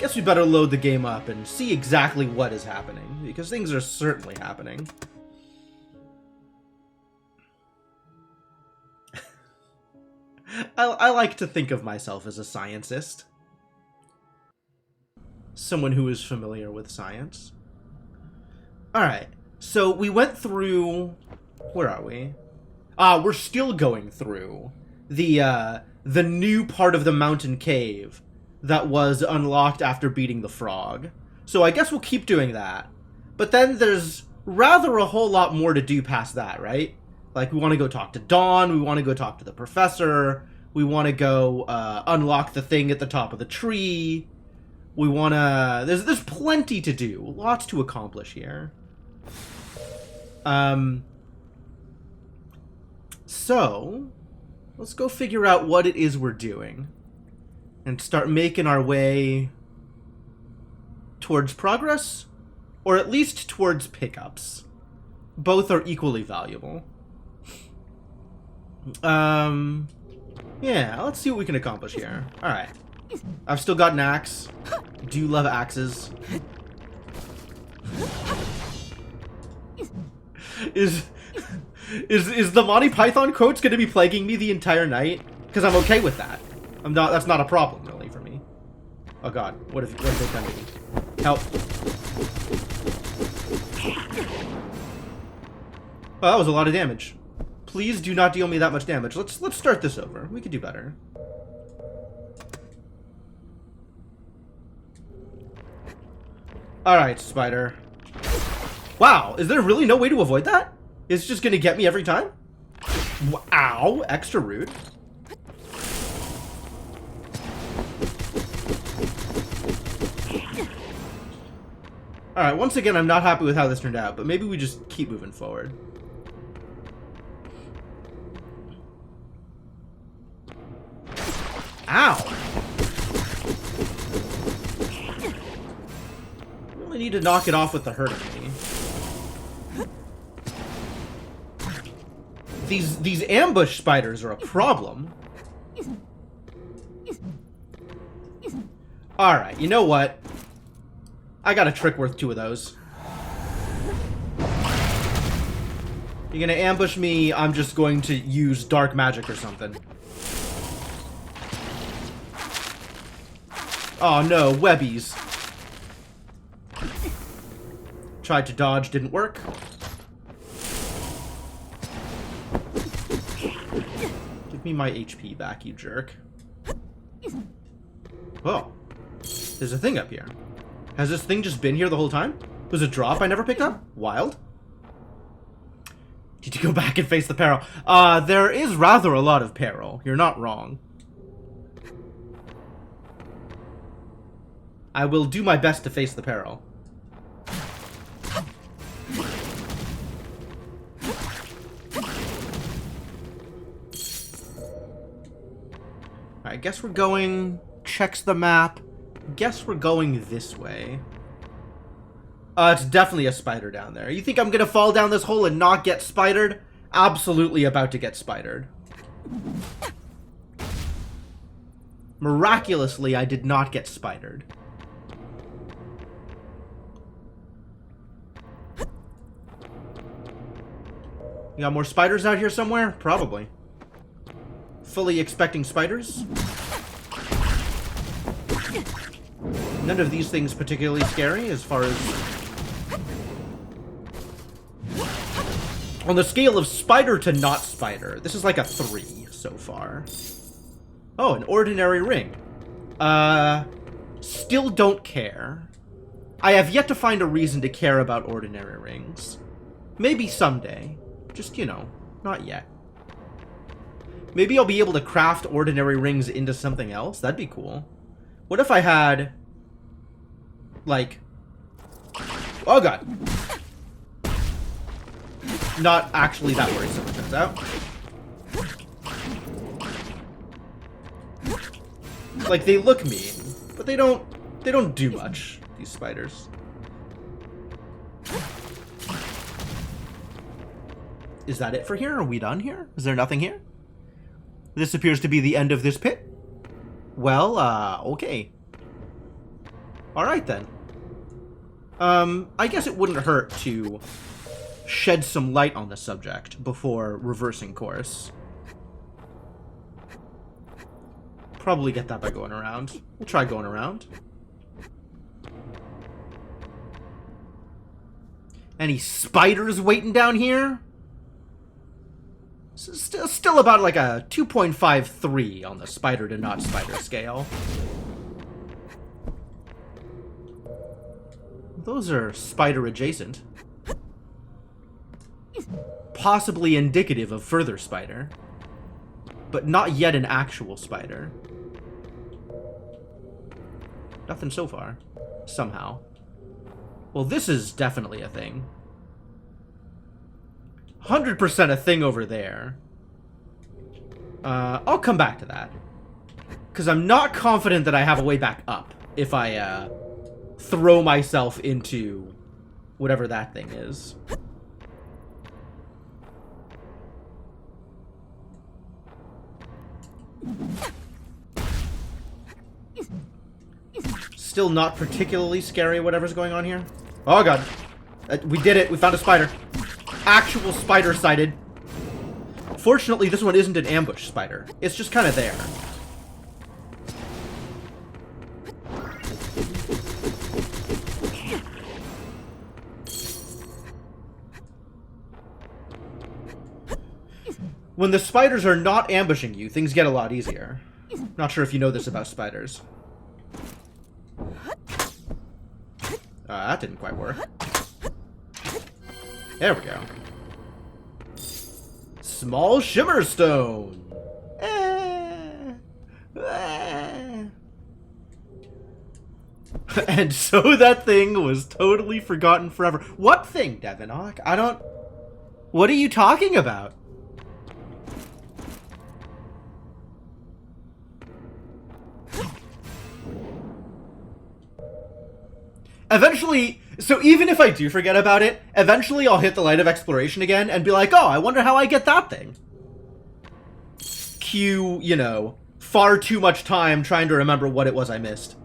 Guess we better load the game up and see exactly what is happening, because things are certainly happening. I like to think of myself as a scientist. Someone who is familiar with science. Alright, so we went through... Where are we? We're still going through the new part of the mountain cave that was unlocked after beating the frog. So I guess we'll keep doing that. But then there's rather a whole lot more to do past that, right? Like, we want to go talk to Dawn, we want to go talk to the professor, we want to go unlock the thing at the top of the tree. We want to... There's plenty to do. Lots to accomplish here. So, let's go figure out what it is we're doing. And start making our way towards progress, or at least towards pickups. Both are equally valuable. Yeah, let's see what we can accomplish here. Alright. I've still got an axe. Do love axes. Is the Monty Python quotes gonna be plaguing me the entire night? Because I'm okay with that. That's not a problem, really, for me. Oh god, what have they done to me? Help. Well, that was a lot of damage. Please do not deal me that much damage. Let's start this over. We could do better. Alright, spider. Wow, is there really no way to avoid that? It's just gonna get me every time? Ow, extra rude. Alright, once again, I'm not happy with how this turned out, but maybe we just keep moving forward. Ow! Really need to knock it off with the hurting me. These ambush spiders are a problem. Alright, you know what? I got a trick worth 2 of those. You're gonna ambush me, I'm just going to use dark magic or something. Oh no, webbies. Tried to dodge, didn't work. Give me my HP back, you jerk. Oh. There's a thing up here. Has this thing just been here the whole time? Was it a drop I never picked up? Wild. Did you go back and face the peril? There is rather a lot of peril. You're not wrong. I will do my best to face the peril. I guess we're going... Checks the map. Guess we're going this way. It's definitely a spider down there. You think I'm gonna fall down this hole and not get spidered? Absolutely about to get spidered. Miraculously, I did not get spidered. You got more spiders out here somewhere? Probably. Fully expecting spiders. None of these things particularly scary as far as... On the scale of spider to not spider, this is like a 3 so far. Oh, an ordinary ring. Still don't care. I have yet to find a reason to care about ordinary rings. Maybe someday. Just, you know, not yet. Maybe I'll be able to craft ordinary rings into something else. That'd be cool. What if I had... like... Oh god. Not actually that worrisome, it turns out. Like, they look mean, but they don't do much, these spiders. Is that it for here? Are we done here? Is there nothing here? This appears to be the end of this pit. Well, okay. Alright then. I guess it wouldn't hurt to shed some light on the subject before reversing course. Probably get that by going around. We'll try going around. Any spiders waiting down here? Still about like a 2.53 on the spider to not spider scale. Those are spider adjacent. Possibly indicative of further spider. But not yet an actual spider. Nothing so far. Somehow. Well, this is definitely a thing. 100% a thing over there. I'll come back to that. Because I'm not confident that I have a way back up if I throw myself into whatever that thing is. Still not particularly scary, whatever's going on here. Oh god. We did it. We found a spider. Actual spider sighted. Fortunately, this one isn't an ambush spider. It's just kind of there. When the spiders are not ambushing you, things get a lot easier. Not sure if you know this about spiders. That didn't quite work. There we go. Small shimmer stone. And so that thing was totally forgotten forever. What thing, Devinock? I don't... What are you talking about? Eventually, so even if I do forget about it, eventually I'll hit the light of exploration again and be like, oh, I wonder how I get that thing. Cue, you know, far too much time trying to remember what it was I missed.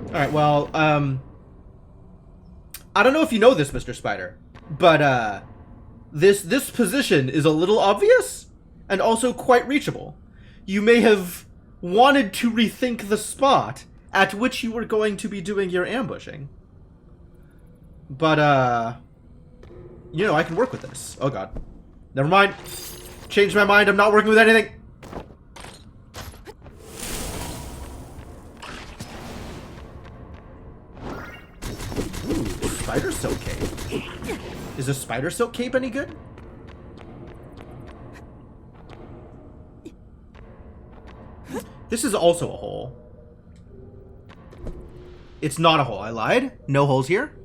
Alright, well, I don't know if you know this, Mr. Spider, but, this position is a little obvious? And also quite reachable. You may have wanted to rethink the spot at which you were going to be doing your ambushing. But, you know, I can work with this. Oh god. Never mind. Changed my mind. I'm not working with anything. Ooh, spider silk cape. Is a spider silk cape any good? This is also a hole. It's not a hole. I lied. No holes here.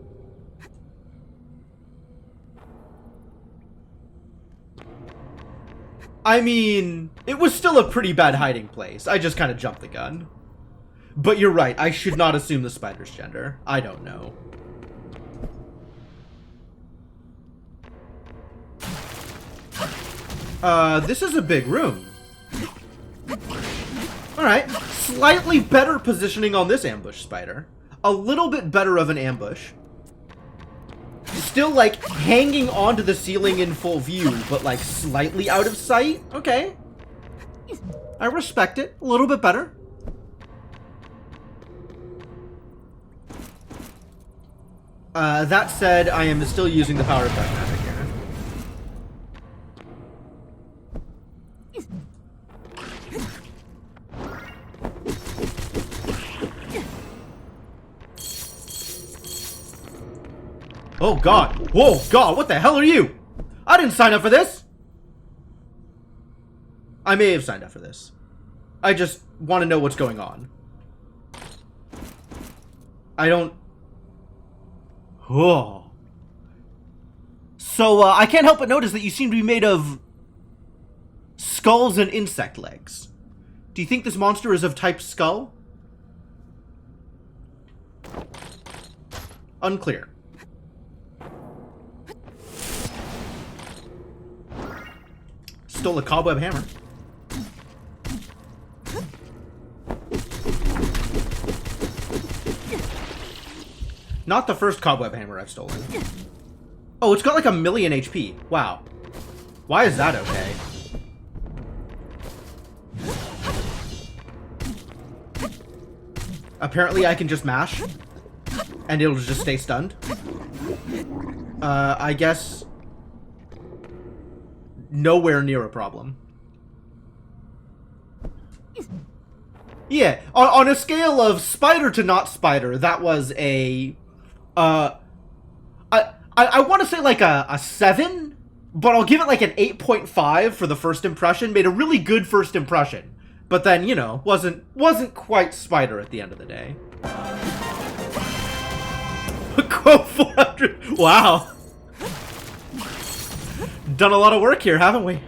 I mean, it was still a pretty bad hiding place. I just kind of jumped the gun. But you're right. I should not assume the spider's gender. I don't know. This is a big room. Alright, slightly better positioning on this ambush spider. A little bit better of an ambush. Still, like, hanging onto the ceiling in full view, but, like, slightly out of sight. Okay. I respect it. A little bit better. That said, I am still using the power of dark magic here. Oh god. Whoa, god, what the hell are you? I didn't sign up for this. I may have signed up for this. I just want to know what's going on. I don't... Oh. So, I can't help but notice that you seem to be made of skulls and insect legs. Do you think this monster is of type skull? Unclear. Stole a cobweb hammer. Not the first cobweb hammer I've stolen. Oh, it's got like 1,000,000 HP. Wow. Why is that okay? Apparently I can just mash. And it'll just stay stunned. I guess... nowhere near a problem. Yeah, on a scale of spider to not spider, that was a... I want to say like a 7, but I'll give it like an 8.5 for the first impression. Made a really good first impression. But then, you know, wasn't quite spider at the end of the day. Quote 400. Wow. Done a lot of work here, haven't we?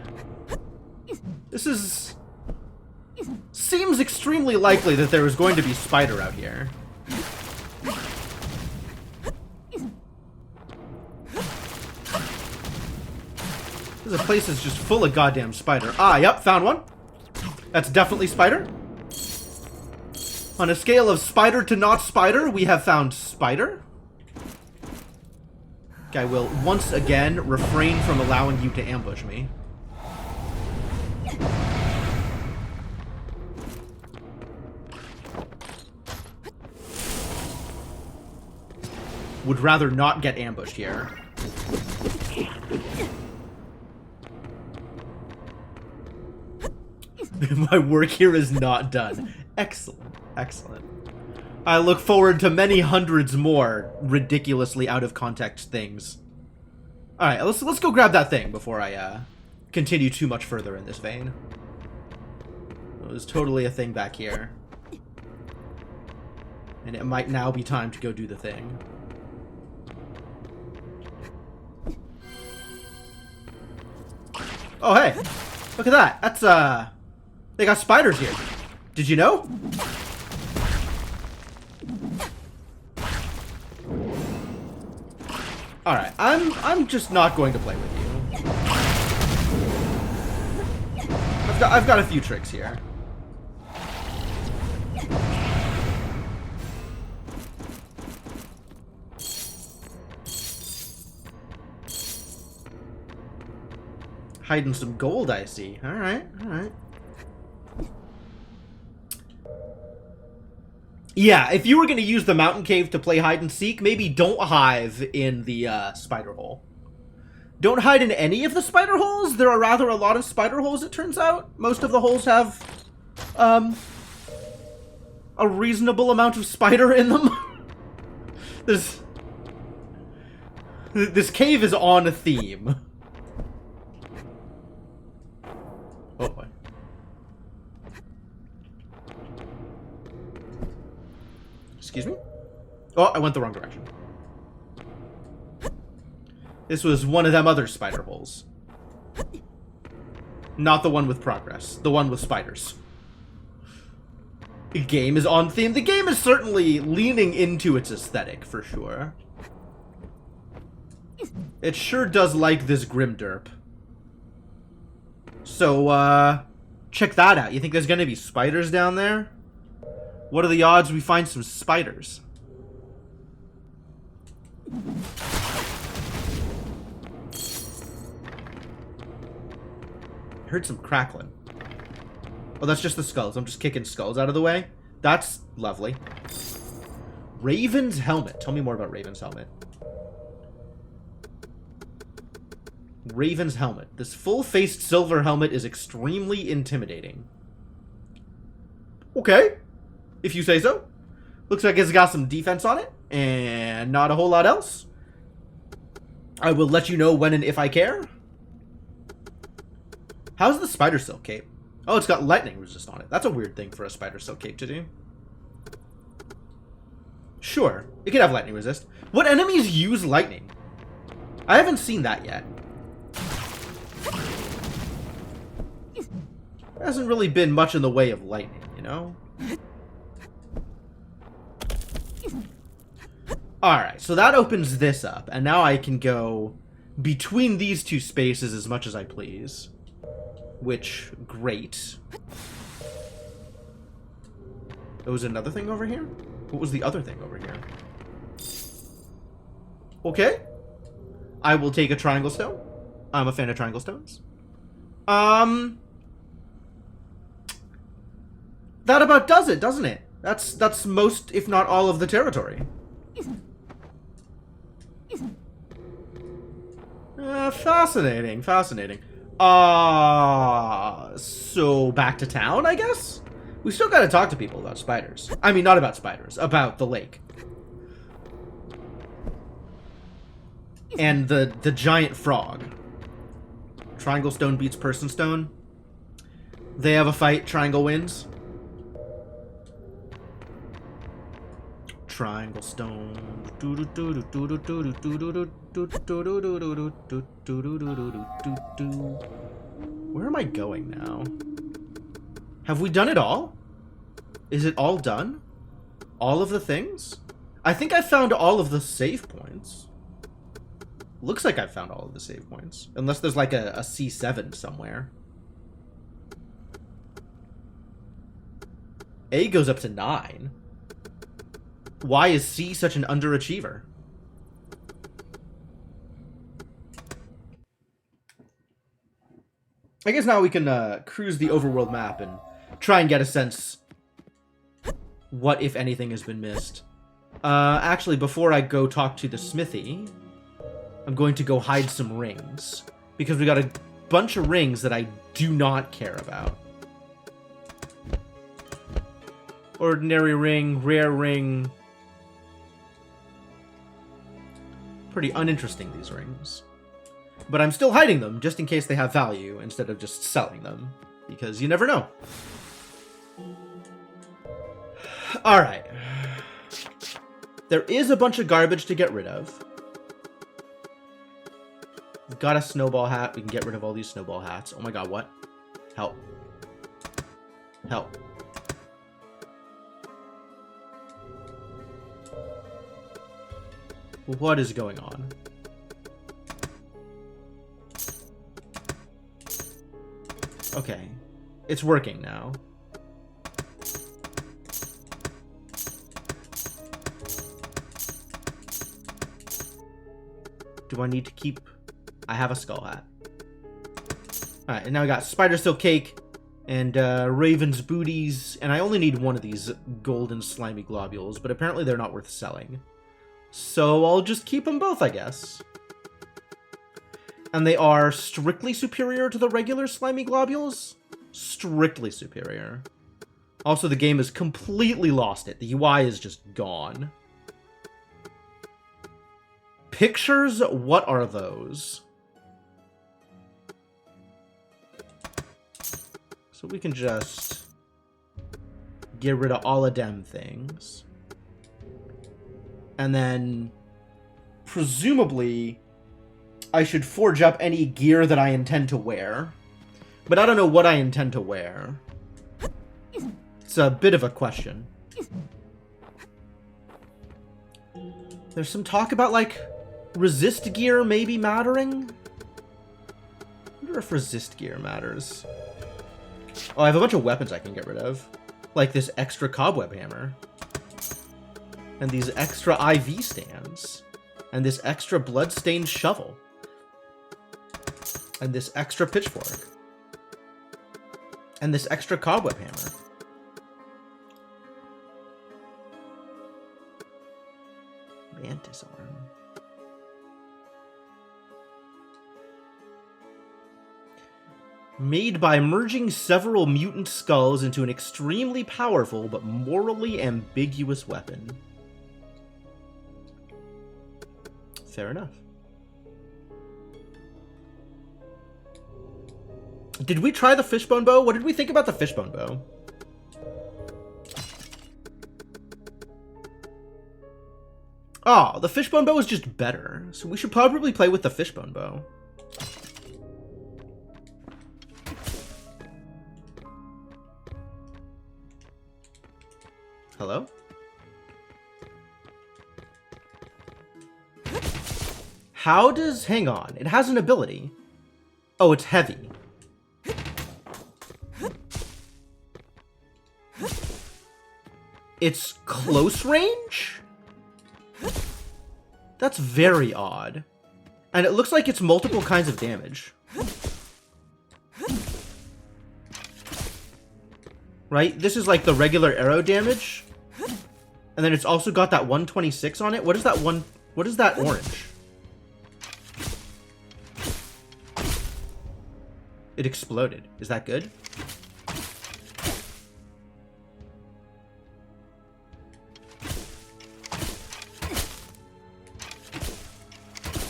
This is... seems extremely likely that there is going to be spider out here. This place is just full of goddamn spider. Ah, yep, found one. That's definitely spider. On a scale of spider to not spider, we have found spider. I will once again refrain from allowing you to ambush me. Would rather not get ambushed here. My work here is not done. Excellent. Excellent. I look forward to many hundreds more ridiculously out of context things. Alright, let's go grab that thing before I continue too much further in this vein. There's totally a thing back here. And it might now be time to go do the thing. Oh, hey! Look at that! That's, they got spiders here. Did you know? Alright, I'm just not going to play with you. I've got a few tricks here. Hiding some gold, I see. Alright, alright. Yeah, if you were going to use the mountain cave to play hide and seek, maybe don't hive in the spider hole. Don't hide in any of the spider holes. There are rather a lot of spider holes, it turns out. Most of the holes have a reasonable amount of spider in them. This cave is on a theme. Oh boy. Excuse me? Oh, I went the wrong direction. This was one of them other spider holes. Not the one with progress. The one with spiders. The game is on theme. The game is certainly leaning into its aesthetic, for sure. It sure does like this grim derp. So, check that out. You think there's gonna be spiders down there? What are the odds we find some spiders? I heard some crackling. Oh, that's just the skulls. I'm just kicking skulls out of the way. That's lovely. Raven's helmet. Tell me more about Raven's helmet. Raven's helmet. This full-faced silver helmet is extremely intimidating. Okay. If you say so. Looks like it's got some defense on it, and not a whole lot else. I will let you know when and if I care. How's the spider silk cape? Oh, it's got lightning resist on it. That's a weird thing for a spider silk cape to do. Sure, it could have lightning resist. What enemies use lightning? I haven't seen that yet. There hasn't really been much in the way of lightning, you know? Alright, so that opens this up, and now I can go between these two spaces as much as I please. which, great. There was another thing over here? What was the other thing over here? Okay. I will take a triangle stone. I'm a fan of triangle stones. That about does it, doesn't it? That's most, if not all, of the territory. Fascinating, fascinating. So back to town, I guess? We still gotta talk to people about spiders. I mean, not about spiders, about the lake. And the giant frog. Triangle stone beats person stone. They have a fight, triangle wins. Triangle stone. Where am I going now? Have we done it all? Is it all done? All of the things? I think I found all of the save points. Looks like I found all of the save points. Unless there's like a C7 somewhere. A goes up to 9. Why is C such an underachiever? I guess now we can cruise the overworld map and try and get a sense what, if anything, has been missed. Actually, before I go talk to the smithy, I'm going to go hide some rings. Because we got a bunch of rings that I do not care about. Ordinary ring, rare ring. Pretty uninteresting, these rings. But I'm still hiding them, just in case they have value, instead of just selling them. Because you never know. Alright. There is a bunch of garbage to get rid of. We've got a snowball hat. We can get rid of all these snowball hats. Oh my god, what? Help. Help. What is going on? Okay. It's working now. Do I need to keep... I have a skull hat. Alright, and now we got spider silk cake and raven's booties, and I only need one of these golden slimy globules, but apparently they're not worth selling. So I'll just keep them both, I guess. And they are strictly superior to the regular slimy globules? Strictly superior. Also, the game has completely lost it. The UI is just gone. Pictures? What are those? So we can just get rid of all of them things. And then, presumably, I should forge up any gear that I intend to wear. But I don't know what I intend to wear. It's a bit of a question. There's some talk about, like, resist gear maybe mattering? I wonder if resist gear matters. Oh, I have a bunch of weapons I can get rid of. Like this extra cobweb hammer. And these extra IV stands. And this extra blood-stained shovel. And this extra pitchfork. And this extra cobweb hammer. Mantis arm. Made by merging several mutant skulls into an extremely powerful but morally ambiguous weapon. Fair enough. Did we try the fishbone bow? What did we think about the fishbone bow? Oh, the fishbone bow is just better. So we should probably play with the fishbone bow. Hello? How does... Hang on. It has an ability. Oh, it's heavy. it's close range? That's very odd. And it looks like it's multiple kinds of damage. Right? This is like the regular arrow damage. And then it's also got that 126 on it. What is that one? What is that orange? It exploded. Is that good?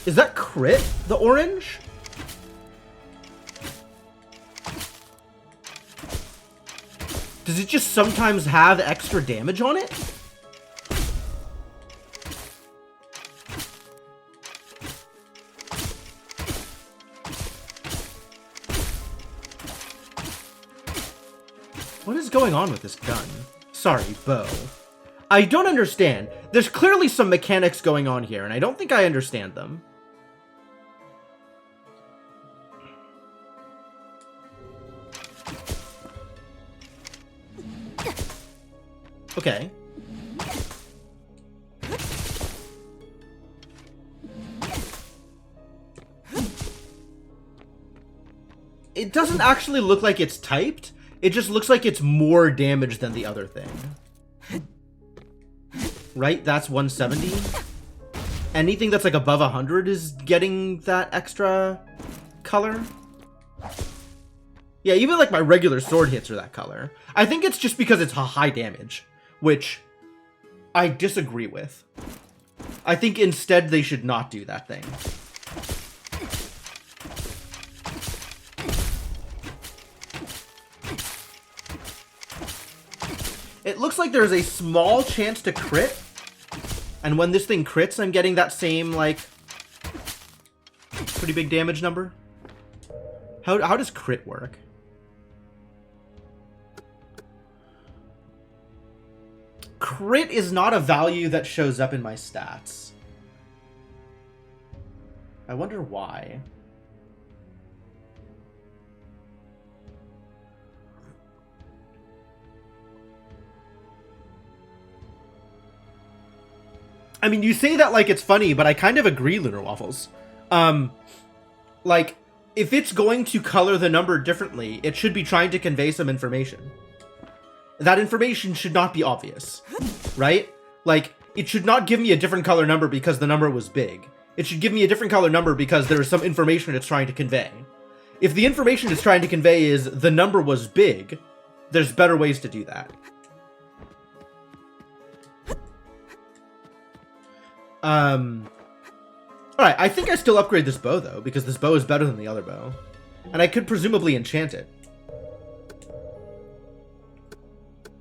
Is that crit, the orange? Does it just sometimes have extra damage on it? What is going on with this gun? Sorry, bow. I don't understand. There's clearly some mechanics going on here, and I don't think I understand them. Okay. It doesn't actually look like it's typed. It just looks like it's more damage than the other thing. Right? That's 170. Anything that's like above 100 is getting that extra color. Yeah, even like my regular sword hits are that color. I think it's just because it's a high damage, which I disagree with. I think instead they should not do that thing. It looks like there's a small chance to crit. And when this thing crits, I'm getting that same, like, pretty big damage number. How does crit work? Crit is not a value that shows up in my stats. I wonder why. I mean, you say that like it's funny, but I kind of agree, Lunar Waffles. Like, if it's going to color the number differently, it should be trying to convey some information. That information should not be obvious, right? Like, it should not give me a different color number because the number was big. It should give me a different color number because there is some information it's trying to convey. If the information it's trying to convey is the number was big, there's better ways to do that. Alright, I think I still upgrade this bow, though, because this bow is better than the other bow. And I could presumably enchant it.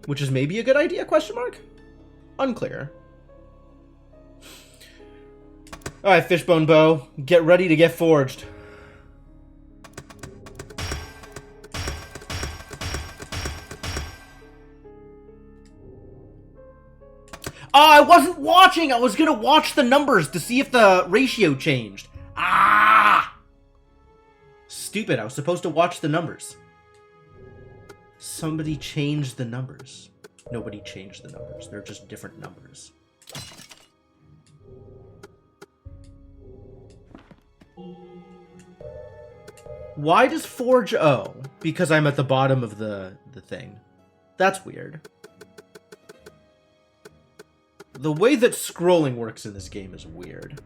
Which is maybe a good idea, question mark? Unclear. Alright, fishbone bow. Get ready to get forged. I wasn't watching! I was gonna watch the numbers to see if the ratio changed. Ah! Stupid, I was supposed to watch the numbers. Somebody changed the numbers. Nobody changed the numbers. They're just different numbers. Why does Forge O? Because I'm at the bottom of the thing. That's weird. The way that scrolling works in this game is weird.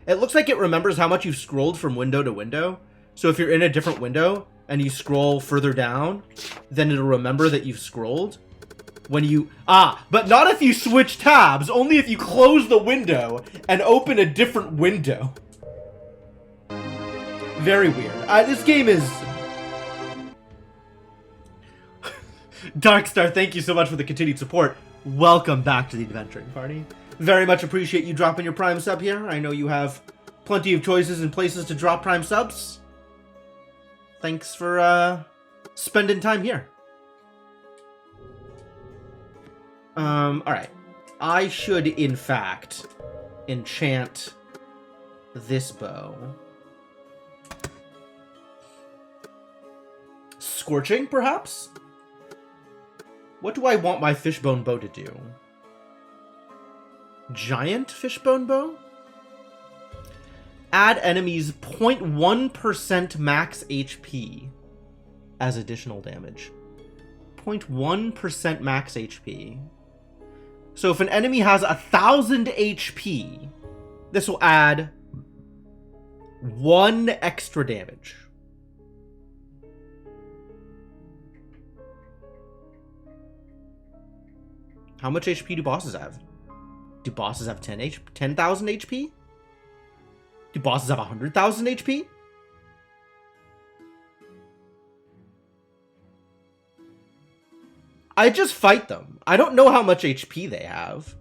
It looks like it remembers how much you've scrolled from window to window. So if you're in a different window and you scroll further down, then it'll remember that you've scrolled. When you... but not if you switch tabs. Only if you close the window and open a different window. Very weird. This game is... Darkstar, thank you so much for the continued support. Welcome back to the adventuring party. Very much appreciate you dropping your Prime sub here. I know you have plenty of choices and places to drop Prime subs. Thanks for spending time here. Alright. I should, in fact, enchant this bow. Scorching, perhaps? What do I want my fishbone bow to do? Giant fishbone bow? Add enemies 0.1% max HP as additional damage. 0.1% max HP. So if an enemy has 1,000 HP, this will add 1 extra damage. How much HP do bosses have? Do bosses have 10,000 HP? Do bosses have 100,000 HP? I just fight them. I don't know how much HP they have.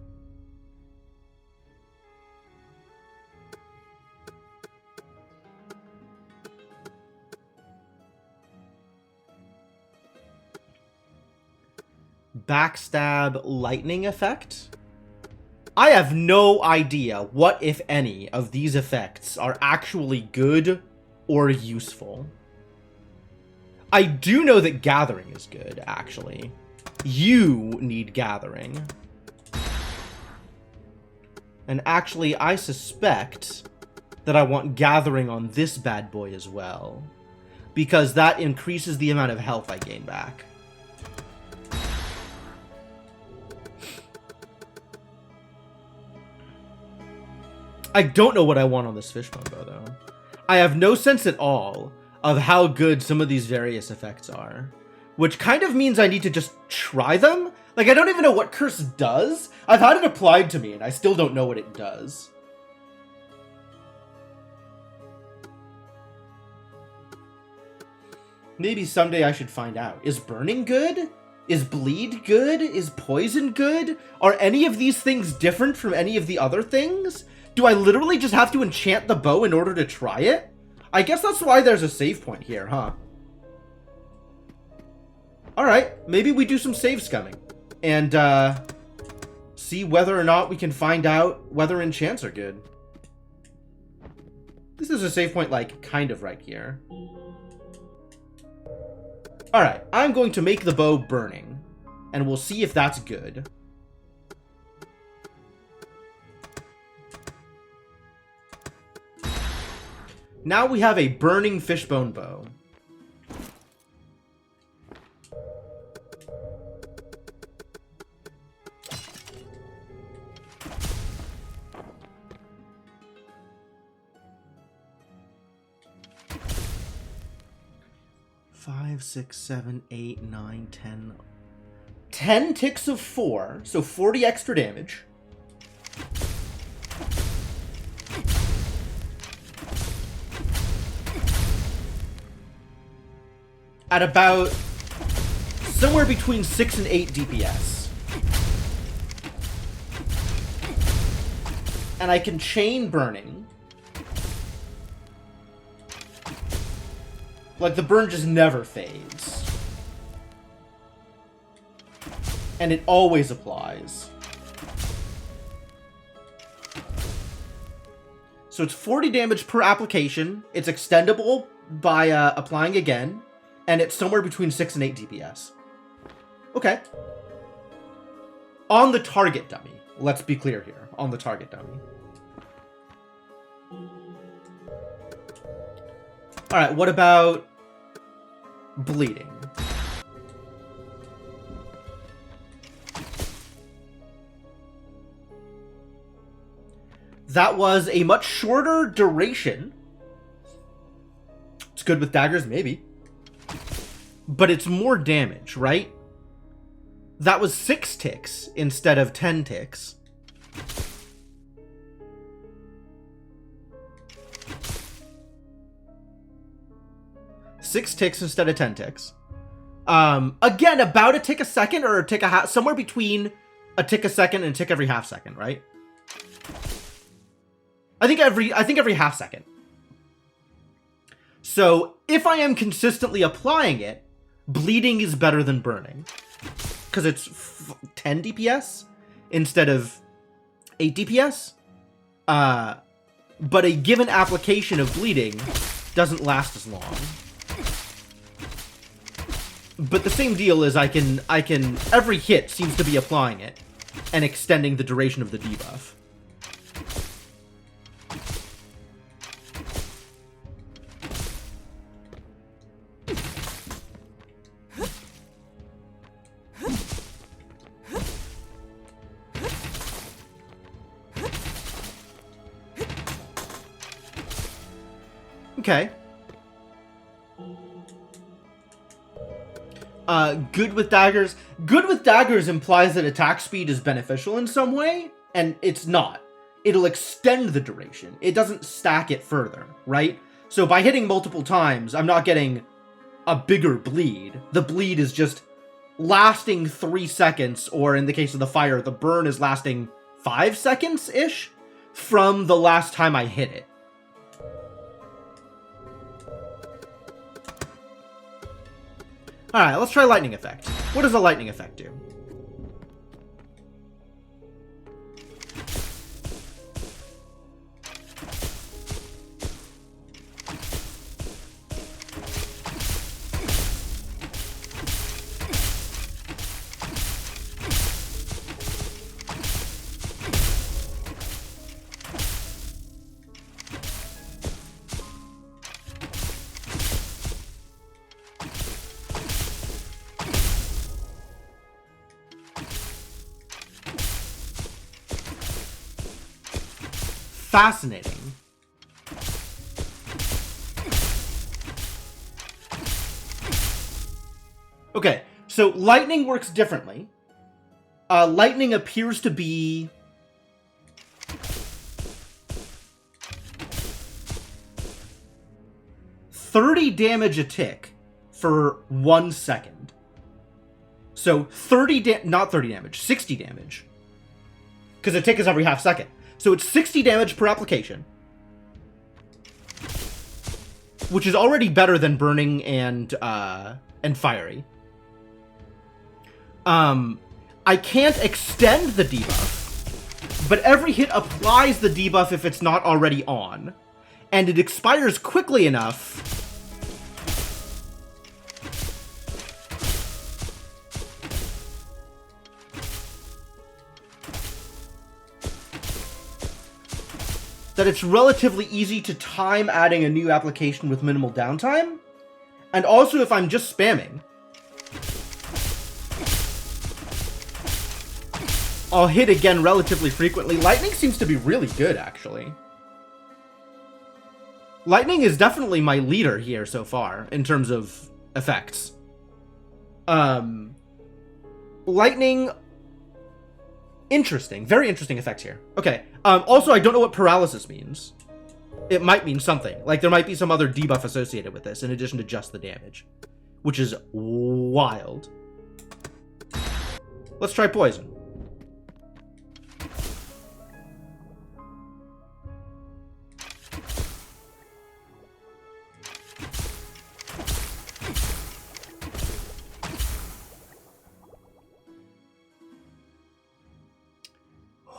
Backstab lightning effect? I have no idea what, if any, of these effects are actually good or useful. I do know that gathering is good, actually. You need gathering. And actually, I suspect that I want gathering on this bad boy as well, because that increases the amount of health I gain back. I don't know what I want on this fishbone bow, though. I have no sense at all of how good some of these various effects are, which kind of means I need to just try them. Like, I don't even know what curse does. I've had it applied to me, and I still don't know what it does. Maybe someday I should find out. Is burning good? Is bleed good? Is poison good? Are any of these things different from any of the other things? Do I literally just have to enchant the bow in order to try it? I guess that's why there's a save point here, huh? Alright, maybe we do some save scumming. And, see whether or not we can find out whether enchants are good. This is a save point, like, kind of right here. Alright, I'm going to make the bow burning. And we'll see if that's good. Now we have a burning fishbone bow. Five, 6, 7, 8, 9, 10. 10 ticks of 4, so 40 extra damage. At about somewhere between 6 and 8 DPS. And I can chain burning. Like, the burn just never fades. And it always applies. So it's 40 damage per application. It's extendable by applying again. And it's somewhere between 6 and 8 DPS. Okay. On the target dummy. Let's be clear here. On the target dummy. Alright, what about bleeding? That was a much shorter duration. It's good with daggers, maybe. But it's more damage, right? That was 6 ticks instead of 10 ticks. Six ticks instead of 10 ticks. Again, about a tick a second or a tick a half, somewhere between a tick a second and a tick every half second, right? I think every half second. So if I am consistently applying it, bleeding is better than burning. Because it's 10 DPS instead of 8 DPS. But a given application of bleeding doesn't last as long. But the same deal is I can every hit seems to be applying it and extending the duration of the debuff. Okay. Good with daggers. Good with daggers implies that attack speed is beneficial in some way, and it's not. It'll extend the duration. It doesn't stack it further, right? So by hitting multiple times, I'm not getting a bigger bleed. The bleed is just lasting 3 seconds, or in the case of the fire, the burn is lasting 5 seconds-ish from the last time I hit it. Alright, let's try lightning effect. What does a lightning effect do? Fascinating. Okay, so lightning works differently. Lightning appears to be... $30 damage a tick for 1 second. So 60 damage. Because a tick is every half second. So it's 60 damage per application, which is already better than burning and fiery. I can't extend the debuff, but every hit applies the debuff if it's not already on, and it expires quickly enough that it's relatively easy to time adding a new application with minimal downtime. And also if I'm just spamming, I'll hit again relatively frequently. Lightning seems to be really good, actually. Lightning is definitely my leader here so far, in terms of effects. Lightning... Interesting. Very interesting effects here. Okay. Also, I don't know what paralysis means. It might mean something. Like, there might be some other debuff associated with this, in addition to just the damage. Which is wild. Let's try poison.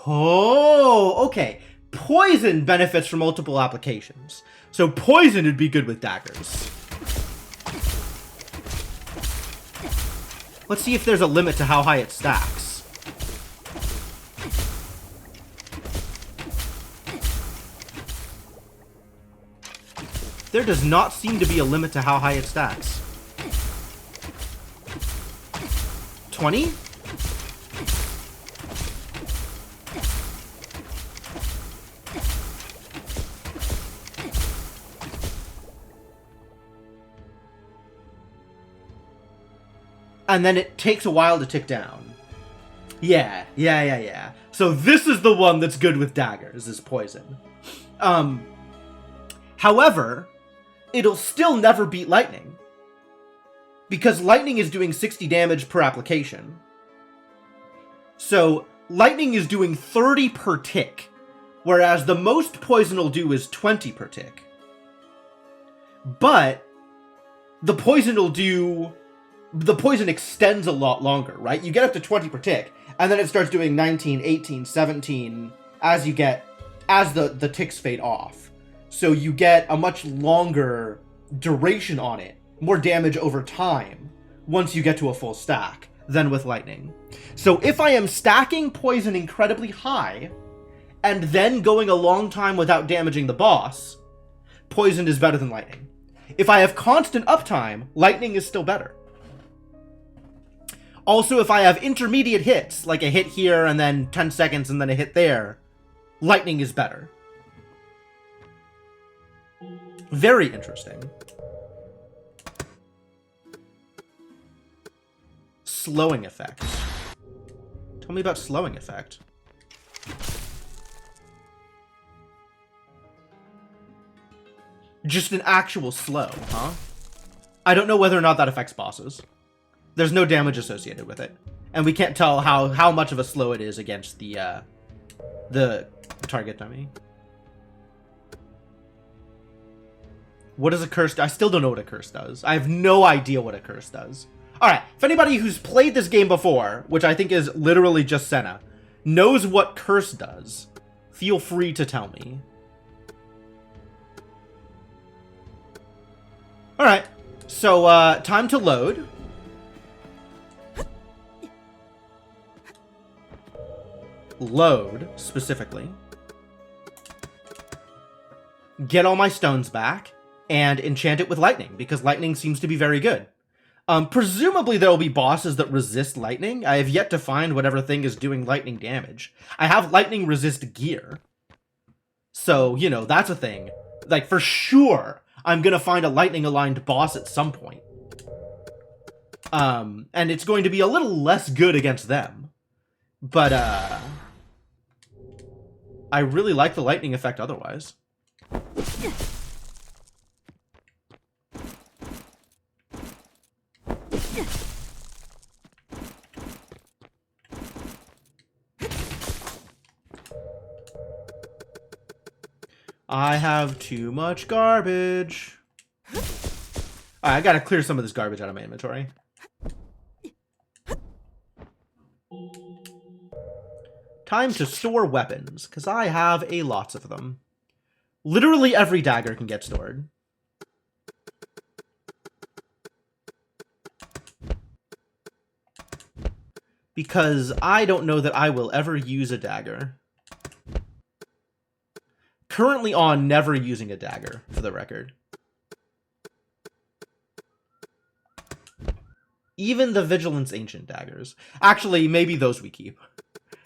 Oh, okay. Poison benefits from multiple applications. So poison would be good with daggers. Let's see if there's a limit to how high it stacks. There does not seem to be a limit to how high it stacks. 20? And then it takes a while to tick down. Yeah. So this is the one that's good with daggers, is poison. However, it'll still never beat lightning. Because lightning is doing 60 damage per application. So lightning is doing 30 per tick, whereas the most poison will do is 20 per tick. But the poison will do... The poison extends a lot longer, right? You get up to 20 per tick, and then it starts doing 19, 18, 17 as the ticks fade off. So you get a much longer duration on it, more damage over time, once you get to a full stack than with lightning. So if I am stacking poison incredibly high, and then going a long time without damaging the boss, poison is better than lightning. If I have constant uptime, lightning is still better. Also, if I have intermediate hits, like a hit here and then 10 seconds and then a hit there, lightning is better. Very interesting. Slowing effect. Tell me about slowing effect. Just an actual slow, huh? I don't know whether or not that affects bosses. There's no damage associated with it. And we can't tell how much of a slow it is against the target dummy. What does a curse do? I still don't know what a curse does. I have no idea what a curse does. Alright, if anybody who's played this game before, which I think is literally just Senna, knows what curse does, feel free to tell me. Alright, so time to load. Load, specifically. Get all my stones back, and enchant it with lightning, because lightning seems to be very good. Presumably there will be bosses that resist lightning. I have yet to find whatever thing is doing lightning damage. I have lightning resist gear. So, you know, that's a thing. Like, for sure, I'm gonna find a lightning-aligned boss at some point. And it's going to be a little less good against them. But, I really like the lightning effect otherwise. I have too much garbage. Alright, I gotta clear some of this garbage out of my inventory. Time to store weapons, because I have a lots of them. Literally every dagger can get stored. Because I don't know that I will ever use a dagger. Currently on never using a dagger, for the record. Even the Vigilance Ancient daggers. Actually, maybe those we keep.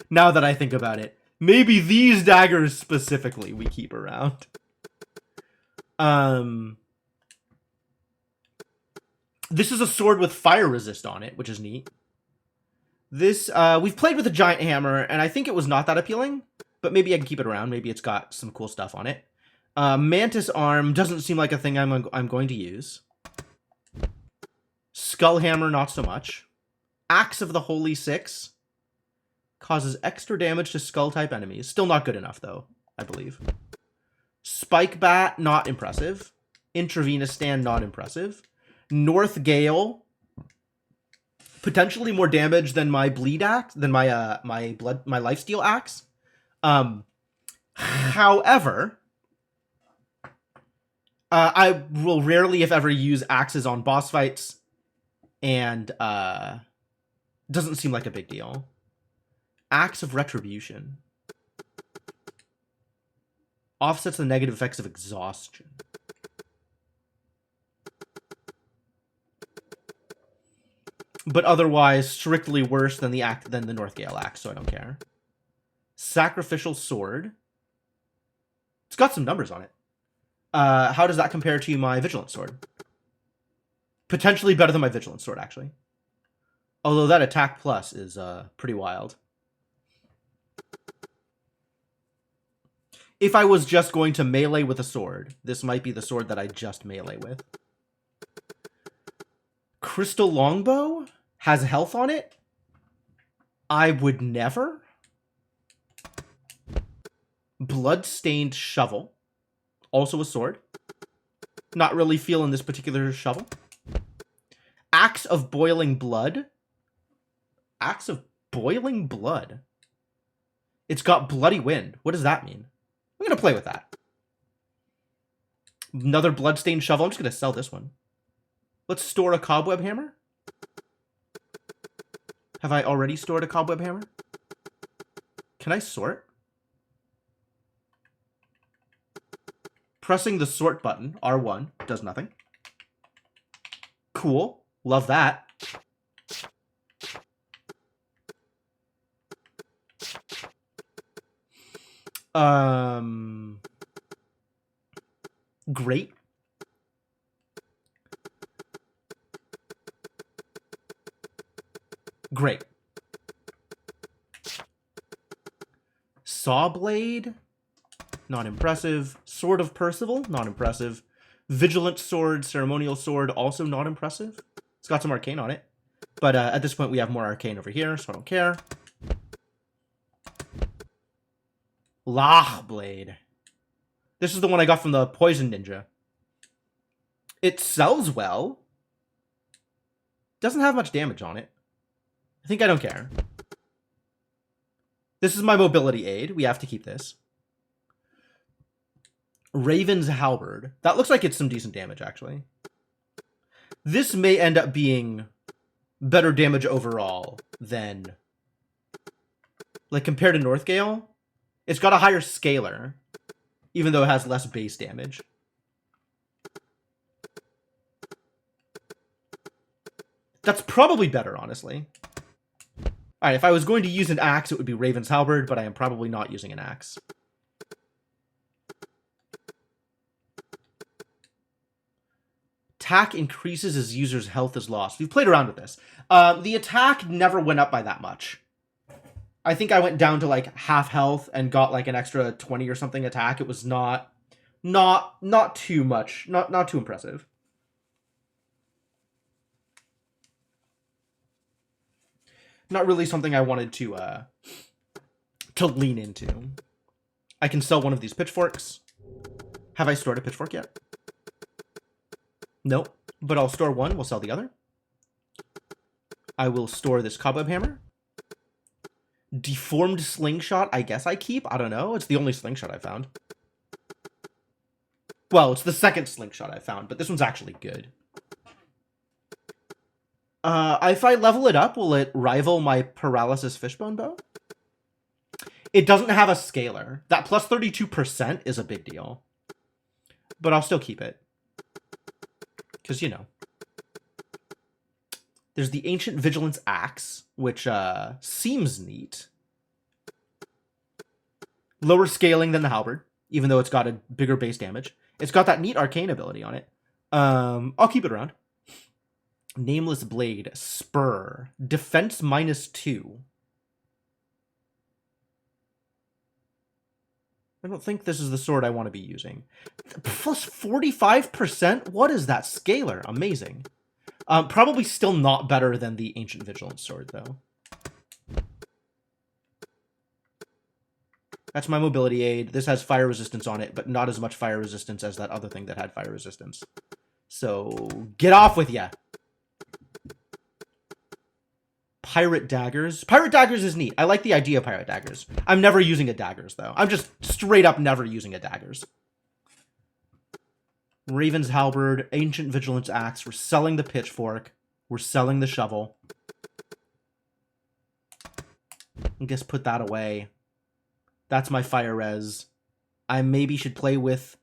Now that I think about it. Maybe these daggers specifically we keep around. This is a sword with fire resist on it, which is neat. This, we've played with a giant hammer, and I think it was not that appealing. But maybe I can keep it around. Maybe it's got some cool stuff on it. Mantis Arm doesn't seem like a thing I'm going to use. Skull Hammer, not so much. Axe of the Holy Six. Causes extra damage to skull-type enemies. Still not good enough, though, I believe. Spike Bat, not impressive. Intravenous Stand, not impressive. North Gale. Potentially more damage than my Bleed Axe, than my Lifesteal Axe. However, I will rarely, if ever, use axes on boss fights, and doesn't seem like a big deal. Axe of Retribution. Offsets the negative effects of exhaustion. But otherwise, strictly worse than the Northgale Axe, so I don't care. Sacrificial Sword. It's got some numbers on it. How does that compare to my Vigilant Sword? Potentially better than my Vigilant Sword, actually. Although that attack plus is pretty wild. If I was just going to melee with a sword, this might be the sword that I just melee with. Crystal Longbow has health on it. I would never. Bloodstained Shovel. Also a sword. Not really feeling this particular shovel. Axe of Boiling Blood. Axe of Boiling Blood. It's got Bloody Wind. What does that mean? I'm going to play with that. Another Bloodstained Shovel. I'm just going to sell this one. Let's store a Cobweb Hammer. Have I already stored a cobweb hammer? Can I sort? Pressing the sort button, R1, does nothing. Cool. Love that. Great. Great. Saw blade, not impressive. Sword of Percival, not impressive. Vigilant sword, ceremonial sword, also not impressive. It's got some arcane on it. But at this point, we have more arcane over here, so I don't care. Lach blade. This is the one I got from the Poison Ninja. It sells well. Doesn't have much damage on it. I think I don't care. This is my mobility aid. We have to keep this. Raven's Halberd. That looks like it's some decent damage, actually. This may end up being better damage overall than... Like, compared to Northgale, it's got a higher scalar, even though it has less base damage. That's probably better, honestly. Alright, if I was going to use an axe, it would be Raven's Halberd, but I am probably not using an axe. Attack increases as user's health is lost. We've played around with this. The attack never went up by that much. I think I went down to like half health and got like an extra 20 or something attack. It was not too much. Not too impressive. Not really something I wanted to lean into. I can sell one of these pitchforks. Have I stored a pitchfork yet? Nope. But I'll store one. We'll sell the other. I will store this cobweb hammer. Deformed slingshot, I guess I keep. I don't know. It's the only slingshot I found. Well, it's the second slingshot I found, but this one's actually good. If I level it up, will it rival my paralysis fishbone bow? It doesn't have a scalar. That plus 32% is a big deal. But I'll still keep it. Because, you know. There's the Ancient Vigilance Axe, which seems neat. Lower scaling than the Halberd, even though it's got a bigger base damage. It's got that neat arcane ability on it. I'll keep it around. Nameless Blade, Spur, Defense -2. I don't think this is the sword I want to be using. Plus 45%? What is that scalar? Amazing. Probably still not better than the Ancient Vigilance Sword, though. That's my mobility aid. This has fire resistance on it, but not as much fire resistance as that other thing that had fire resistance. So, get off with ya! Pirate daggers. Pirate daggers is neat. I like the idea of pirate daggers. I'm never using a daggers, though. I'm just straight up never using a daggers. Raven's Halberd, Ancient Vigilance Axe. We're selling the pitchfork. We're selling the shovel. I guess put that away. That's my fire res. I maybe should play with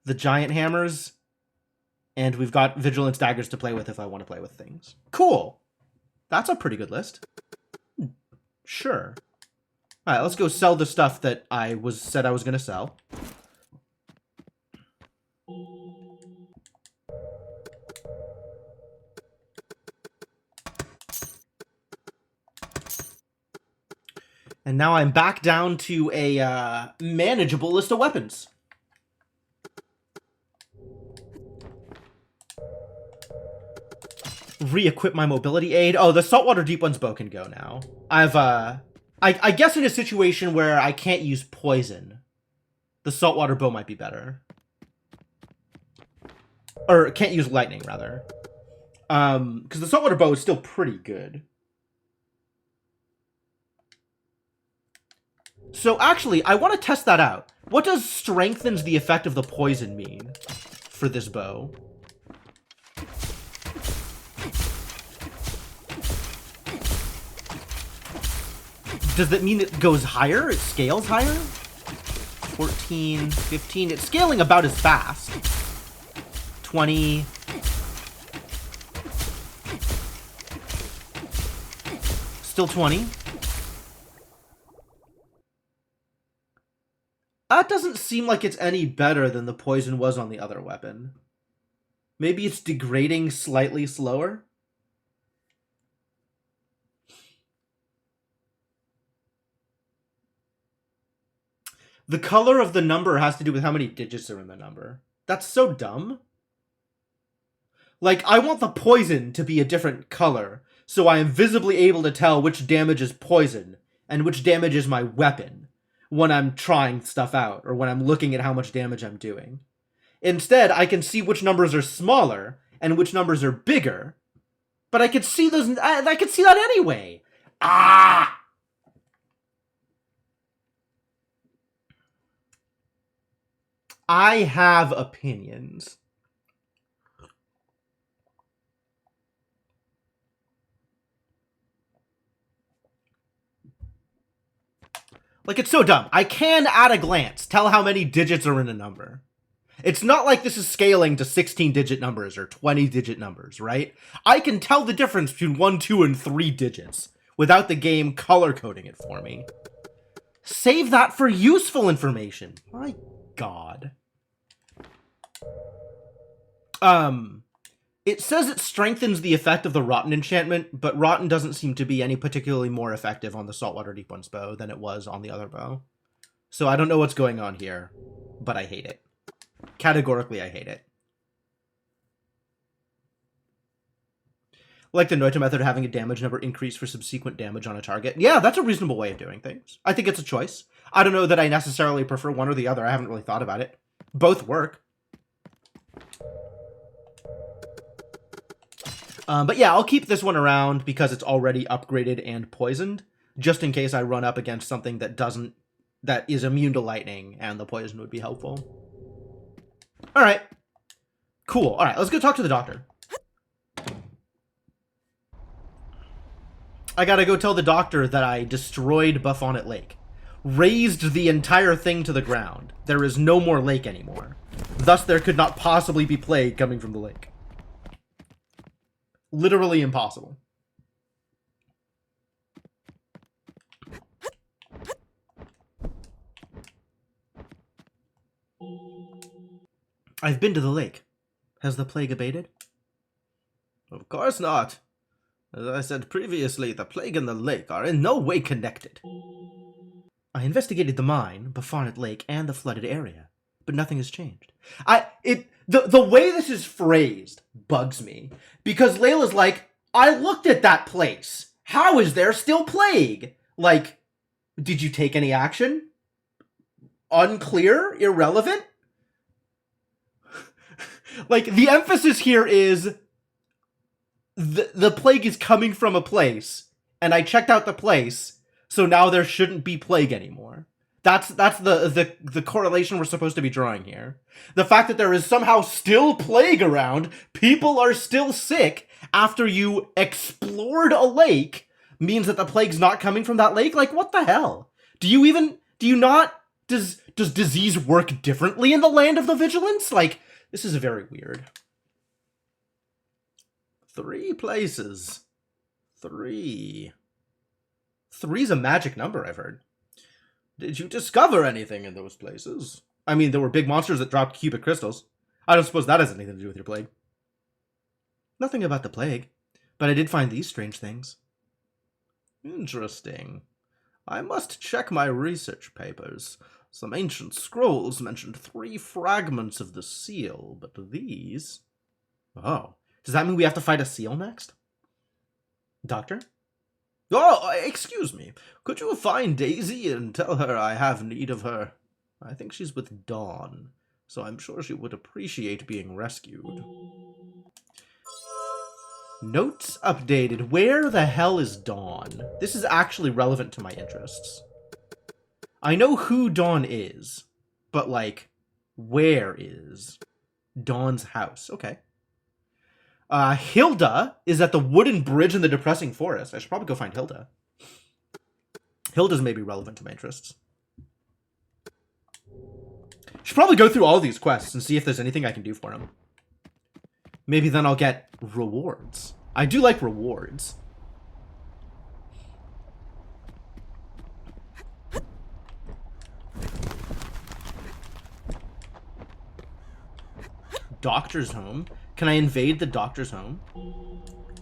the giant hammers. And we've got Vigilance daggers to play with if I want to play with things. Cool. That's a pretty good list. Sure. Alright, let's go sell the stuff that I said I was going to sell. And now I'm back down to a manageable list of weapons. Re-equip my mobility aid. Oh, the Saltwater Deep One's bow can go now. I guess in a situation where I can't use poison, the saltwater bow might be better. Or can't use lightning, rather. Because the saltwater bow is still pretty good. So actually, I want to test that out. What does strengthens the effect of the poison mean for this bow? Does that mean it goes higher? It scales higher? 14, 15. It's scaling about as fast. 20. Still 20. That doesn't seem like it's any better than the poison was on the other weapon. Maybe it's degrading slightly slower? The color of the number has to do with how many digits are in the number. That's so dumb. Like, I want the poison to be a different color, so I am visibly able to tell which damage is poison and which damage is my weapon when I'm trying stuff out, or when I'm looking at how much damage I'm doing. Instead, I can see which numbers are smaller and which numbers are bigger, but I could see those. I could see that anyway. Ah! I have opinions. Like, it's so dumb. I can, at a glance, tell how many digits are in a number. It's not like this is scaling to 16-digit numbers or 20-digit numbers, right? I can tell the difference between 1, 2, and 3 digits without the game color-coding it for me. Save that for useful information. My God. It says it strengthens the effect of the Rotten enchantment, but Rotten doesn't seem to be any particularly more effective on the Saltwater Deep One's bow than it was on the other bow. So I don't know what's going on here, but I hate it. Categorically, I hate it. Like the Noita method of having a damage number increase for subsequent damage on a target. Yeah, that's a reasonable way of doing things. I think it's a choice. I don't know that I necessarily prefer one or the other. I haven't really thought about it. Both work. But yeah, I'll keep this one around because it's already upgraded and poisoned, just in case I run up against something that is immune to lightning, and the poison would be helpful. All right, cool. All right, let's go talk to the doctor. I gotta go tell the doctor that I destroyed Buffonet Lake, razed the entire thing to the ground. There is no more lake anymore. Thus, there could not possibly be plague coming from the lake. Literally impossible. I've been to the lake. Has the plague abated? Of course not. As I said previously, the plague and the lake are in no way connected. I investigated the mine, Buffonet Lake, and the flooded area, but nothing has changed. The way this is phrased bugs me, because Layla's like, I looked at that place. How is there still plague? Like, did you take any action? Unclear? Irrelevant? Like, the emphasis here is the plague is coming from a place, and I checked out the place, so now there shouldn't be plague anymore. That's the correlation we're supposed to be drawing here. The fact that there is somehow still plague around, people are still sick after you explored a lake, means that the plague's not coming from that lake? Like, what the hell? Does disease work differently in the land of the vigilance? Like, this is very weird. 3 places. 3. 3's a magic number, I've heard. Did you discover anything in those places? I mean, there were big monsters that dropped cubic crystals. I don't suppose that has anything to do with your plague. Nothing about the plague, but I did find these strange things. Interesting. I must check my research papers. Some ancient scrolls mentioned 3 fragments of the seal, but these... Oh, does that mean we have to fight a seal next? Doctor? Oh, excuse me. Could you find Daisy and tell her I have need of her? I think she's with Dawn, so I'm sure she would appreciate being rescued. Notes updated. Where the hell is Dawn? This is actually relevant to my interests. I know who Dawn is, but, like, where is Dawn's house? Okay. Hilda is at the wooden bridge in the depressing forest. I should probably go find Hilda. Hilda's may be relevant to my interests. Should probably go through all these quests and see if there's anything I can do for him. Maybe then I'll get rewards. I do like rewards. Doctor's home? Can I invade the doctor's home?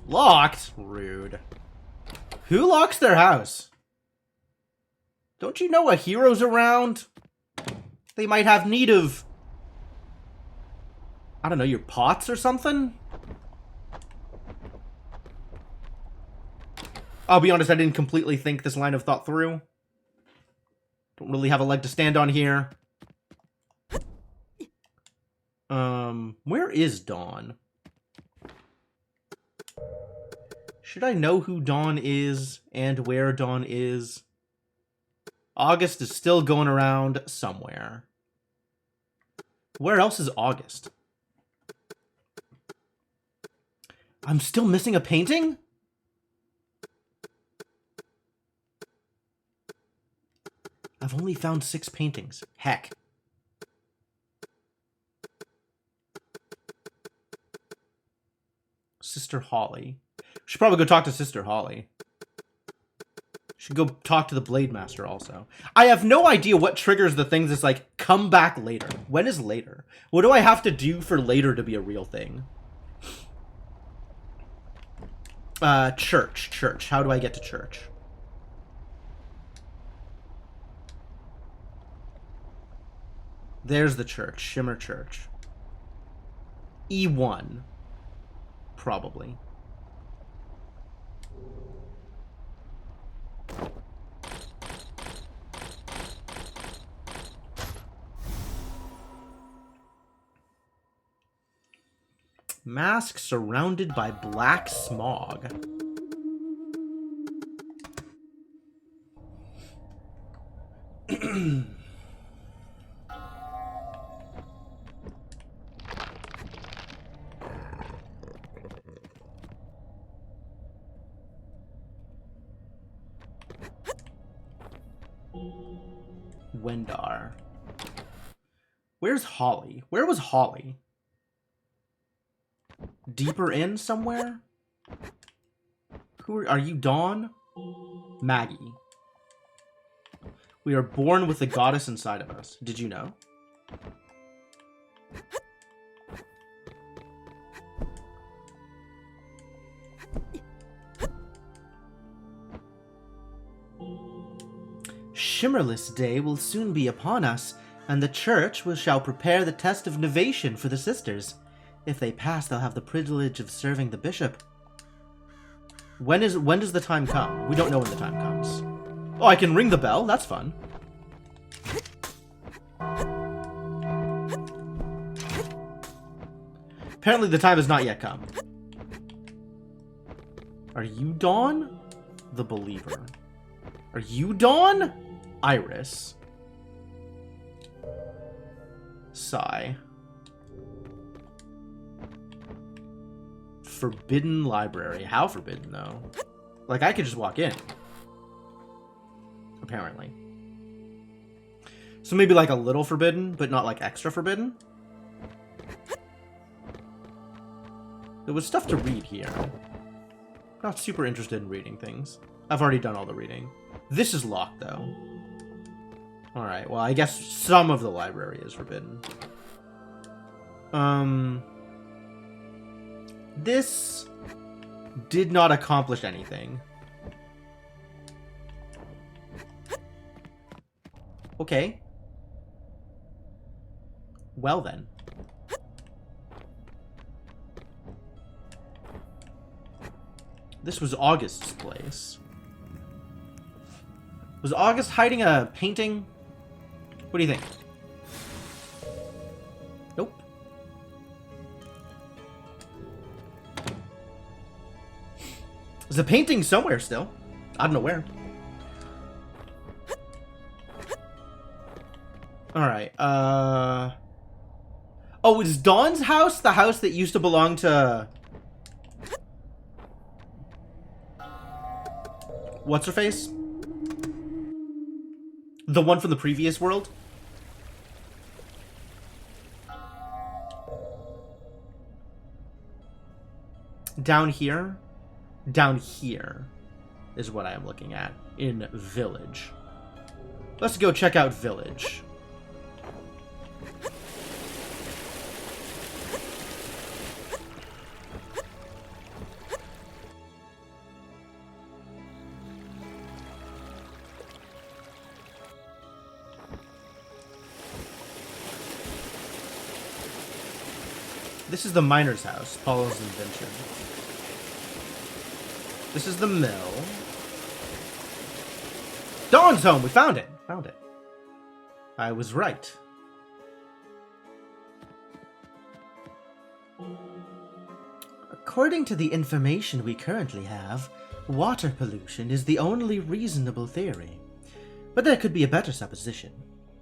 Locked? Rude. Who locks their house? Don't you know a hero's around? They might have need of... I don't know, your pots or something? I'll be honest, I didn't completely think this line of thought through. Don't really have a leg to stand on here. Where is Dawn? Should I know who Dawn is and where Dawn is? August is still going around somewhere. Where else is August? I'm still missing a painting? I've only found 6 paintings. Heck. Sister Holly. Should probably go talk to Sister Holly. Should go talk to the Blade Master also. I have no idea what triggers the things that's like, come back later. When is later? What do I have to do for later to be a real thing? Church. How do I get to church? There's the church. Shimmer Church. E1. Probably. Mask surrounded by black smog. Wendar. Where's Holly? Where was Holly? Deeper in somewhere? Who are you, Dawn? Maggie. We are born with the goddess inside of us. Did you know? Shimmerless Day will soon be upon us, and the church shall prepare the test of novation for the sisters. If they pass, they'll have the privilege of serving the bishop. When does the time come? We don't know when the time comes. Oh, I can ring the bell? That's fun. Apparently the time has not yet come. Are you Dawn? The Believer. Are you Dawn? Iris. Sigh. Forbidden library. How forbidden, though? Like, I could just walk in. Apparently. So maybe like a little forbidden, but not like extra forbidden? There was stuff to read here. Not super interested in reading things. I've already done all the reading. This is locked, though. Alright, well, I guess some of the library is forbidden. This did not accomplish anything. Okay. Well, then. This was August's place. Was August hiding a painting? What do you think? Nope. There's a painting somewhere still. I don't know where. Alright, Oh, is Dawn's house the house that used to belong to... What's-her-face? The one from the previous world? Down here? Down here is what I am looking at in Village. Let's go check out Village. This is the miner's house, Paul's invention. This is the mill. Dawn's home! We found it! Found it. I was right. According to the information we currently have, water pollution is the only reasonable theory. But there could be a better supposition.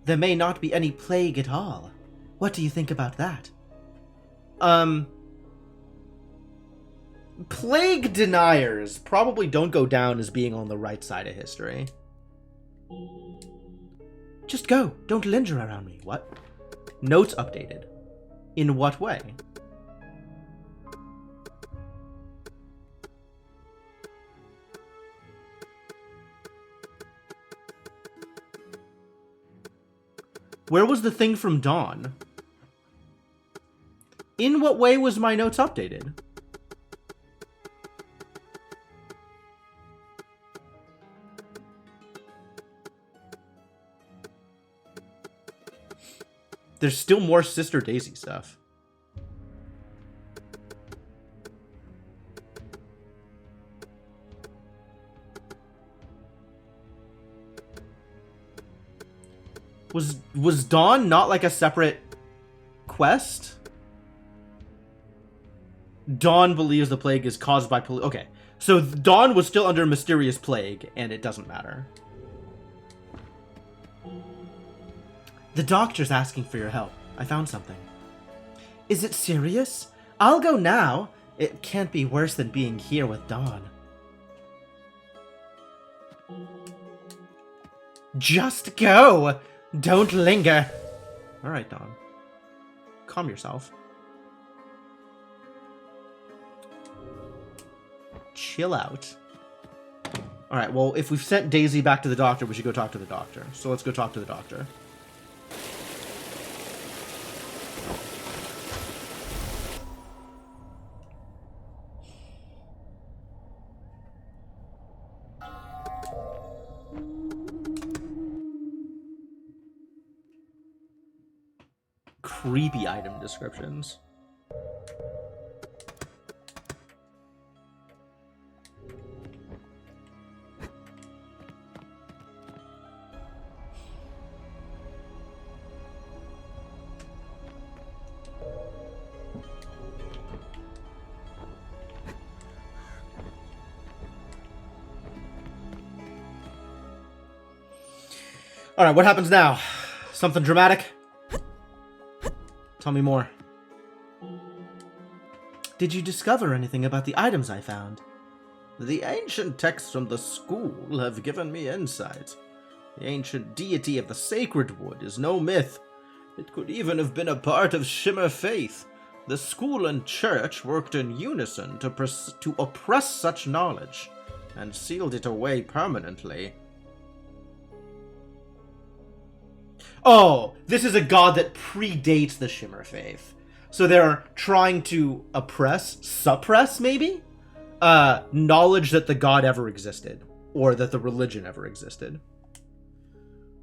There may not be any plague at all. What do you think about that? Plague deniers probably don't go down as being on the right side of history. Just go. Don't linger around me. What? Notes updated. In what way? Where was the thing from Dawn? In what way was my notes updated? There's still more Sister Daisy stuff. Was Dawn not like a separate quest? Dawn believes the plague is caused by okay, so Dawn was still under mysterious plague, and it doesn't matter. The doctor's asking for your help. I found something. Is it serious? I'll go now. It can't be worse than being here with Dawn. Just go! Don't linger. Alright, Dawn. Calm yourself. Chill out. Alright, well, if we've sent Daisy back to the doctor, we should go talk to the doctor. So let's go talk to the doctor. Creepy item descriptions. Alright, what happens now? Something dramatic? Tell me more. Did you discover anything about the items I found? The ancient texts from the school have given me insight. The ancient deity of the sacred wood is no myth. It could even have been a part of Shimmer faith. The school and church worked in unison to oppress such knowledge, and sealed it away permanently. Oh, this is a god that predates the Shimmer faith. So they're trying to suppress, maybe? Knowledge that the god ever existed. Or that the religion ever existed.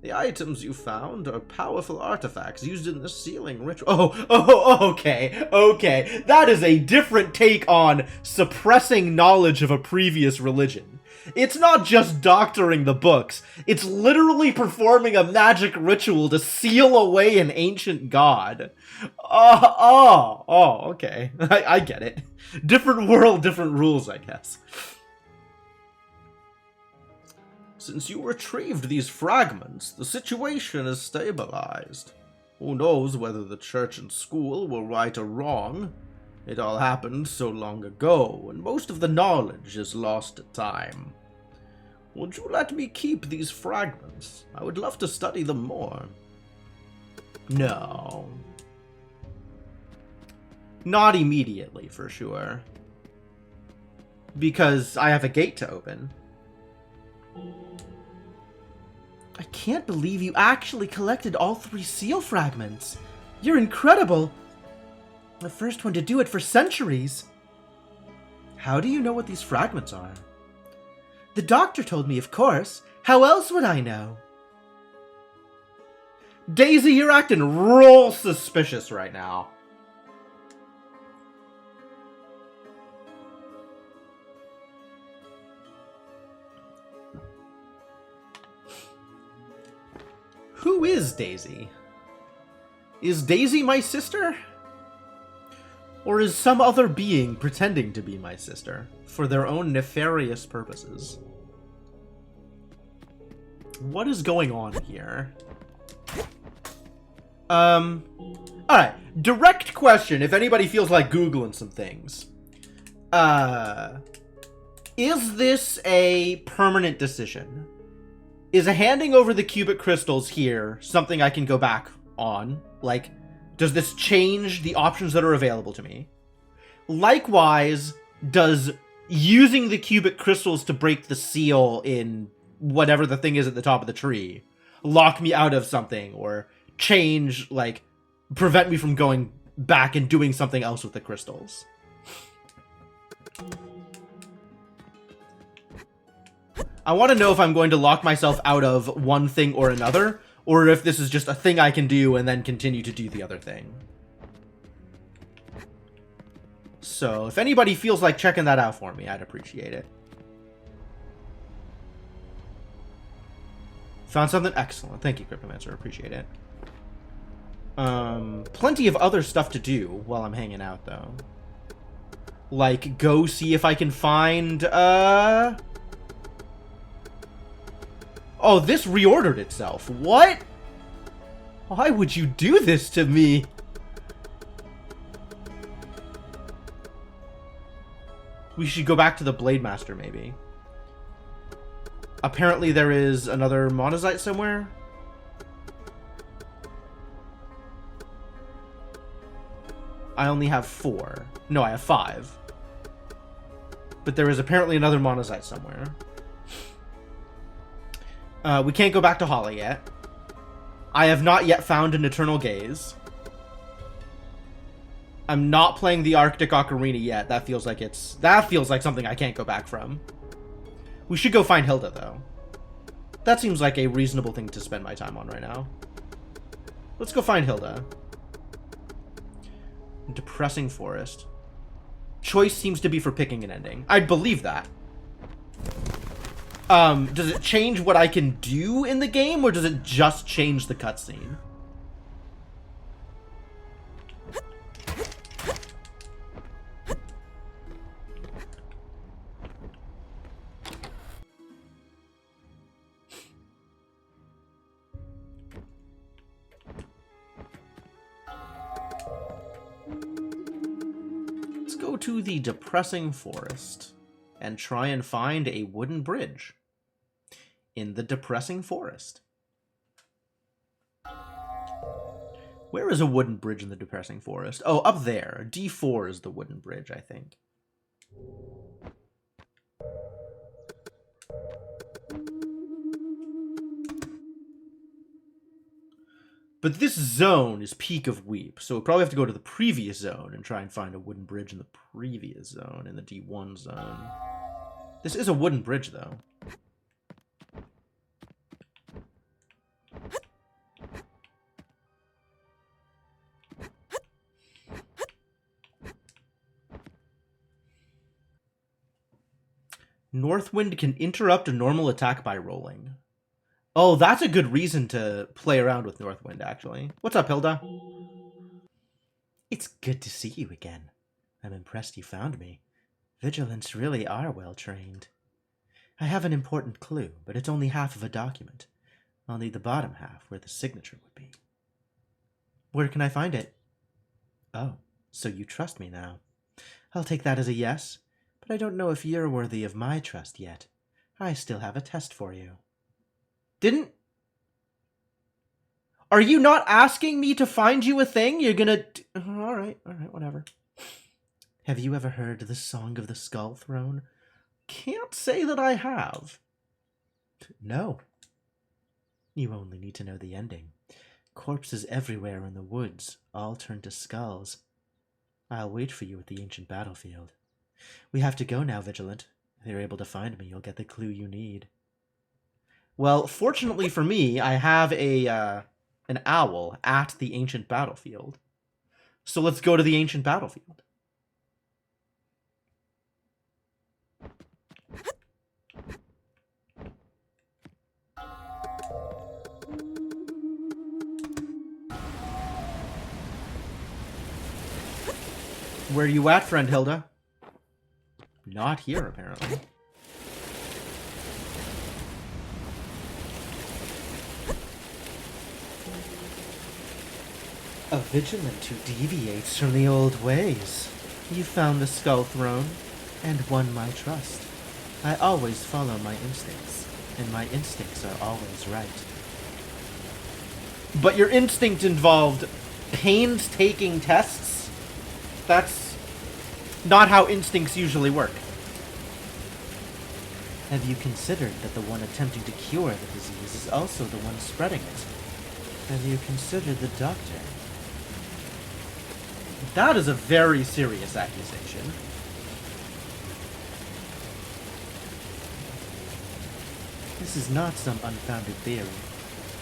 The items you found are powerful artifacts used in the sealing ritual. Okay. That is a different take on suppressing knowledge of a previous religion. It's not just doctoring the books. It's literally performing a magic ritual to seal away an ancient god. Okay. I get it. Different world, different rules, I guess. Since you retrieved these fragments, the situation is stabilized. Who knows whether the church and school were right or wrong? It all happened so long ago, and most of the knowledge is lost to time. Would you let me keep these fragments? I would love to study them more. No. Not immediately, for sure. Because I have a gate to open. I can't believe you actually collected all 3 seal fragments. You're incredible. The first one to do it for centuries. How do you know what these fragments are? The doctor told me, of course. How else would I know? Daisy, you're acting real suspicious right now. Who is Daisy? Is Daisy my sister? Or is some other being pretending to be my sister for their own nefarious purposes? What is going on here? Alright, direct question, if anybody feels like Googling some things. Is this a permanent decision? Is handing over the cubic crystals here something I can go back on? Like, does this change the options that are available to me? Likewise, does using the cubic crystals to break the seal in whatever the thing is at the top of the tree lock me out of something, or change, like, prevent me from going back and doing something else with the crystals? I want to know if I'm going to lock myself out of one thing or another, or if this is just a thing I can do and then continue to do the other thing. So, if anybody feels like checking that out for me, I'd appreciate it. Found something excellent. Thank you, Cryptomancer. Appreciate it. Plenty of other stuff to do while I'm hanging out, though. Like, go see if I can find, Oh, this reordered itself. What? Why would you do this to me? We should go back to the Blade Master, maybe. Apparently there is another monazite somewhere. I only have 4. No, I have 5. But there is apparently another monazite somewhere. We can't go back to Holly yet. I have not yet found an Eternal Gaze. I'm not playing the Arctic Ocarina yet. That feels like something I can't go back from. We should go find Hilda, though. That seems like a reasonable thing to spend my time on right now. Let's go find Hilda. Depressing forest. Choice seems to be for picking an ending. I'd believe that. Does it change what I can do in the game, or does it just change the cutscene? Let's go to the depressing forest and try and find a wooden bridge in the depressing forest. Where is a wooden bridge in the depressing forest? Oh, up there. D4 is the wooden bridge, I think. But this zone is Peak of Weep, so we'll probably have to go to the previous zone and try and find a wooden bridge in the previous zone, in the D1 zone. This is a wooden bridge, though. Northwind can interrupt a normal attack by rolling. Oh, that's a good reason to play around with Northwind, actually. What's up, Hilda? It's good to see you again. I'm impressed you found me. Vigilants really are well trained. I have an important clue, but it's only half of a document. I'll need the bottom half, where the signature would be. Where can I find it? Oh, so you trust me now. I'll take that as a yes, but I don't know if you're worthy of my trust yet. I still have a test for you. Didn't... Are you not asking me to find you a thing? You're gonna... Alright, whatever. Have you ever heard the Song of the Skull Throne? Can't say that I have. No. You only need to know the ending. Corpses everywhere in the woods, all turned to skulls. I'll wait for you at the ancient battlefield. We have to go now, Vigilant. If you're able to find me, you'll get the clue you need. Well, fortunately for me, I have an owl at the ancient battlefield. So let's go to the ancient battlefield. Where are you at, friend Hilda? Not here, apparently. A vigilant who deviates from the old ways. You found the Skull Throne, and won my trust. I always follow my instincts, and my instincts are always right. But your instinct involved painstaking tests? That's not how instincts usually work. Have you considered that the one attempting to cure the disease is also the one spreading it? Have you considered the doctor? That is a very serious accusation. This is not some unfounded theory.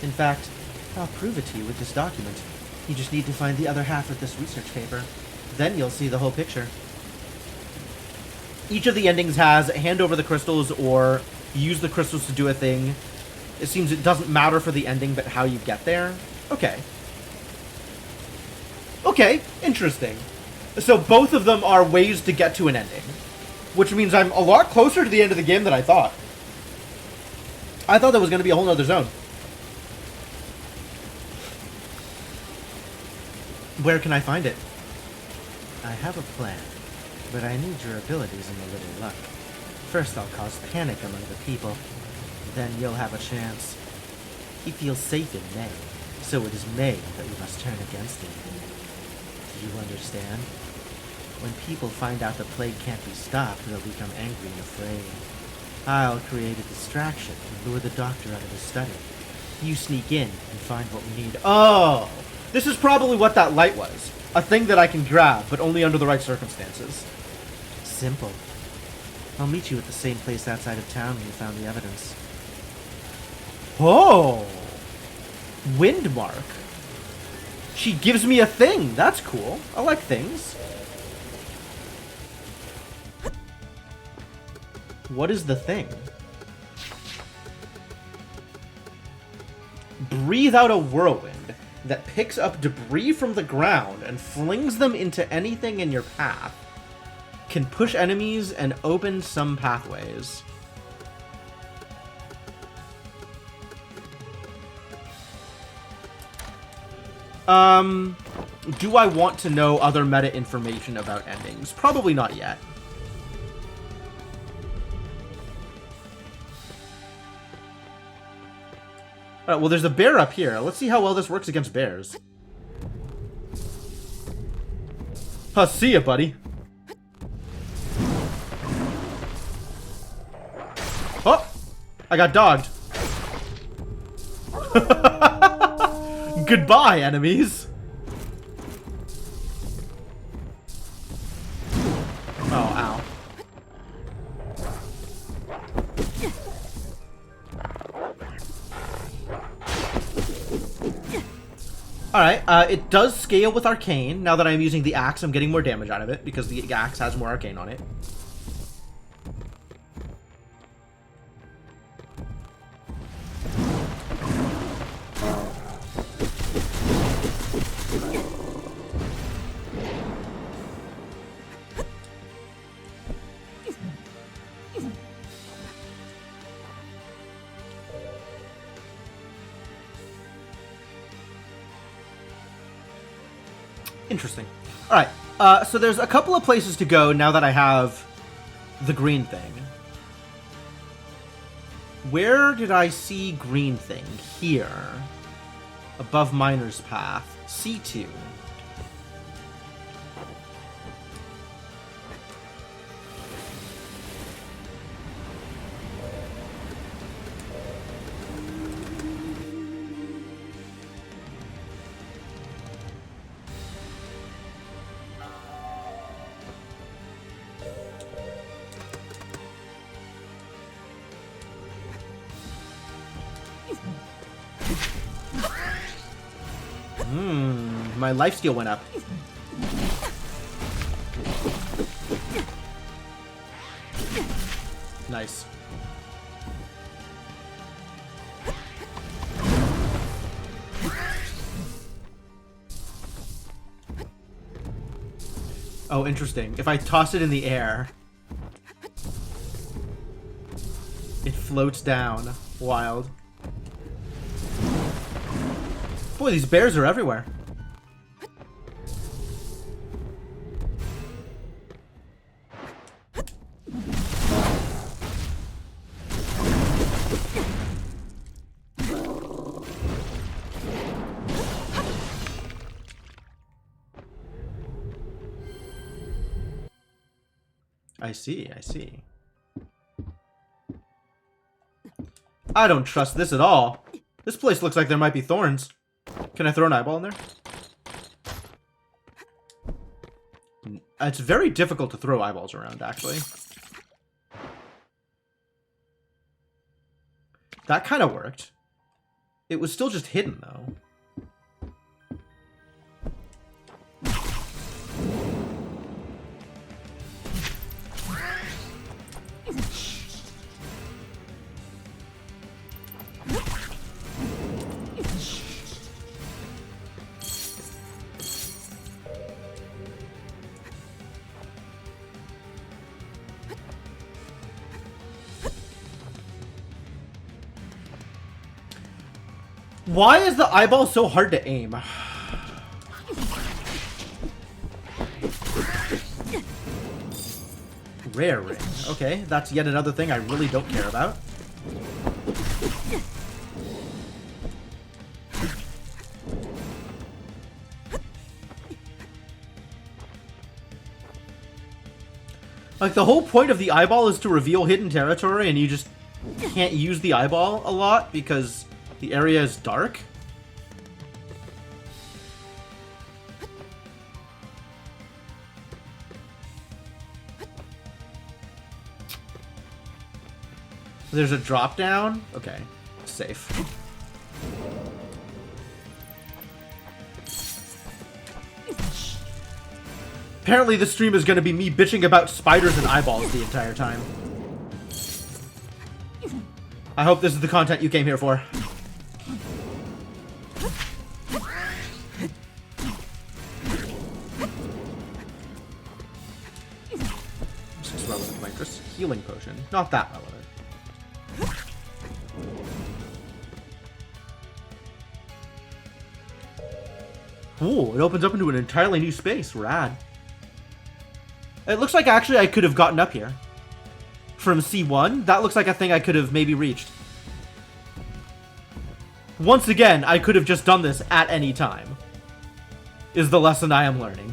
In fact, I'll prove it to you with this document. You just need to find the other half of this research paper. Then you'll see the whole picture. Each of the endings has hand over the crystals or use the crystals to do a thing. It seems it doesn't matter for the ending, but how you get there. Okay. Okay, interesting. So both of them are ways to get to an ending. Which means I'm a lot closer to the end of the game than I thought. I thought there was going to be a whole other zone. Where can I find it? I have a plan, but I need your abilities and a little luck. First I'll cause panic among the people. Then you'll have a chance. He feels safe in May, so it is May that we must turn against him. Do you understand? When people find out the plague can't be stopped, they'll become angry and afraid. I'll create a distraction and lure the doctor out of his study. You sneak in and find what we need. Oh! This is probably what that light was. A thing that I can grab, but only under the right circumstances. Simple. I'll meet you at the same place outside of town where you found the evidence. Oh! Windmark. She gives me a thing. That's cool. I like things. What is the thing? Breathe out a whirlwind that picks up debris from the ground and flings them into anything in your path. Can push enemies and open some pathways. Do I want to know other meta information about endings? Probably not yet. Alright, well there's a bear up here. Let's see how well this works against bears. See ya, buddy. Oh! I got dogged. Goodbye, enemies. Oh, ow. Alright, it does scale with Arcane. Now that I'm using the axe, I'm getting more damage out of it, because the axe has more Arcane on it. Interesting. Alright, so there's a couple of places to go now that I have the green thing. Where did I see green thing? Here. Above Miner's Path. C2. My life steal went up. Nice. Oh, interesting. If I toss it in the air, it floats down. Wild. Boy, these bears are everywhere. I see, I see. I don't trust this at all. This place looks like there might be thorns. Can I throw an eyeball in there? It's very difficult to throw eyeballs around, actually. That kind of worked. It was still just hidden, though. Why is the eyeball so hard to aim? Rare ring. Okay, that's yet another thing I really don't care about. Like, the whole point of the eyeball is to reveal hidden territory, and you just can't use the eyeball a lot because the area is dark. There's a drop down? Okay, safe. Apparently this stream is going to be me bitching about spiders and eyeballs the entire time. I hope this is the content you came here for. This is relevant, like this healing potion. Not that relevant. Ooh, it opens up into an entirely new space. Rad. It looks like actually I could have gotten up here. From C1, that looks like a thing I could have maybe reached. Once again, I could have just done this at any time. Is the lesson I am learning.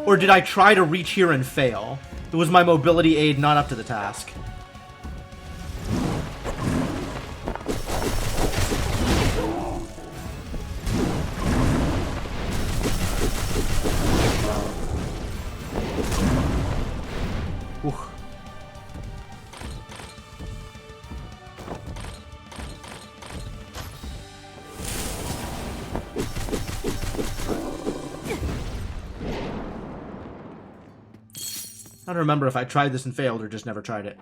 Or did I try to reach here and fail? Was my mobility aid not up to the task? I don't remember if I tried this and failed or just never tried it.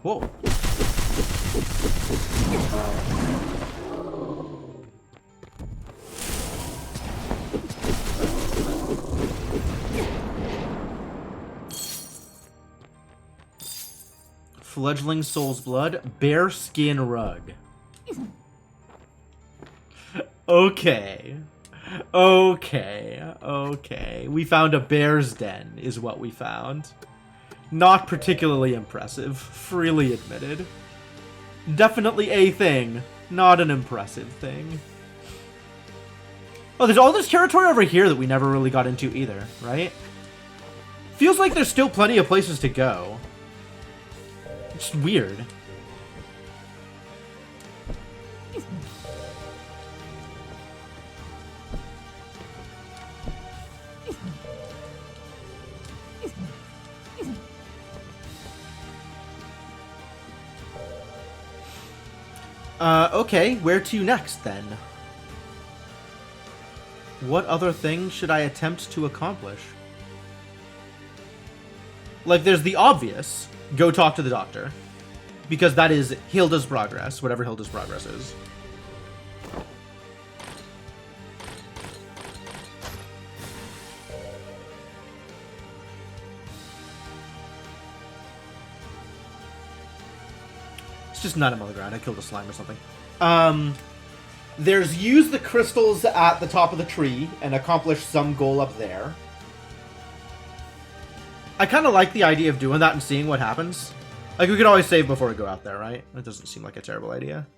Whoa. Fledgling Soul's Blood. Bear Skin Rug. Okay. Okay. We found a bear's den, is what we found. Not particularly impressive, freely admitted. Definitely a thing, not an impressive thing. Oh, there's all this territory over here that we never really got into either, right? Feels like there's still plenty of places to go. It's weird. Okay, where to next, then? What other thing should I attempt to accomplish? Like, there's the obvious. Go talk to the doctor. Because that is Hilda's progress, whatever Hilda's progress is. It's just not him on the ground. I killed a slime or something. There's use the crystals at the top of the tree and accomplish some goal up there. I kind of like the idea of doing that and seeing what happens. Like, we could always save before we go out there, right? That doesn't seem like a terrible idea.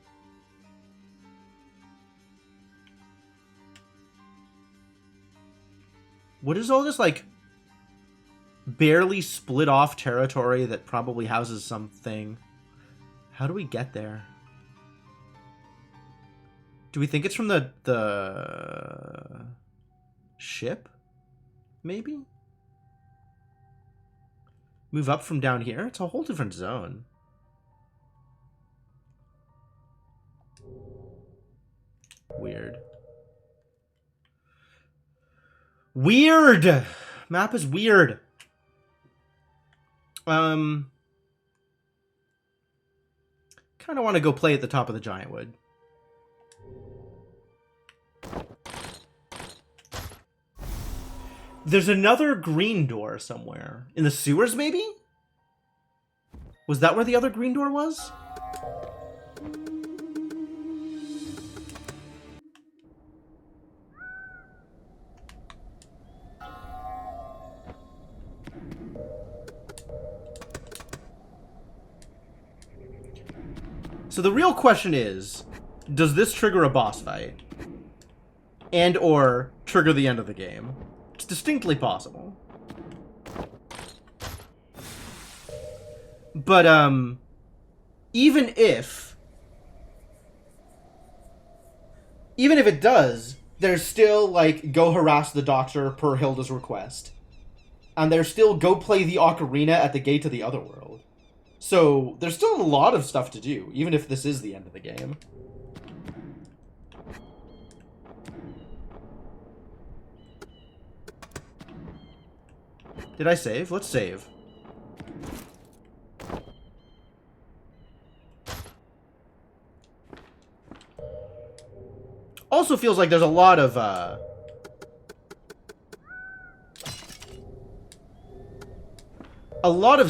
What is all this, like, barely split off territory that probably houses something? How do we get there? Do we think it's from the ship? Maybe? Move up from down here? It's a whole different zone. Weird. Weird! Map is weird. Kind of want to go play at the top of the giant wood. There's another green door somewhere. In the sewers, maybe? Was that where the other green door was? So the real question is, does this trigger a boss fight? And or trigger the end of the game? It's distinctly possible. But, even if it does, there's still, like, go harass the doctor per Hilda's request. And there's still go play the ocarina at the gate to the other world. So, there's still a lot of stuff to do, even if this is the end of the game. Did I save? Let's save. Also feels like there's a lot of,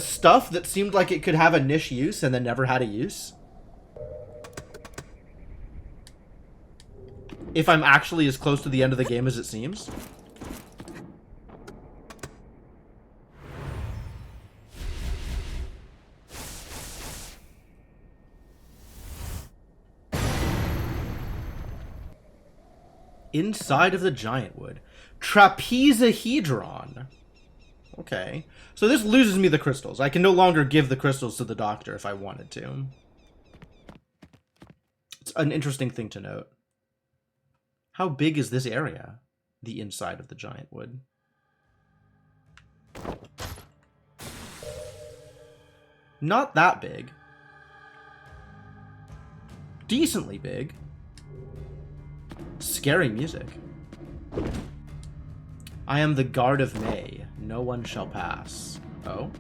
stuff that seemed like it could have a niche use and then never had a use. If I'm actually as close to the end of the game as it seems. Inside of the giant wood. Trapezahedron. Okay. So this loses me the crystals. I can no longer give the crystals to the doctor if I wanted to. It's an interesting thing to note. How big is this area? The inside of the giant wood. Not that big. Decently big. Scary music. I am the guard of May. No one shall pass. Oh?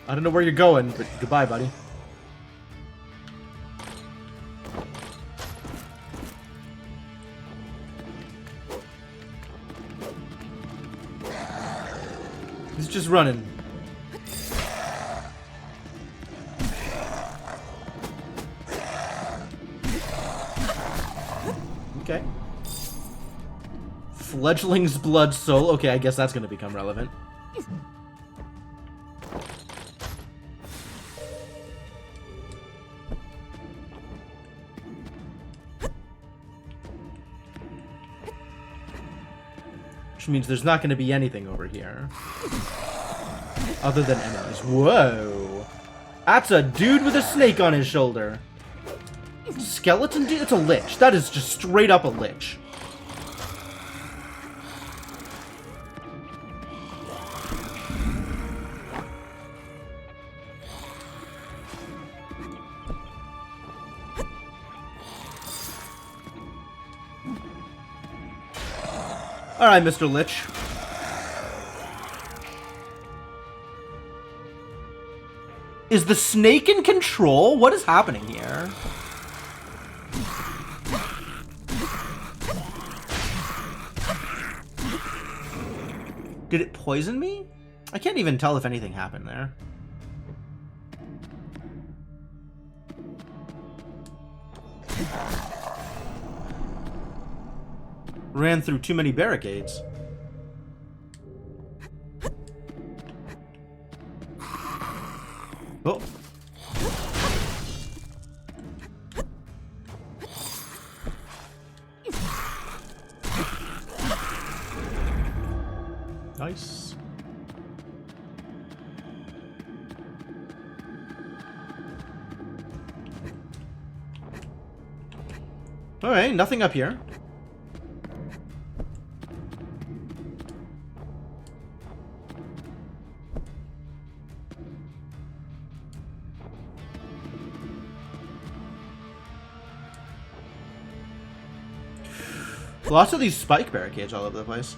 I don't know where you're going, but goodbye, buddy. He's just running. Okay. Fledgling's blood soul. Okay, I guess that's going to become relevant. Which means there's not going to be anything over here. Other than enemies. Whoa. That's a dude with a snake on his shoulder. Skeleton dude? It's a lich. That is just straight up a lich. Alright, Mr. Lich. Is the snake in control? What is happening here? Did it poison me? I can't even tell if anything happened there. Ran through too many barricades. Oh. Nice. Alright, nothing up here. Lots of these spike barricades all over the place.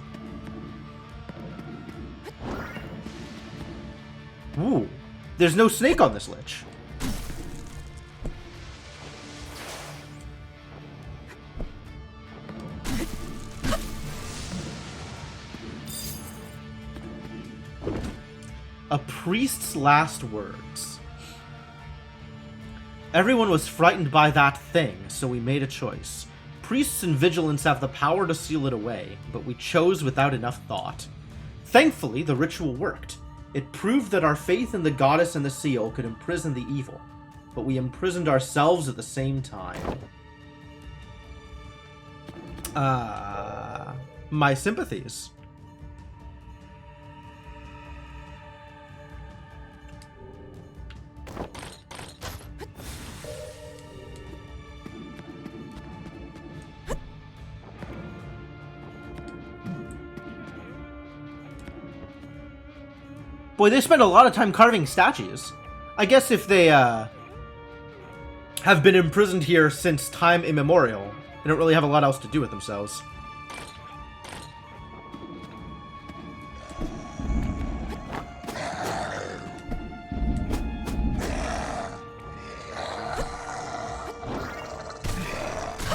Ooh. There's no snake on this lich. A priest's last words. Everyone was frightened by that thing, so we made a choice. Priests and vigilants have the power to seal it away, but we chose without enough thought. Thankfully, the ritual worked. It proved that our faith in the goddess and the seal could imprison the evil, but we imprisoned ourselves at the same time. My sympathies. Boy, they spend a lot of time carving statues. I guess if they, have been imprisoned here since time immemorial, they don't really have a lot else to do with themselves.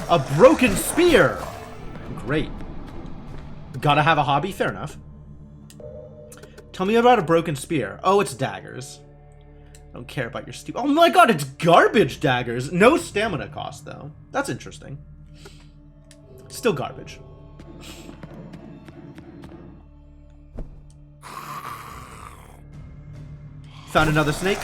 A broken spear! Great. Gotta have a hobby? Fair enough. Tell me about a broken spear. Oh, it's daggers. I don't care about your stupid... Oh my god, it's garbage daggers! No stamina cost, though. That's interesting. Still garbage. Found another snake.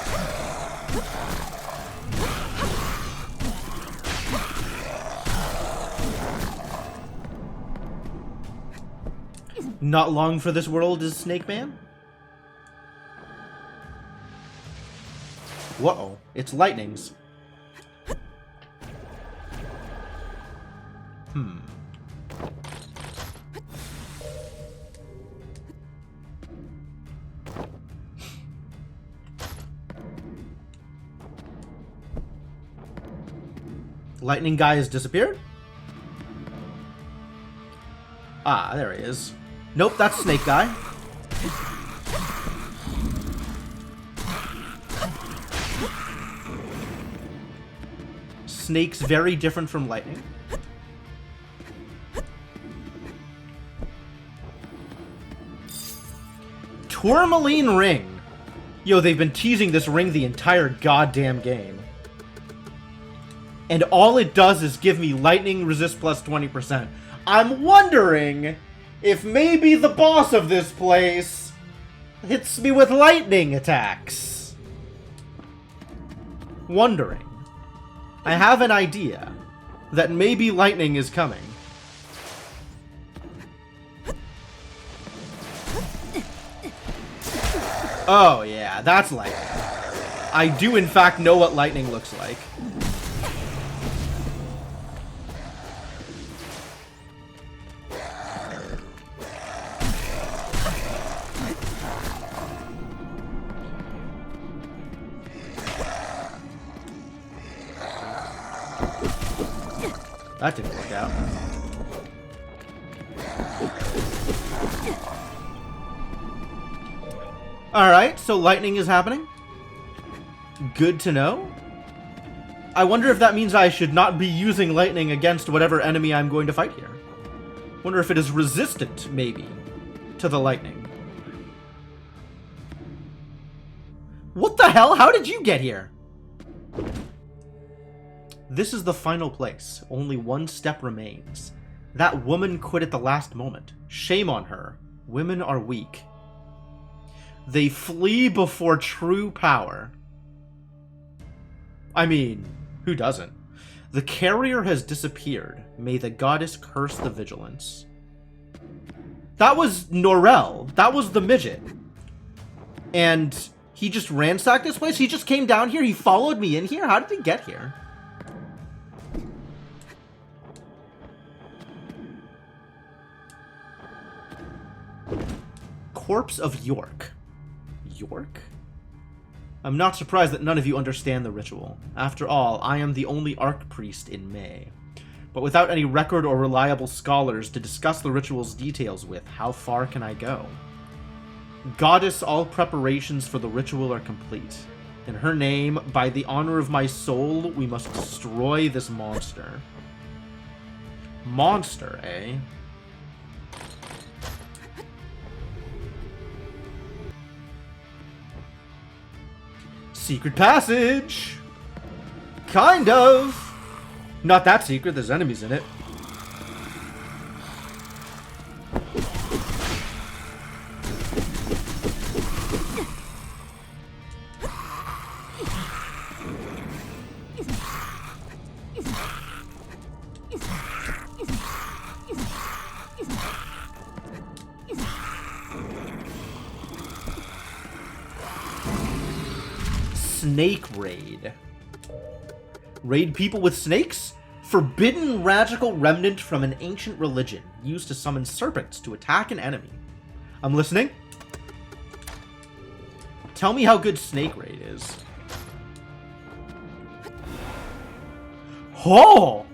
Not long for this world is Snake Man? Whoa, it's lightnings. Lightning guy has disappeared? Ah, there he is. Nope, that's Snake guy. snakes very different from lightning? Tourmaline ring. Yo, they've been teasing this ring the entire goddamn game. And all it does is give me lightning resist plus 20%. I'm wondering if maybe the boss of this place hits me with lightning attacks. Wondering. I have an idea that maybe lightning is coming. Oh yeah, that's lightning. I do in fact know what lightning looks like. That didn't work out. Alright, so lightning is happening. Good to know. I wonder if that means I should not be using lightning against whatever enemy I'm going to fight here. Wonder if it is resistant, maybe, to the lightning. What the hell? How did you get here? This is the final place. Only one step remains. That woman quit at the last moment. Shame on her. Women are weak. They flee before true power. I mean, who doesn't? The carrier has disappeared. May the goddess curse the vigilance. That was Norel. That was the midget. And he just ransacked this place? He just came down here? He followed me in here? How did he get here? Corpse of York. York? I'm not surprised that none of you understand the ritual. After all, I am the only archpriest in May. But without any record or reliable scholars to discuss the ritual's details with, how far can I go? Goddess, all preparations for the ritual are complete. In her name, by the honor of my soul, we must destroy this monster. Monster, eh? Secret passage! Kind of! Not that secret, there's enemies in it. Snake raid. Raid people with snakes? Forbidden magical remnant from an ancient religion used to summon serpents to attack an enemy. I'm listening. Tell me how good snake raid is. Oh!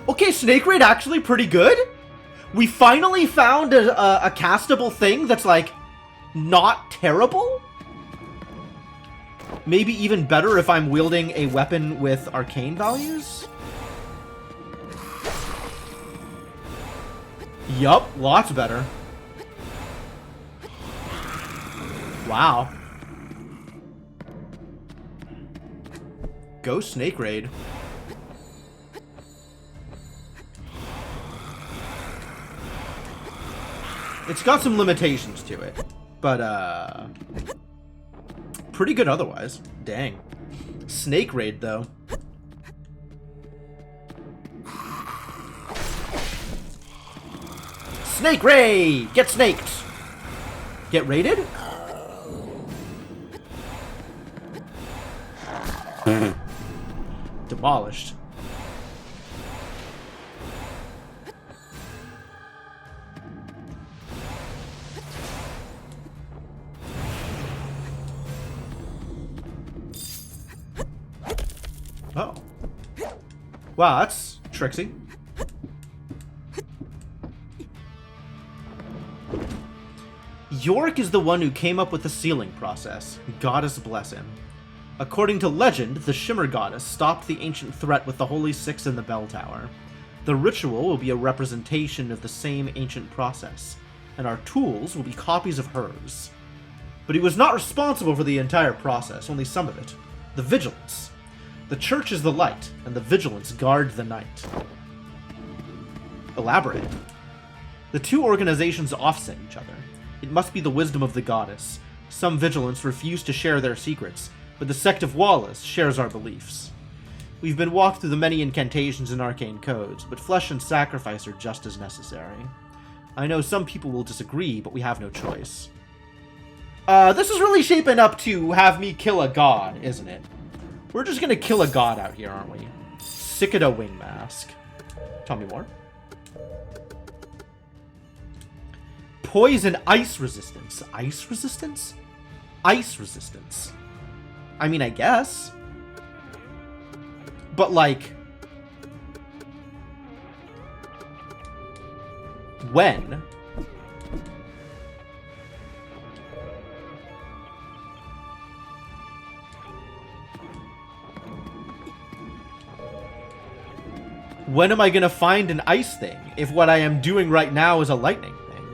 Okay, snake raid actually pretty good. We finally found a castable thing that's, like, not terrible? Maybe even better if I'm wielding a weapon with arcane values? Yup, lots better. Wow. Go snake raid. It's got some limitations to it, but, pretty good otherwise. Dang. Snake raid, though. Snake raid! Get snaked! Get raided? Demolished. Oh. Wow, that's tricksy. York is the one who came up with the sealing process. Goddess bless him. According to legend, the Shimmer Goddess stopped the ancient threat with the Holy Six in the bell tower. The ritual will be a representation of the same ancient process, and our tools will be copies of hers. But he was not responsible for the entire process, only some of it. The Vigilance. The Church is the light, and the Vigilance guard the night. Elaborate. The two organizations offset each other. It must be the wisdom of the goddess. Some Vigilants refuse to share their secrets, but the sect of Wallace shares our beliefs. We've been walked through the many incantations and arcane codes, but flesh and sacrifice are just as necessary. I know some people will disagree, but we have no choice. This is really shaping up to have me kill a god, isn't it? We're just gonna kill a god out here, aren't we? Cicada Wing Mask. Tell me more. Poison ice resistance. Ice resistance? Ice resistance. I mean, I guess. But, like... when? When am I gonna find an ice thing, if what I am doing right now is a lightning thing?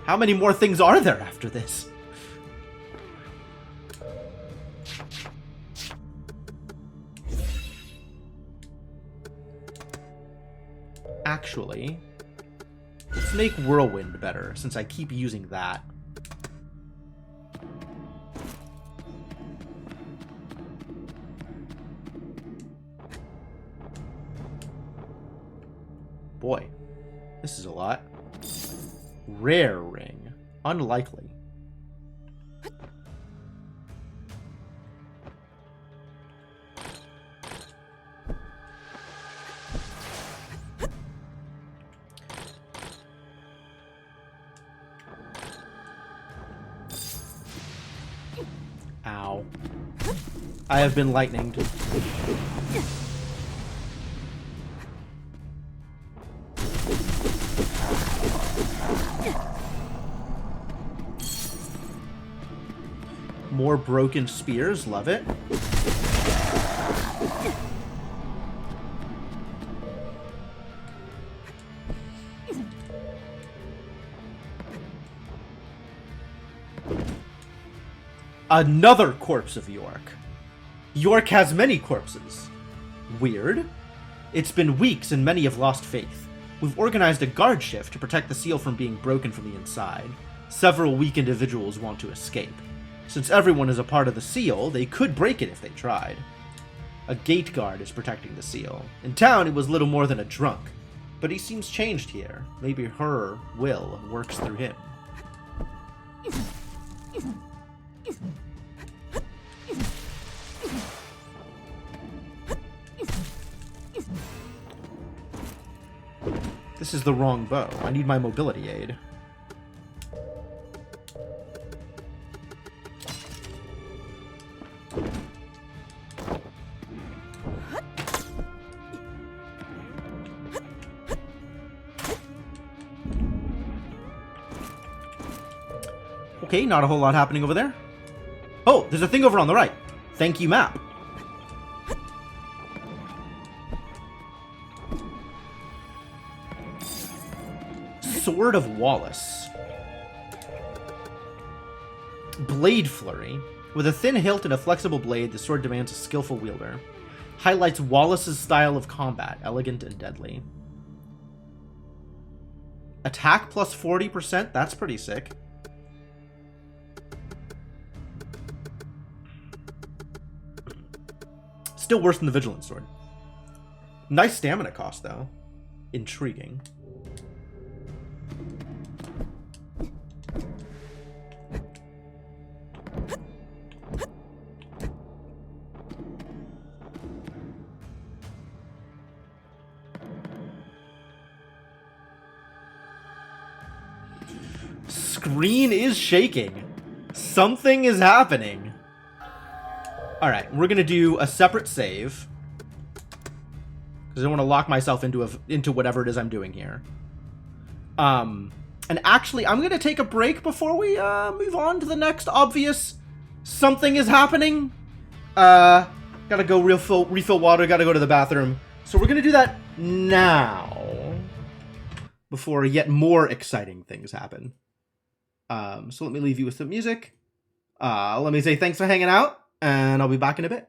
How many more things are there after this? Actually, let's make Whirlwind better, since I keep using that. Boy, this is a lot. Rare ring. Unlikely. Ow. I have been lightninged. More broken spears, love it. Another corpse of York. York has many corpses. Weird. It's been weeks and many have lost faith. We've organized a guard shift to protect the seal from being broken from the inside. Several weak individuals want to escape. Since everyone is a part of the seal, they could break it if they tried. A gate guard is protecting the seal. In town, he was little more than a drunk. But he seems changed here. Maybe her will works through him. This is the wrong bow. I need my mobility aid. Okay, not a whole lot happening over there. Oh, there's a thing over on the right. Thank you, map. Sword of Wallace. Blade Flurry. With a thin hilt and a flexible blade, the sword demands a skillful wielder. Highlights Wallace's style of combat, elegant and deadly. Attack plus 40%, that's pretty sick. Still worse than the Vigilance Sword. Nice stamina cost, though. Intriguing. Screen is shaking. Something is happening. Alright, we're gonna do a separate save. Because I don't want to lock myself into whatever it is I'm doing here. And actually, I'm going to take a break before we move on to the next obvious something is happening. Gotta go refill water, gotta go to the bathroom. So we're going to do that now before yet more exciting things happen. So let me leave you with some music. Let me say thanks for hanging out, and I'll be back in a bit.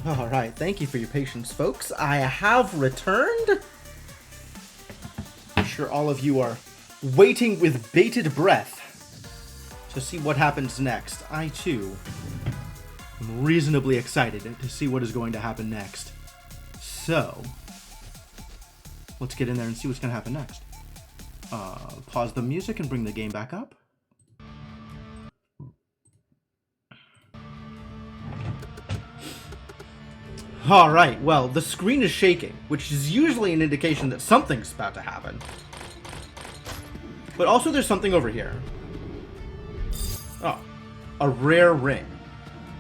Alright, thank you for your patience, folks. I have returned. I'm sure all of you are waiting with bated breath to see what happens next. I, too, am reasonably excited to see what is going to happen next. So, let's get in there and see what's going to happen next. Pause the music and bring the game back up. Alright, well, the screen is shaking, which is usually an indication that something's about to happen. But also there's something over here. Oh, a rare ring.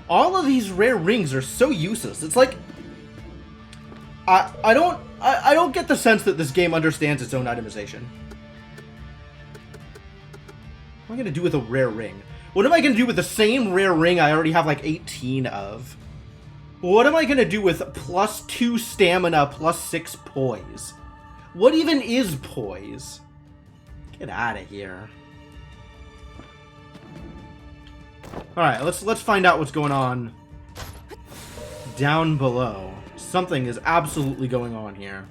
All of these rare rings are so useless. It's like... I don't get the sense that this game understands its own itemization. What am I going to do with a rare ring? What am I going to do with the same rare ring I already have like 18 of? What am I going to do with +2 stamina, +6 poise? What even is poise? Get out of here. Alright, let's find out what's going on down below. Something is absolutely going on here.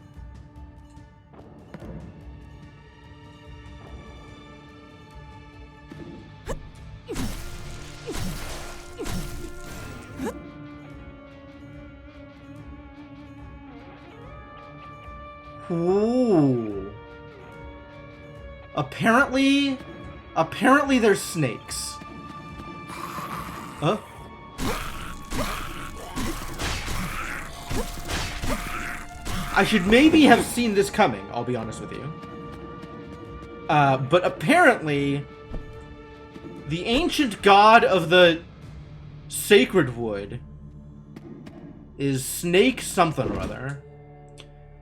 Ooh. Apparently there's snakes. Huh? I should maybe have seen this coming, I'll be honest with you. But apparently, the ancient god of the sacred wood is snake something or other.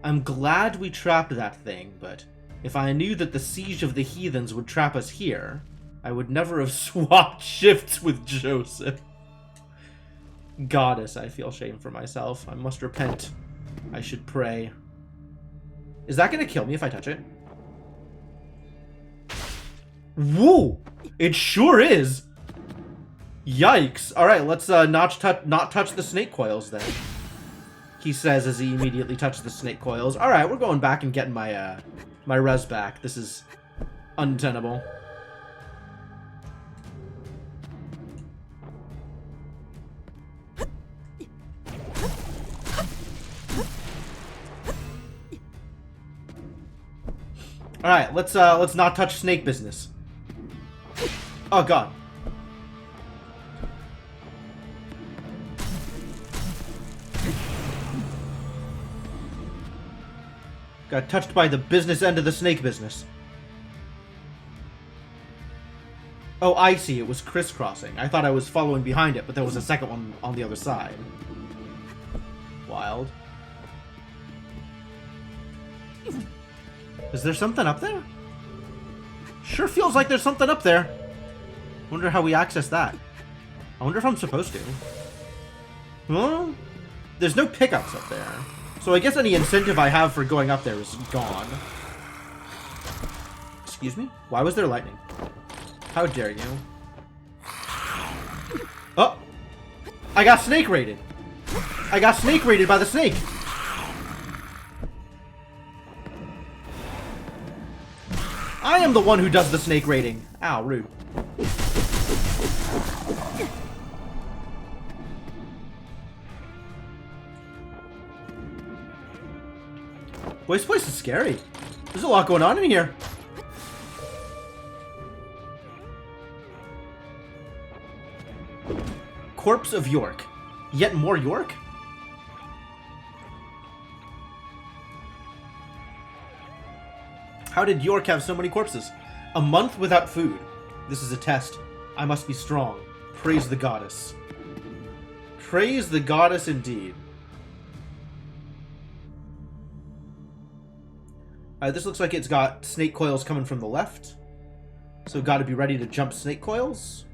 I'm glad we trapped that thing, but if I knew that the siege of the heathens would trap us here, I would never have swapped shifts with Joseph. Goddess, I feel shame for myself. I must repent. I should pray. Is that gonna kill me if I touch it? Whoa! It sure is! Yikes. Alright, let's not touch the snake coils then. He says as he immediately touches the snake coils. Alright, we're going back and getting my my res back. This is untenable. Alright, let's not touch snake business. Oh god. Got touched by the business end of the snake business. Oh, I see. It was crisscrossing. I thought I was following behind it, but there was a second one on the other side. Wild. Is there something up there? Sure feels like there's something up there. Wonder how we access that. I wonder if I'm supposed to. Well, there's no pickups up there. So I guess any incentive I have for going up there is gone. Excuse me? Why was there lightning? How dare you? Oh! I got snake raided! I got snake raided by the snake! I am the one who does the snake raiding. Ow, rude. Boy, this place is scary. There's a lot going on in here. Corpse of York. Yet more York? How did York have so many corpses? A month without food. This is a test. I must be strong. Praise the goddess. Praise the goddess indeed. This looks like it's got snake coils coming from the left. So gotta be ready to jump snake coils.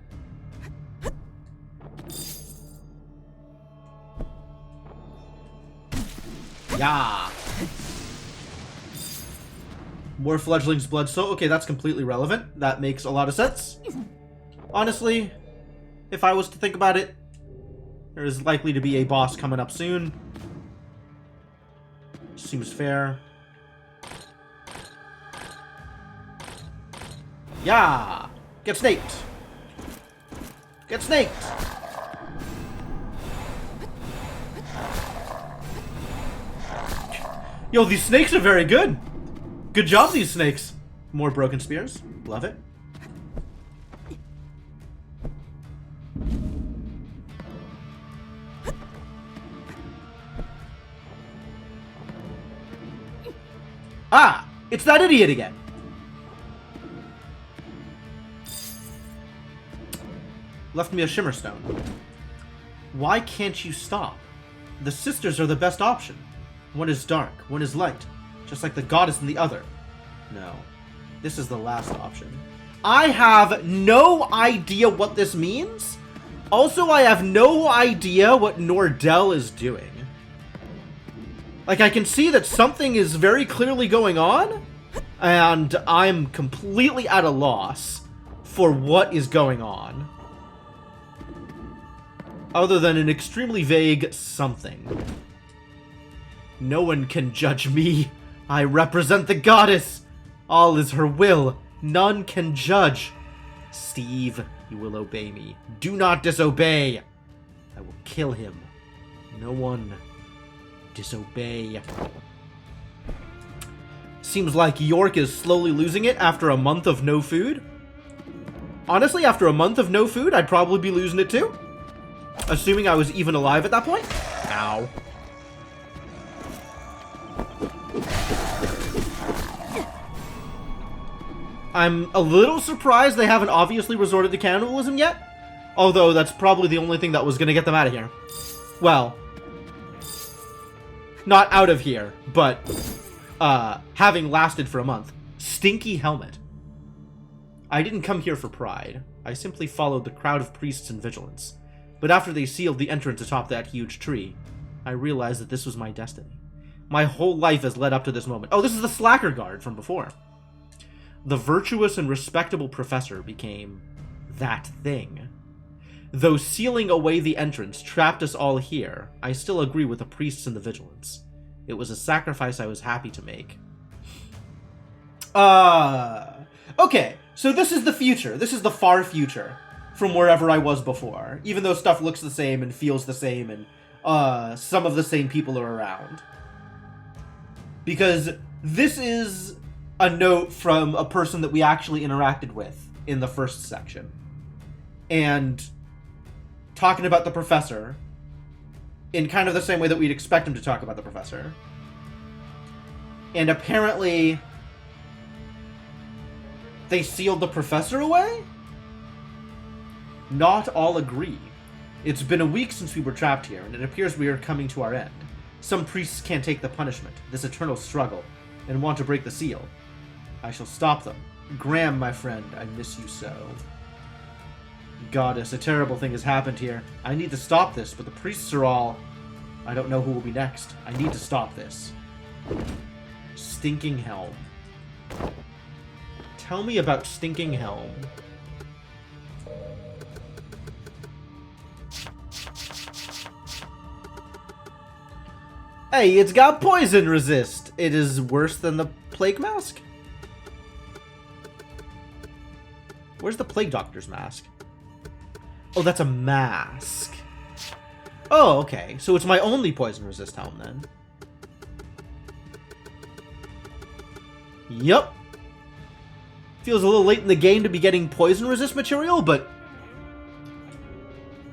Yeah. More fledglings blood. So, okay, that's completely relevant. That makes a lot of sense. Honestly, if I was to think about it, There is likely to be a boss coming up soon. Seems fair. Yeah! Get snaked! Get snaked! Yo, these snakes are very good! Good job, these snakes! More broken spears. Love it. Ah! It's that idiot again! Left me a shimmer stone. Why can't you stop? The sisters are the best option. One is dark, one is light, just like the goddess in the other. No, this is the last option. I have no idea what this means. Also, I have no idea what Nordell is doing. Like, I can see that something is very clearly going on, and I'm completely at a loss for what is going on. Other than an extremely vague something. No one can judge me. I represent the goddess. All is her will. None can judge. Steve, you will obey me. Do not disobey. I will kill him. No one disobey. Seems like York is slowly losing it after a month of no food. Honestly, after a month of no food, I'd probably be losing it too. Assuming I was even alive at that point. Ow. I'm a little surprised they haven't obviously resorted to cannibalism yet. Although that's probably the only thing that was going to get them out of here. Well, not out of here, but having lasted for a month. Stinky helmet. I didn't come here for pride. I simply followed the crowd of priests and vigilance. But after they sealed the entrance atop that huge tree, I realized that this was my destiny. My whole life has led up to this moment. Oh, this is the slacker guard from before. The virtuous and respectable professor became that thing. Though sealing away the entrance trapped us all here, I still agree with the priests and the vigilance. It was a sacrifice I was happy to make. Okay, so this is the future. This is the far future from wherever I was before. Even though stuff looks the same and feels the same and some of the same people are around. Because this is a note from a person that we actually interacted with in the first section. And talking about the professor in kind of the same way that we'd expect him to talk about the professor. And apparently they sealed the professor away? Not all agree. It's been a week since we were trapped here, and it appears we are coming to our end. Some priests can't take the punishment, this eternal struggle, and want to break the seal. I shall stop them. Graham, my friend, I miss you so. Goddess, a terrible thing has happened here. I need to stop this, but the priests are all... I don't know who will be next. I need to stop this. Stinking Helm. Tell me about Stinking Helm. Hey, it's got poison resist. It is worse than the plague mask? Where's the plague doctor's mask? Oh, that's a mask. Oh, okay. So it's my only poison resist helm then. Yup. Feels a little late in the game to be getting poison resist material, but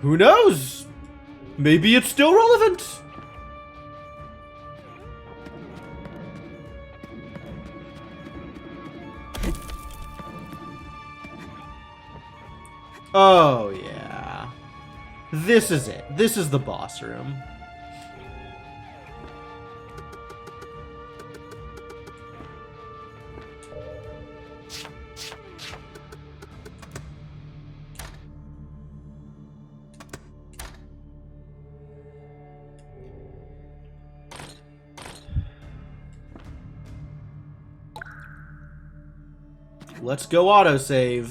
who knows? Maybe it's still relevant. Oh, yeah. This is it. This is the boss room. Let's go autosave.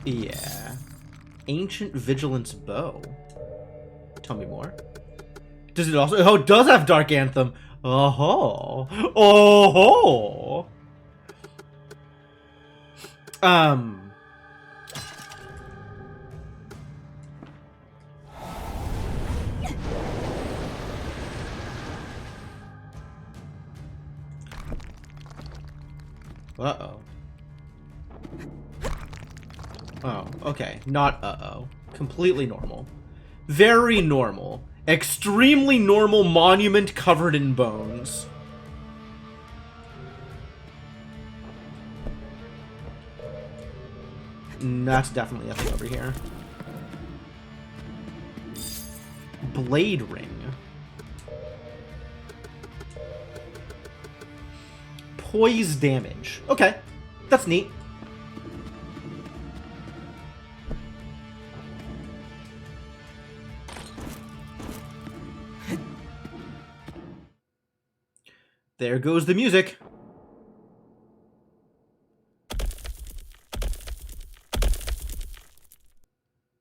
Yeah. Ancient Vigilance Bow. Tell me more. Does it also... Oh, it does have Dark Anthem. Oh-ho. Oh-ho. Uh-oh. Oh, okay. Not uh-oh. Completely normal. Very normal. Extremely normal monument covered in bones. That's definitely a thing over here. Blade ring. Poise damage. Okay. That's neat. There goes the music.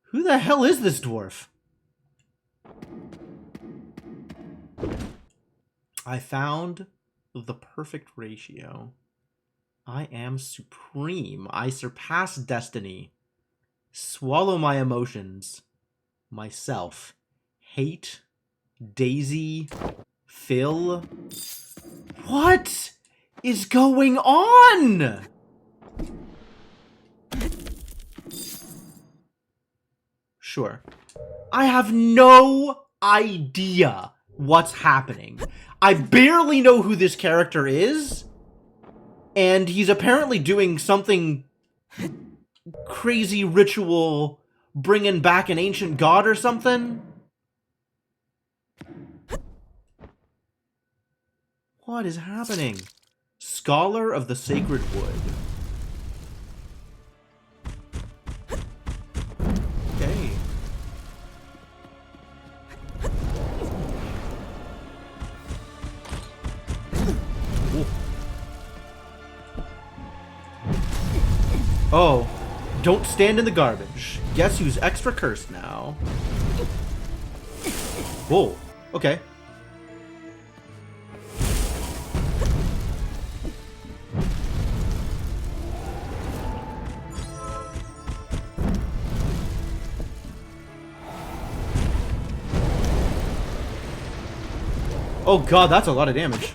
Who the hell is this dwarf? I found the perfect ratio. I am supreme. I surpass destiny. Swallow my emotions. Myself. Hate. Daisy. Phil. What is going on? Sure. I have no idea what's happening. I barely know who this character is, and he's apparently doing something crazy ritual, bringing back an ancient god or something. What is happening? Scholar of the Sacred Wood. Okay. Ooh. Oh, don't stand in the garbage. Guess who's extra cursed now? Whoa, okay. Oh god, that's a lot of damage.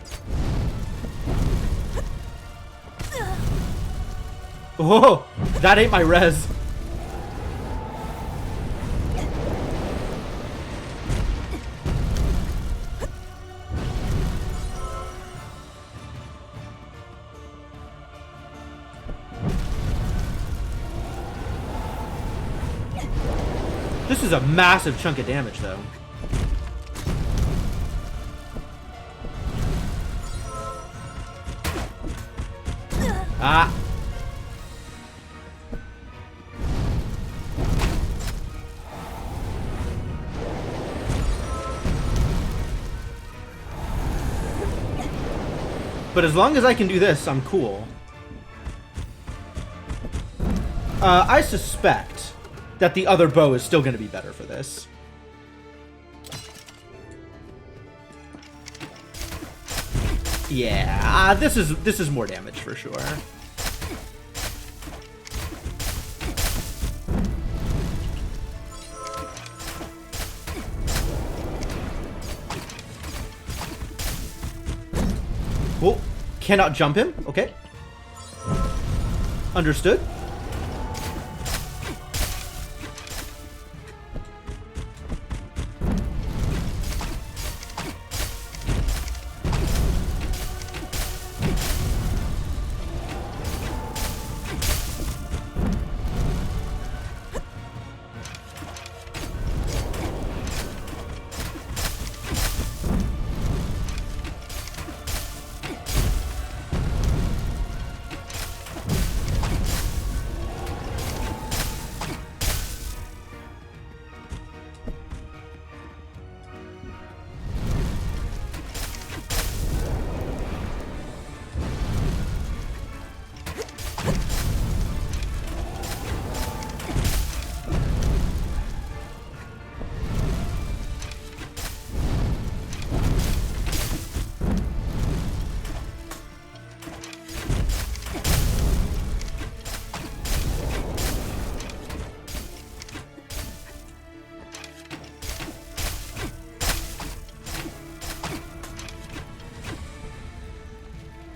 Oh, that ain't my res. This is a massive chunk of damage, though. Ah. But as long as I can do this, I'm cool. I suspect that the other bow is still going to be better for this. Yeah, this is more damage for sure. Oh, cannot jump him. Okay. Understood.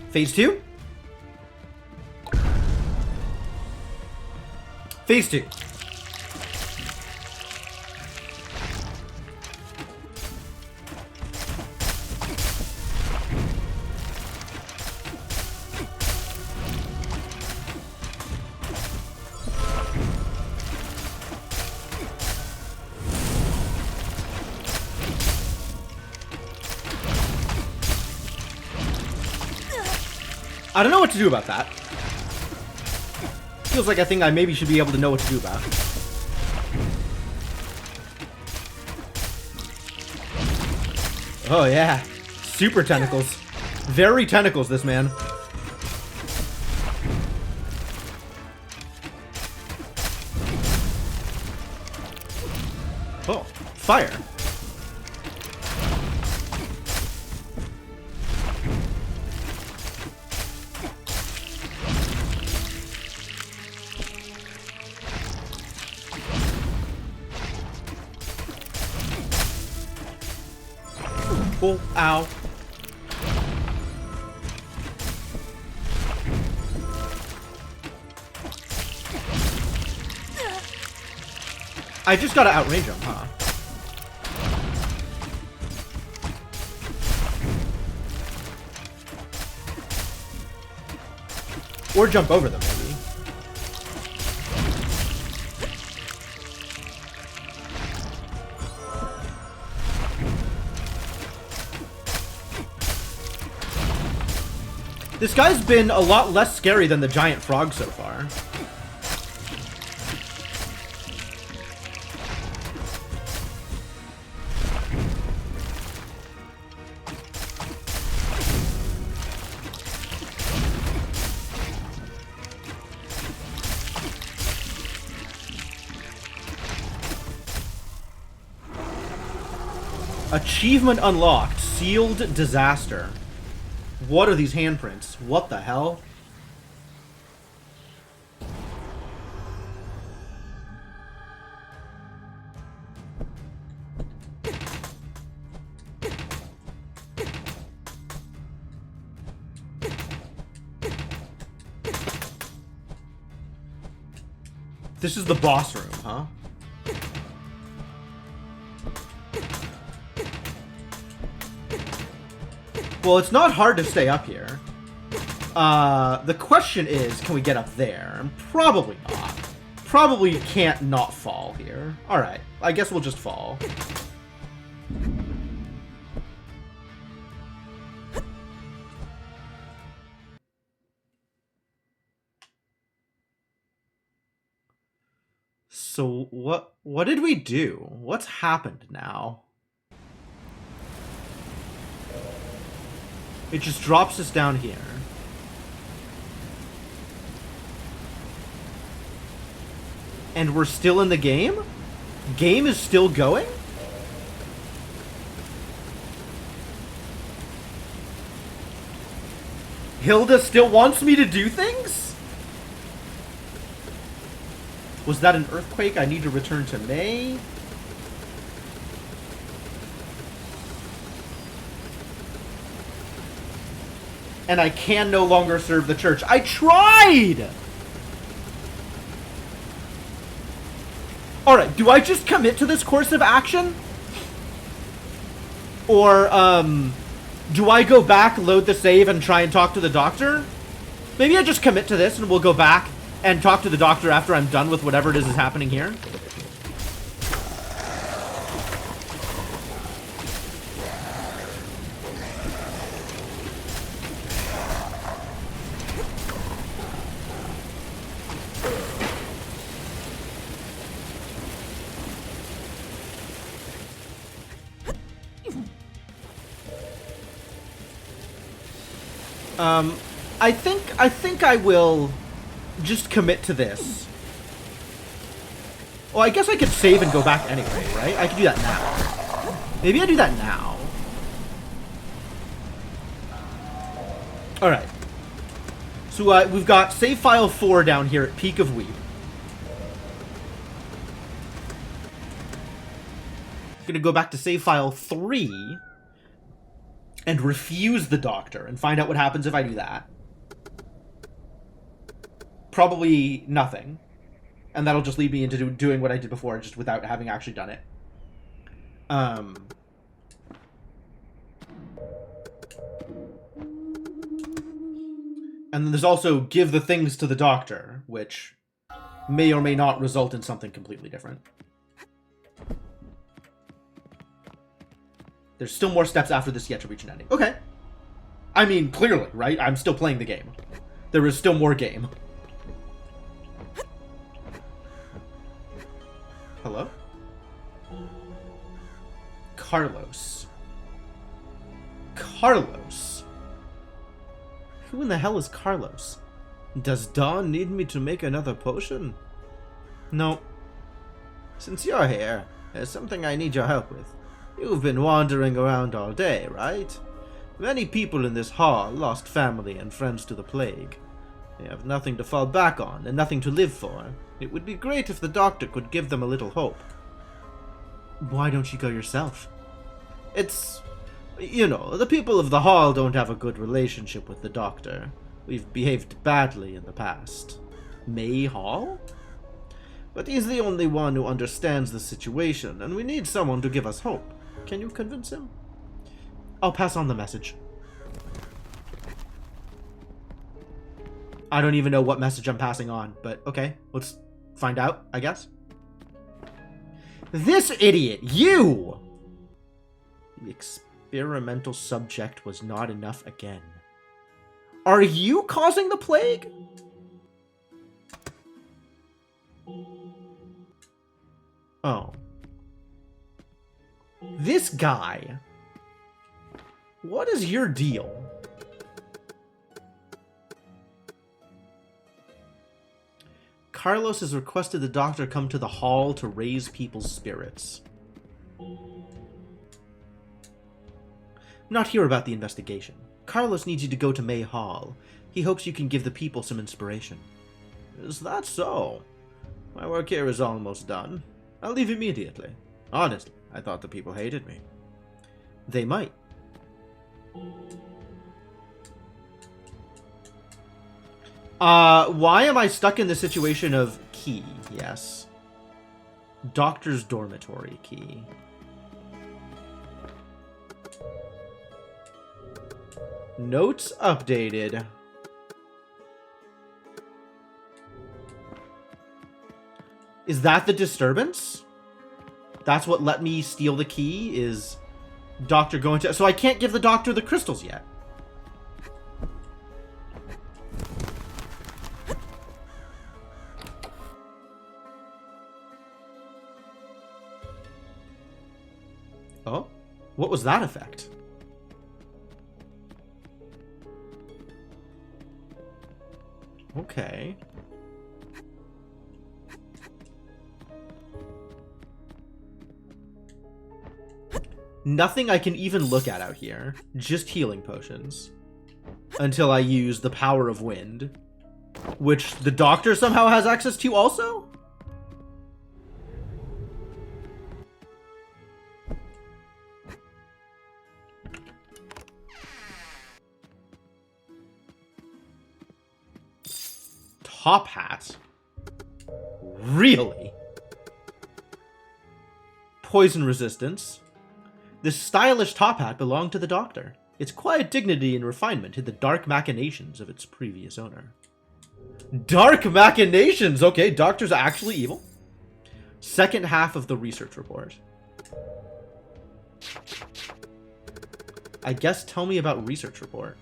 Phase 2? Phase 2. I don't know what to do about that. Feels like a thing I maybe should be able to know what to do about. Oh yeah. Super tentacles. Very tentacles, this man. Oh, fire. Oh, ow. I just gotta outrange him, huh? Or jump over them, maybe. This guy's been a lot less scary than the giant frog so far. Achievement unlocked. Sealed disaster. What are these handprints? What the hell? This is the boss room, huh? Well, it's not hard to stay up here. The question is, can we get up there? Probably not. Probably can't not fall here. Alright, I guess we'll just fall. So, what did we do? What's happened now? It just drops us down here. And we're still in the game? Game is still going? Hilda still wants me to do things? Was that an earthquake? I need to return to May? And I can no longer serve the church. I tried! Alright, do I just commit to this course of action? Or, do I go back, load the save, and try and talk to the doctor? Maybe I just commit to this and we'll go back and talk to the doctor after I'm done with whatever it is happening here. I think I will just commit to this. Well, I guess I could save and go back anyway, right? I could do that now. Maybe I do that now. Alright. So, we've got save file 4 down here at Peak of Weep. Gonna go back to save file 3. and refuse the doctor and find out what happens if I do that. Probably nothing. And that'll just lead me into doing what I did before, just without having actually done it. And then there's also give the things to the doctor, which may or may not result in something completely different. There's still more steps after this yet to reach an ending. Okay. I mean, clearly, right? I'm still playing the game. There is still more game. Hello? Carlos. Carlos? Who in the hell is Carlos? Does Dawn need me to make another potion? No. Since you're here, there's something I need your help with. You've been wandering around all day, right? Many people in this hall lost family and friends to the plague. They have nothing to fall back on and nothing to live for. It would be great if the doctor could give them a little hope. Why don't you go yourself? It's... You know, the people of the hall don't have a good relationship with the doctor. We've behaved badly in the past. May Hall? But he's the only one who understands the situation, and we need someone to give us hope. Can you convince him? I'll pass on the message. I don't even know what message I'm passing on, but okay, let's find out, I guess. This idiot, you! The experimental subject was not enough again. Are you causing the plague? Oh. This guy. What is your deal? Carlos has requested the doctor come to the hall to raise people's spirits. Not here about the investigation. Carlos needs you to go to May Hall. He hopes you can give the people some inspiration. Is that so? My work here is almost done. I'll leave immediately. Honestly, I thought the people hated me. They might. Why am I stuck in the situation of key? Yes. Doctor's dormitory key. Notes updated. Is that the disturbance? That's what let me steal the key, is Doctor going to... So I can't give the doctor the crystals yet. Oh? What was that effect? Okay. Nothing I can even look at out here. Just healing potions. Until I use the power of wind. Which the doctor somehow has access to also? Top hat? Really? Poison resistance. This stylish top hat belonged to the doctor. Its quiet dignity and refinement hid the dark machinations of its previous owner. Dark machinations! Okay, doctor's actually evil. Second half of the research report. I guess tell me about research report.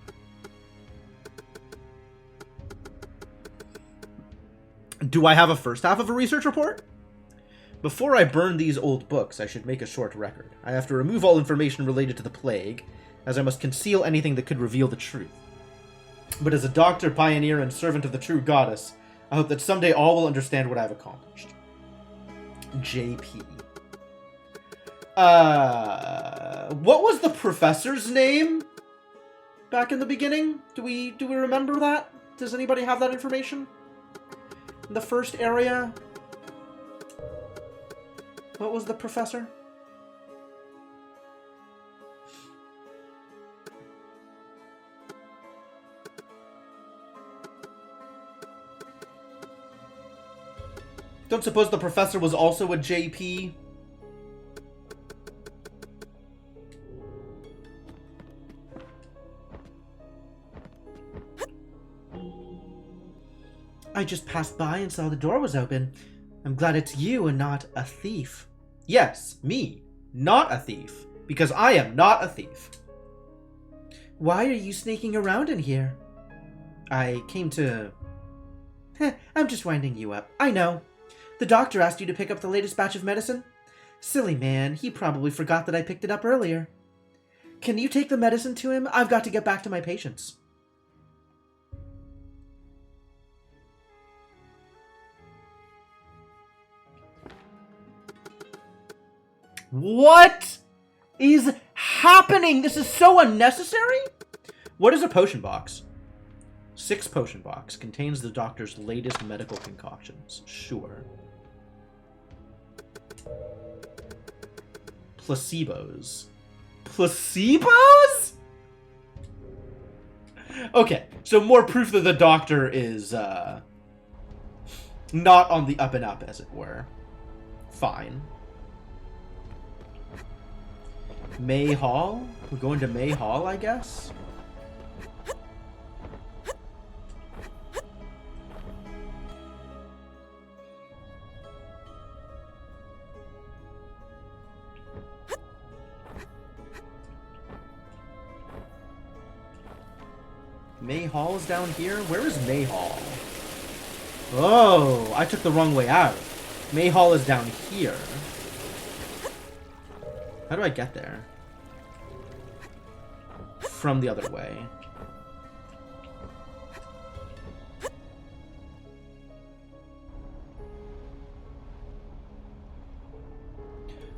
Do I have a first half of a research report? Before I burn these old books, I should make a short record. I have to remove all information related to the plague, as I must conceal anything that could reveal the truth. But as a doctor, pioneer, and servant of the true goddess, I hope that someday all will understand what I've accomplished. JP. What was the professor's name back in the beginning? Do we remember that? Does anybody have that information? In the first area? What was the professor? Don't suppose the professor was also a JP? I just passed by and saw the door was open. I'm glad it's you and not a thief. Yes, me. Not a thief. Because I am not a thief. Why are you sneaking around in here? I came to... I'm just winding you up. I know. The doctor asked you to pick up the latest batch of medicine. Silly man, he probably forgot that I picked it up earlier. Can you take the medicine to him? I've got to get back to my patients. What is happening? This is so unnecessary. What is a potion box? 6 potion box. Contains the doctor's latest medical concoctions. Sure. Placebos. Placebos? Okay, so more proof that the doctor is, not on the up and up, as it were. Fine. May Hall? We're going to May Hall, I guess? May Hall is down here? Where is May Hall? Oh, I took the wrong way out. May Hall is down here. How do I get there? From the other way.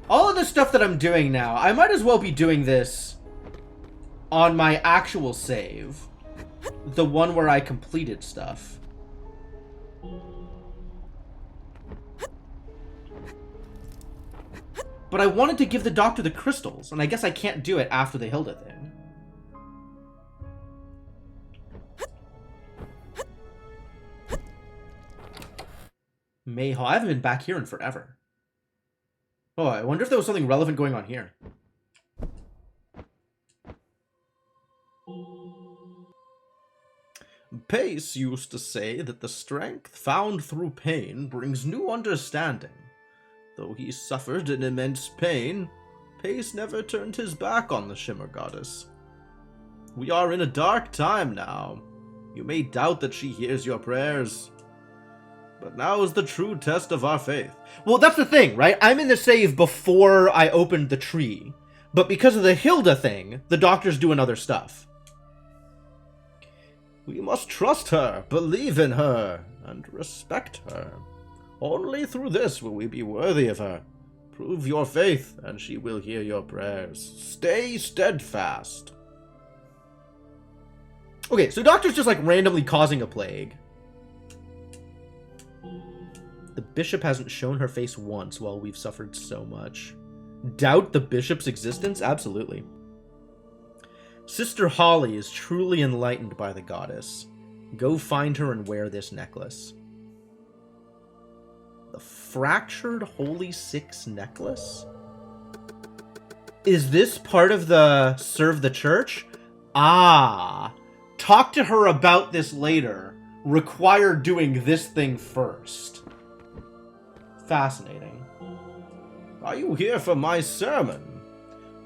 All of the stuff that I'm doing now, I might as well be doing this on my actual save. The one where I completed stuff. But I wanted to give the doctor the crystals, and I guess I can't do it after the Hilda thing. Mayhaw, I haven't been back here in forever. Oh, I wonder if there was something relevant going on here. Pace used to say that the strength found through pain brings new understanding. Though he suffered an immense pain, Pace never turned his back on the Shimmer Goddess. We are in a dark time now. You may doubt that she hears your prayers. But now is the true test of our faith. Well, that's the thing, right? I'm in the save before I opened the tree. But because of the Hilda thing, the doctor's doing other stuff. We must trust her, believe in her, and respect her. Only through this will we be worthy of her. Prove your faith, and she will hear your prayers. Stay steadfast. Okay, so doctor's just like randomly causing a plague. The bishop hasn't shown her face once while we've suffered so much. Doubt the bishop's existence? Absolutely. Sister Holly is truly enlightened by the goddess. Go find her and wear this necklace. The Fractured Holy Six necklace? Is this part of the Serve the Church? Ah. Talk to her about this later. Require doing this thing first. Fascinating. Are you here for my sermon?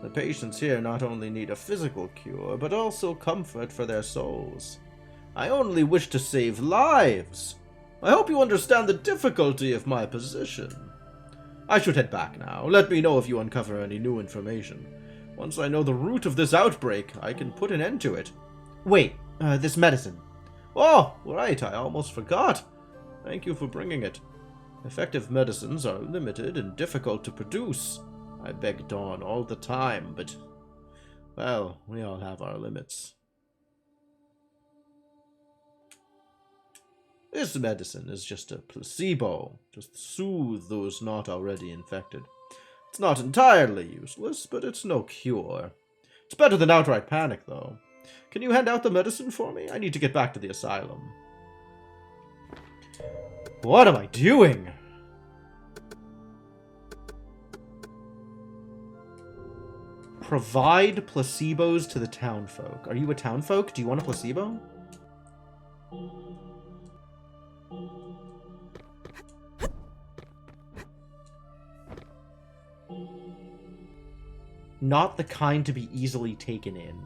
The patients here not only need a physical cure, but also comfort for their souls. I only wish to save lives. I hope you understand the difficulty of my position. I should head back now. Let me know if you uncover any new information. Once I know the root of this outbreak, I can put an end to it. Wait, this medicine. Oh, right, I almost forgot. Thank you for bringing it. Effective medicines are limited and difficult to produce. I beg Dawn all the time, but, well, we all have our limits. This medicine is just a placebo, just soothe those not already infected. It's not entirely useless, but it's no cure. It's better than outright panic, though. Can you hand out the medicine for me? I need to get back to the asylum. What am I doing? Provide placebos to the townfolk. Are you a townfolk? Do you want a placebo? Not the kind to be easily taken in.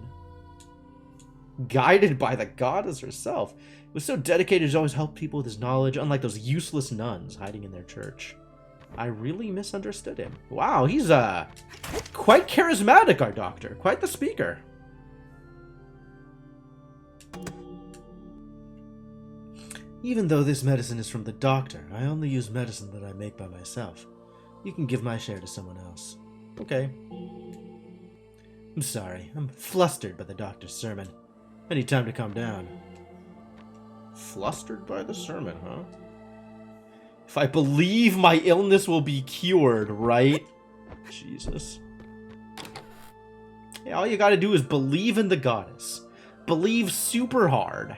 Guided by the goddess herself. He was so dedicated to always help people with his knowledge, unlike those useless nuns hiding in their church. I really misunderstood him. Wow, he's quite charismatic, our doctor. Quite the speaker. Even though this medicine is from the doctor, I only use medicine that I make by myself. You can give my share to someone else. Okay. I'm sorry. I'm flustered by the doctor's sermon. I need time to calm down. Flustered by the sermon, huh? If I believe my illness will be cured, right? Jesus. Yeah, all you gotta do is believe in the goddess. Believe super hard.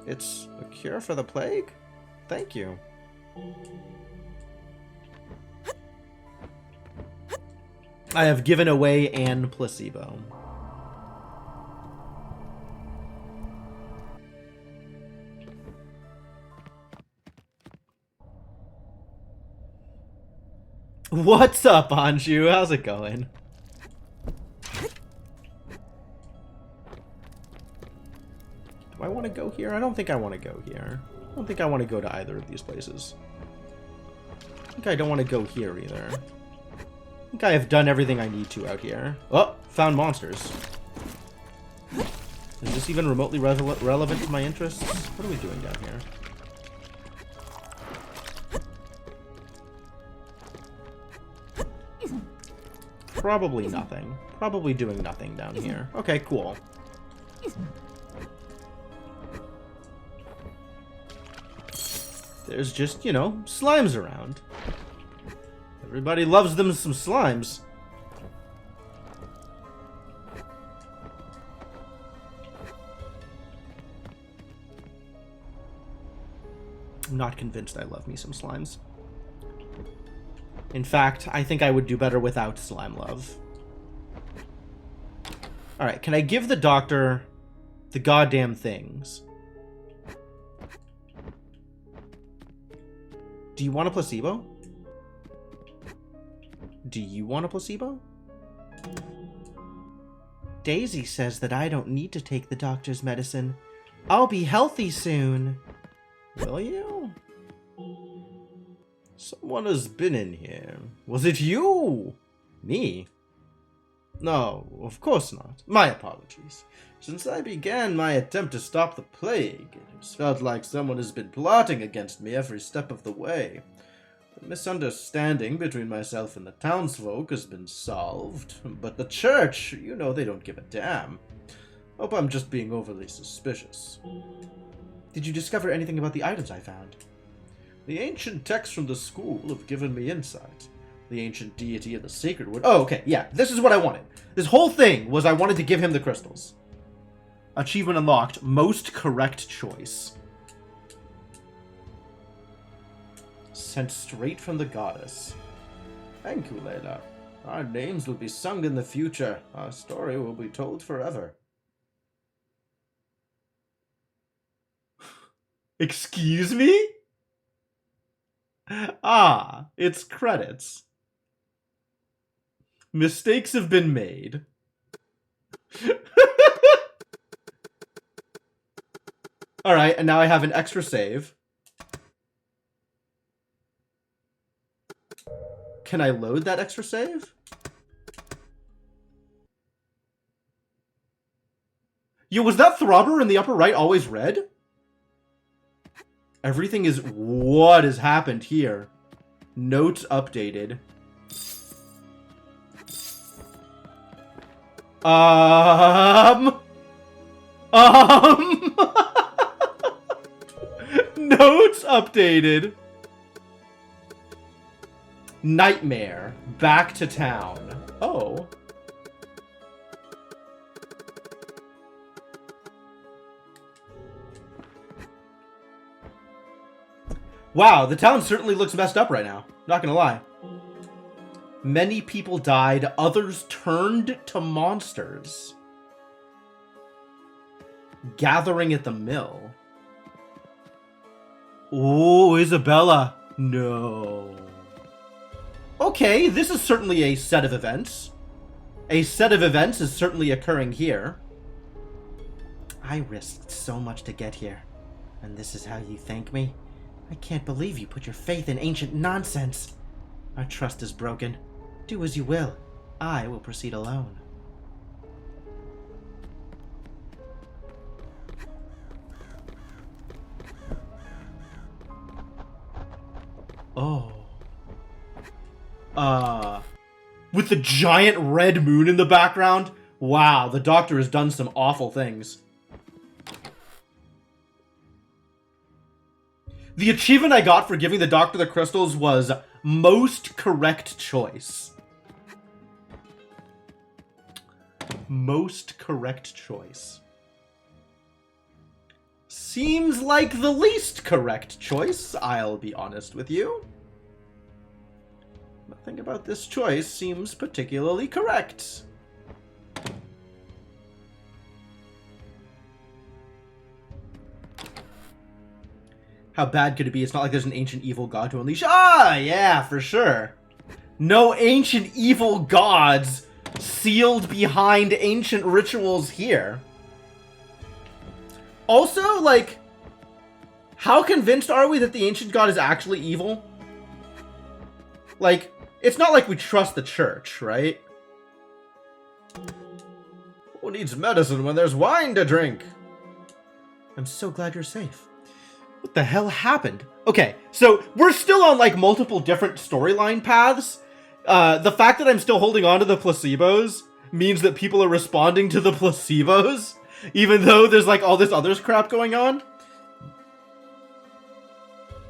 It's a cure for the plague? Thank you. I have given away an placebo. What's up, Anshu? How's it going? Do I want to go here? I don't think I want to go here. I don't think I want to go to either of these places. I think I don't want to go here either. I think I have done everything I need to out here. Oh, found monsters. Is this even remotely relevant to my interests? What are we doing down here? Probably nothing. Probably doing nothing down here. Okay, cool. There's just, you know, slimes around. Everybody loves them some slimes. I'm not convinced I love me some slimes. In fact, I think I would do better without slime love. Alright, can I give the doctor the goddamn things? Do you want a placebo? Do you want a placebo? Daisy says that I don't need to take the doctor's medicine. I'll be healthy soon. Will you? Someone has been in here. Was it you? Me? No, of course not. My apologies. Since I began my attempt to stop the plague, it has felt like someone has been plotting against me every step of the way. The misunderstanding between myself and the townsfolk has been solved, but the church, you know, they don't give a damn. Hope I'm just being overly suspicious. Did you discover anything about the items I found? The ancient texts from the school have given me insight. The ancient deity of the sacred wood. Oh, okay, yeah, this is what I wanted. This whole thing was I wanted to give him the crystals. Achievement unlocked. Most correct choice. Sent straight from the goddess. Thank you, Layla. Our names will be sung in the future. Our story will be told forever. Excuse me? Ah, it's credits. Mistakes have been made. Alright, and now I have an extra save. Can I load that extra save? Yo, was that throbber in the upper right always red? Everything is... What has happened here? Notes updated. Notes updated. Nightmare. Back to town. Oh. Wow, the town certainly looks messed up right now. Not gonna lie. Many people died, others turned to monsters. Gathering at the mill. Oh, Isabella. No. Okay, this is certainly a set of events. A set of events is certainly occurring here. I risked so much to get here, and this is how you thank me? I can't believe you put your faith in ancient nonsense. Our trust is broken. Do as you will. I will proceed alone. Oh. With the giant red moon in the background? Wow, the Doctor has done some awful things. The achievement I got for giving the Doctor the crystals was most correct choice. Most correct choice. Seems like the least correct choice, I'll be honest with you. Nothing about this choice seems particularly correct. How bad could it be? It's not like there's an ancient evil god to unleash. Ah, yeah, for sure. No ancient evil gods sealed behind ancient rituals here. Also, like, how convinced are we that the ancient god is actually evil? Like, it's not like we trust the church, right? Who needs medicine when there's wine to drink? I'm so glad you're safe. What the hell happened? Okay, so we're still on, like, multiple different storyline paths. The fact that I'm still holding on to the placebos means that people are responding to the placebos, even though there's, like, all this other crap going on.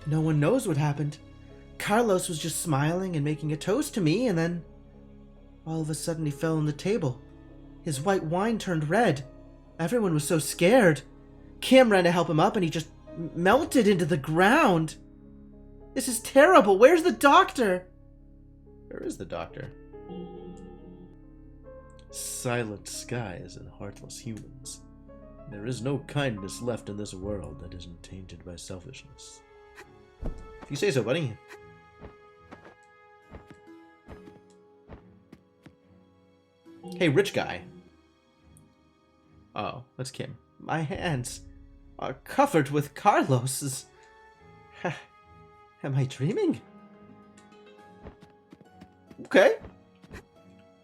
No one knows what happened. Carlos was just smiling and making a toast to me, and then all of a sudden he fell on the table. His white wine turned red. Everyone was so scared. Kim ran to help him up, and he just melted into the ground. This is terrible. Where's the doctor? Where is the doctor? Silent skies and heartless humans. There is no kindness left in this world that isn't tainted by selfishness. If you say so, buddy. Hey, rich guy. Oh, that's Kim. My hands are covered with Carlos's. Am I dreaming? Okay.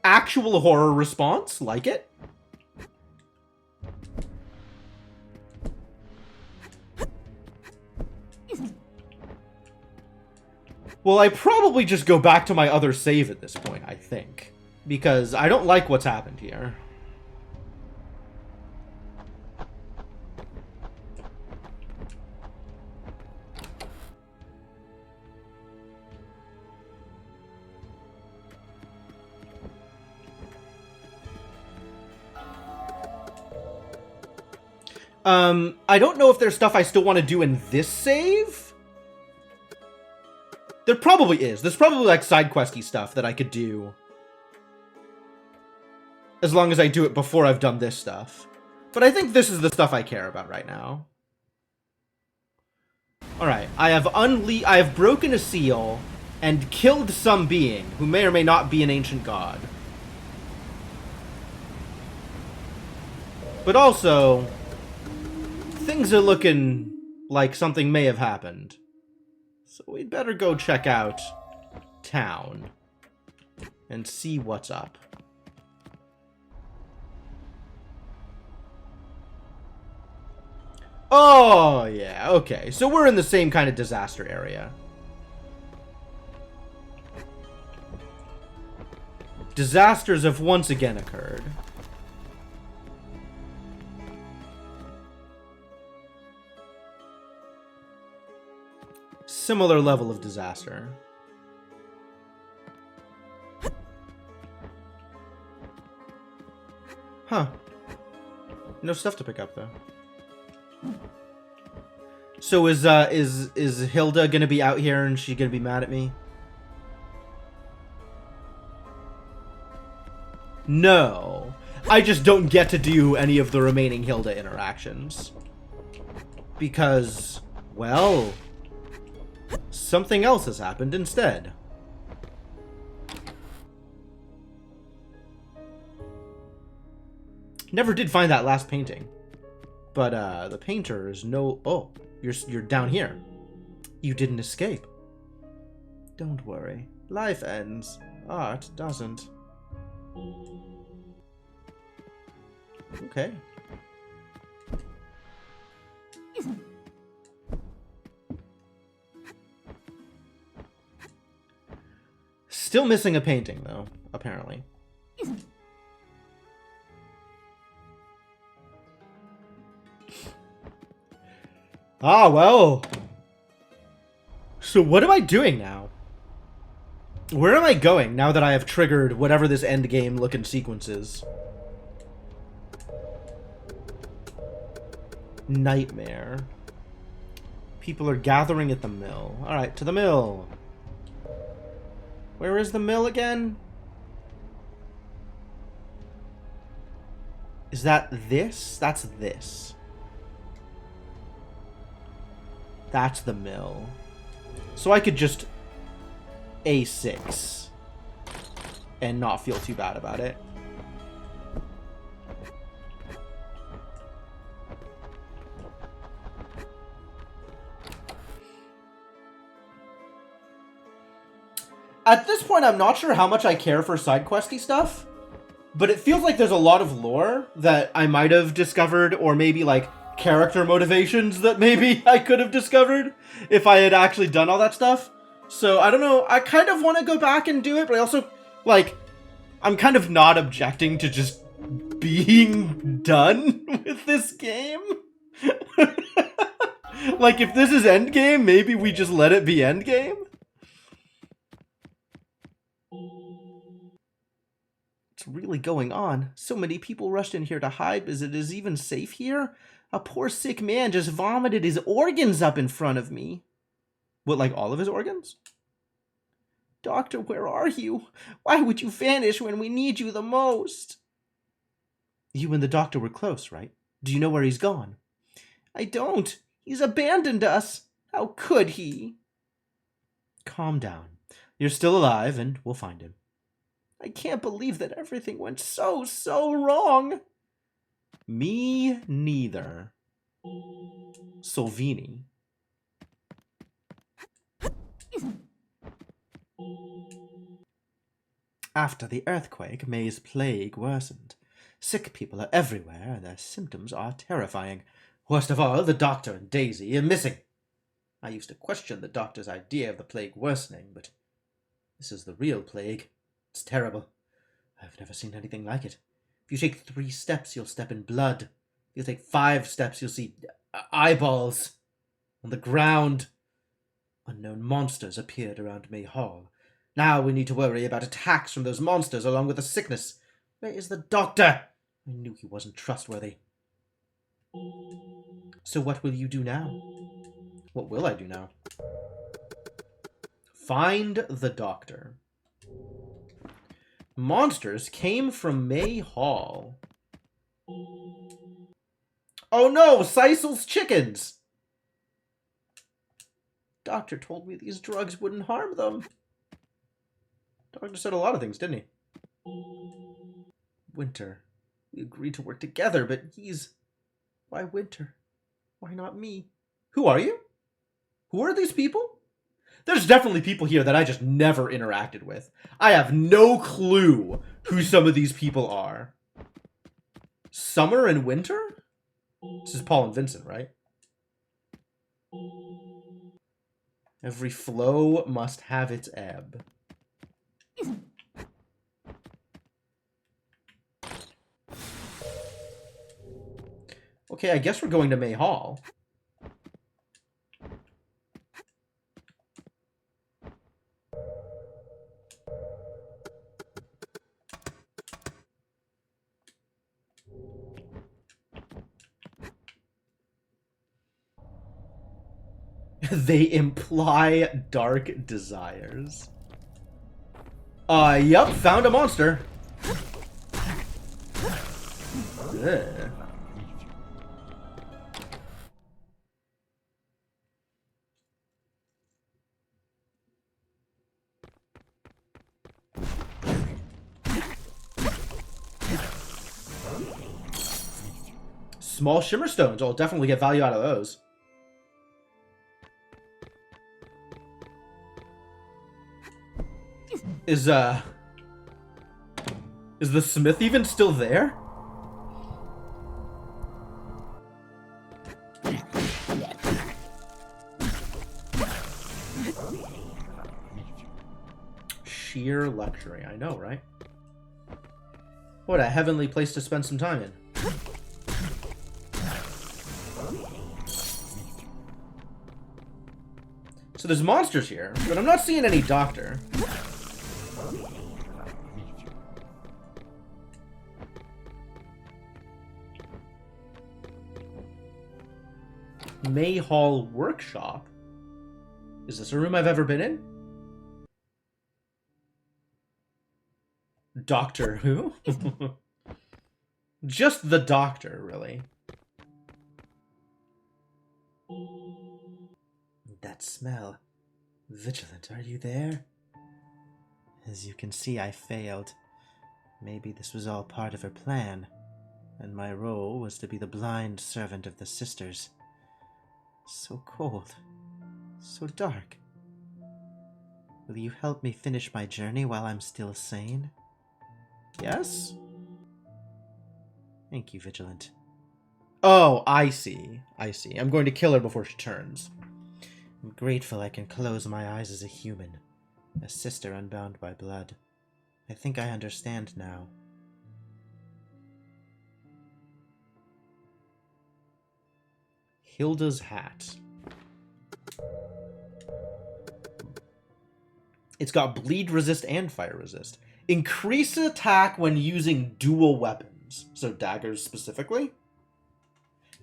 Actual horror response. Like it. Well, I probably just go back to my other save at this point, I think. Because I don't like what's happened here. I don't know if there's stuff I still want to do in this save. There probably is. There's probably, like, side questy stuff that I could do. As long as I do it before I've done this stuff. But I think this is the stuff I care about right now. Alright, I have broken a seal and killed some being who may or may not be an ancient god. But also, things are looking like something may have happened. So we'd better go check out town and see what's up. Oh, yeah, okay. So we're in the same kind of disaster area. Disasters have once again occurred. Similar level of disaster. Huh. No stuff to pick up, though. So is Hilda gonna be out here and she gonna be mad at me? No. I just don't get to do any of the remaining Hilda interactions. Because, well, something else has happened instead. Never did find that last painting. But, the painter is no... Oh, you're down here. You didn't escape. Don't worry. Life ends. Art doesn't. Okay. Still missing a painting, though, apparently. Ah, well. So what am I doing now? Where am I going now that I have triggered whatever this endgame looking sequence is? Nightmare. People are gathering at the mill. Alright, to the mill. Where is the mill again? Is that this? That's this. That's the mill. So I could just A6 and not feel too bad about it. At this point, I'm not sure how much I care for side questy stuff, but it feels like there's a lot of lore that I might have discovered, or maybe like character motivations that maybe I could have discovered if I had actually done all that stuff. So I don't know, I kind of want to go back and do it, but I also, like, I'm kind of not objecting to just being done with this game. Like, if this is endgame, maybe we just let it be endgame? What's really going on? So many people rushed in here to hide. Is it even safe here? A poor sick man just vomited his organs up in front of me. What, like all of his organs? Doctor, where are you? Why would you vanish when we need you the most? You and the doctor were close, right? Do you know where he's gone? I don't. He's abandoned us. How could he? Calm down. You're still alive, and we'll find him. I can't believe that everything went so wrong. Me neither. Solvini. After the earthquake, May's plague worsened. Sick people are everywhere, and their symptoms are terrifying. Worst of all, the doctor and Daisy are missing. I used to question the doctor's idea of the plague worsening, but this is the real plague. It's terrible. I've never seen anything like it. If you take 3 steps, you'll step in blood. If you take 5 steps, you'll see eyeballs on the ground. Unknown monsters appeared around May Hall. Now we need to worry about attacks from those monsters along with the sickness. Where is the doctor? I knew he wasn't trustworthy. So what will you do now? What will I do now? Find the doctor. Monsters came from May Hall. Oh no, Seisel's chickens! Doctor told me these drugs wouldn't harm them. Doctor said a lot of things, didn't he? Winter. We agreed to work together, but he's... Why Winter? Why not me? Who are you? Who are these people? There's definitely people here that I just never interacted with. I have no clue who some of these people are. Summer and Winter? This is Paul and Vincent, right? Every flow must have its ebb. Okay, I guess we're going to May Hall. They imply dark desires. Yup, found a monster. Ugh. Small shimmer stones. I'll definitely get value out of those. Is the smith even still there? Sheer luxury. I know, right? What a heavenly place to spend some time in. So there's monsters here, but I'm not seeing any doctor. May Hall Workshop? Is this a room I've ever been in? Doctor Who? Just the doctor, really. That smell. Vigilant, are you there? As you can see, I failed. Maybe this was all part of her plan, and my role was to be the blind servant of the sisters. So cold. So dark. Will you help me finish my journey while I'm still sane? Yes? Thank you, Vigilant. Oh, I see. I see. I'm going to kill her before she turns. I'm grateful I can close my eyes as a human. A sister unbound by blood. I think I understand now. Hilda's hat. It's got bleed resist and fire resist. Increase attack when using dual weapons. So daggers specifically?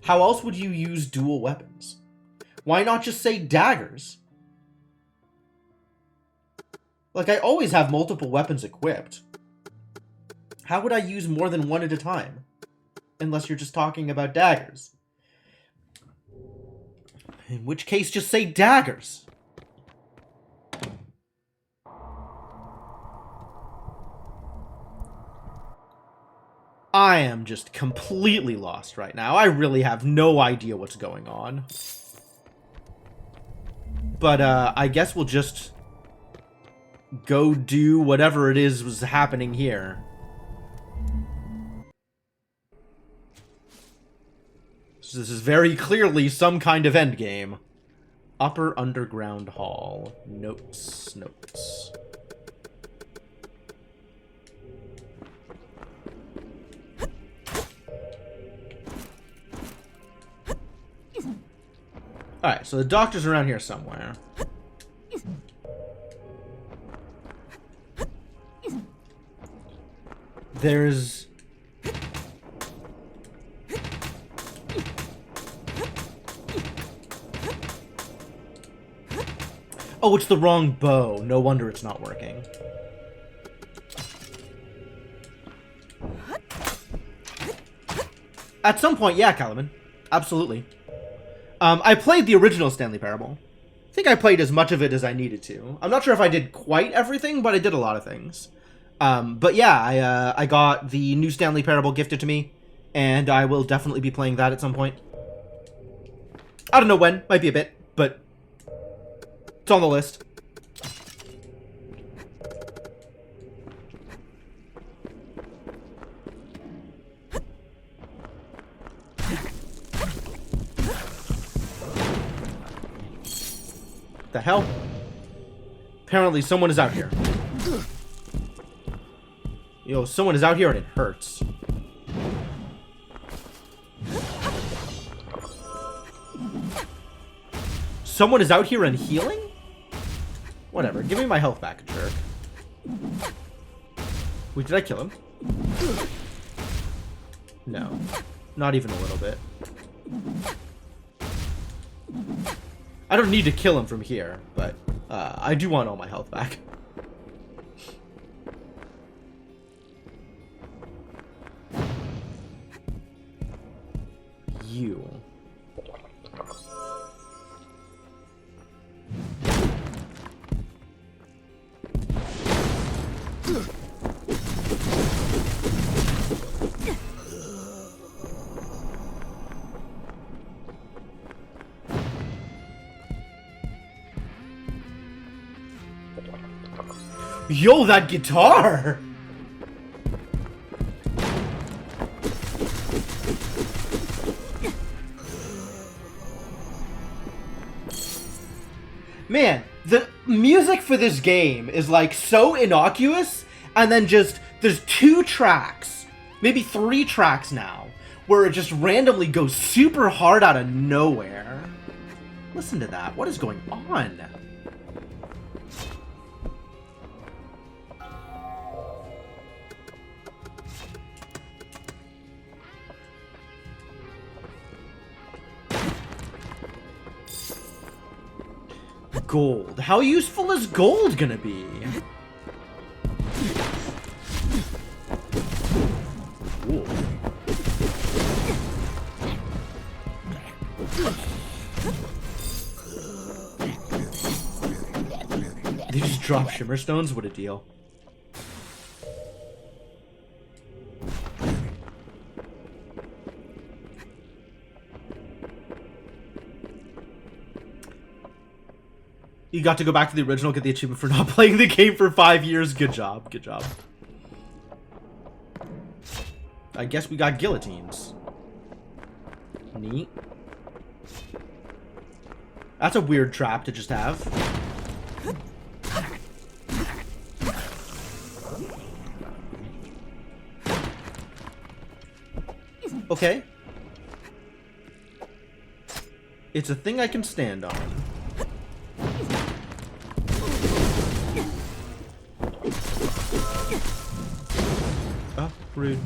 How else would you use dual weapons? Why not just say daggers? Like, I always have multiple weapons equipped. How would I use more than one at a time? Unless you're just talking about daggers. In which case, just say daggers. I am just completely lost right now. I really have no idea what's going on. But, I guess we'll just go do whatever it is was happening here. So this is very clearly some kind of endgame. Upper Underground Hall. Notes. Notes. Alright, so the doctor's around here somewhere. There's... Oh, it's the wrong bow. No wonder it's not working. At some point, yeah, Calaman. Absolutely. I played the original Stanley Parable. I think I played as much of it as I needed to. I'm not sure if I did quite everything, but I did a lot of things. But yeah, I got the new Stanley Parable gifted to me, and I will definitely be playing that at some point. I don't know when. Might be a bit, but it's on the list. The hell? Apparently someone is out here. Yo, someone is out here and it hurts. Someone is out here and healing? Whatever, give me my health back, jerk. Wait, did I kill him? No. Not even a little bit. I don't need to kill him from here, but I do want all my health back. you. Yo, that guitar! Man, the music for this game is like so innocuous, and then just there's 2 tracks, maybe 3 tracks now, where it just randomly goes super hard out of nowhere. Listen to that. What is going on? Gold. How useful is gold gonna be? Ooh. They just drop shimmer stones? What a deal. You got to go back to the original, get the achievement for not playing the game for 5 years. Good job. Good job. I guess we got guillotines. Neat. That's a weird trap to just have. Okay. It's a thing I can stand on. Oh, rude.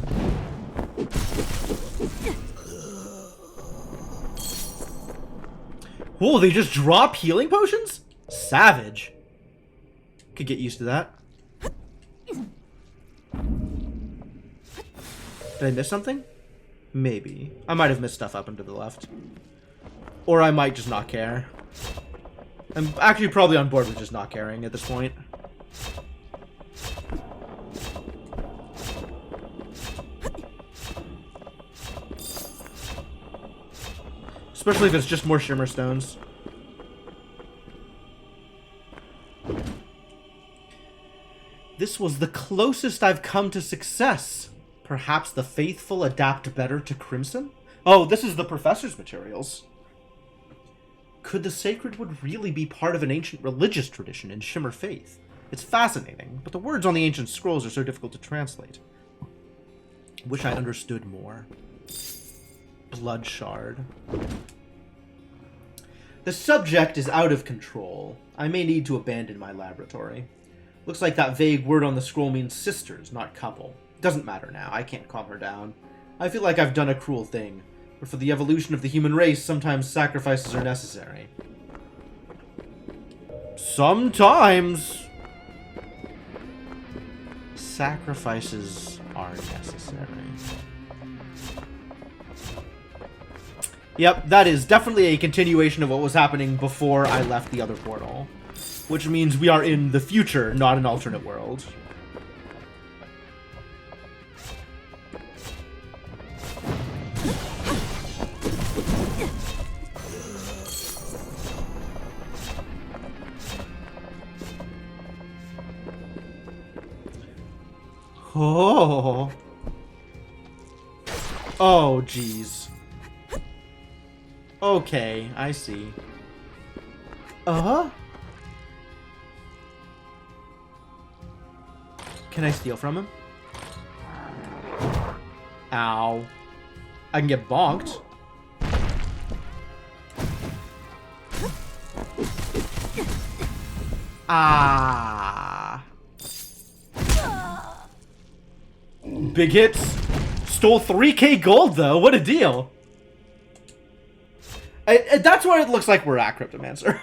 Whoa, they just drop healing potions? Savage. Could get used to that. Did I miss something? Maybe. I might have missed stuff up and to the left. Or I might just not care. I'm actually probably on board with just not caring at this point. Especially if it's just more shimmer stones. This was the closest I've come to success. Perhaps the faithful adapt better to Crimson? Oh, this is the professor's materials. Could the sacred wood really be part of an ancient religious tradition in Shimmer faith? It's fascinating, but the words on the ancient scrolls are so difficult to translate. Wish I understood more. Blood shard. The subject is out of control. I may need to abandon my laboratory. Looks like that vague word on the scroll means sisters, not couple. Doesn't matter now. I can't calm her down. I feel like I've done a cruel thing. But for the evolution of the human race, sometimes sacrifices are necessary. Sometimes. Sacrifices are necessary. Yep, that is definitely a continuation of what was happening before I left the other portal. Which means we are in the future, not an alternate world. Oh. Oh, jeez. Okay, I see. Uh-huh. Can I steal from him? Ow. I can get bonked. Ah. Big hits. Stole 3k gold, though. What a deal. That's where it looks like we're at, Cryptomancer.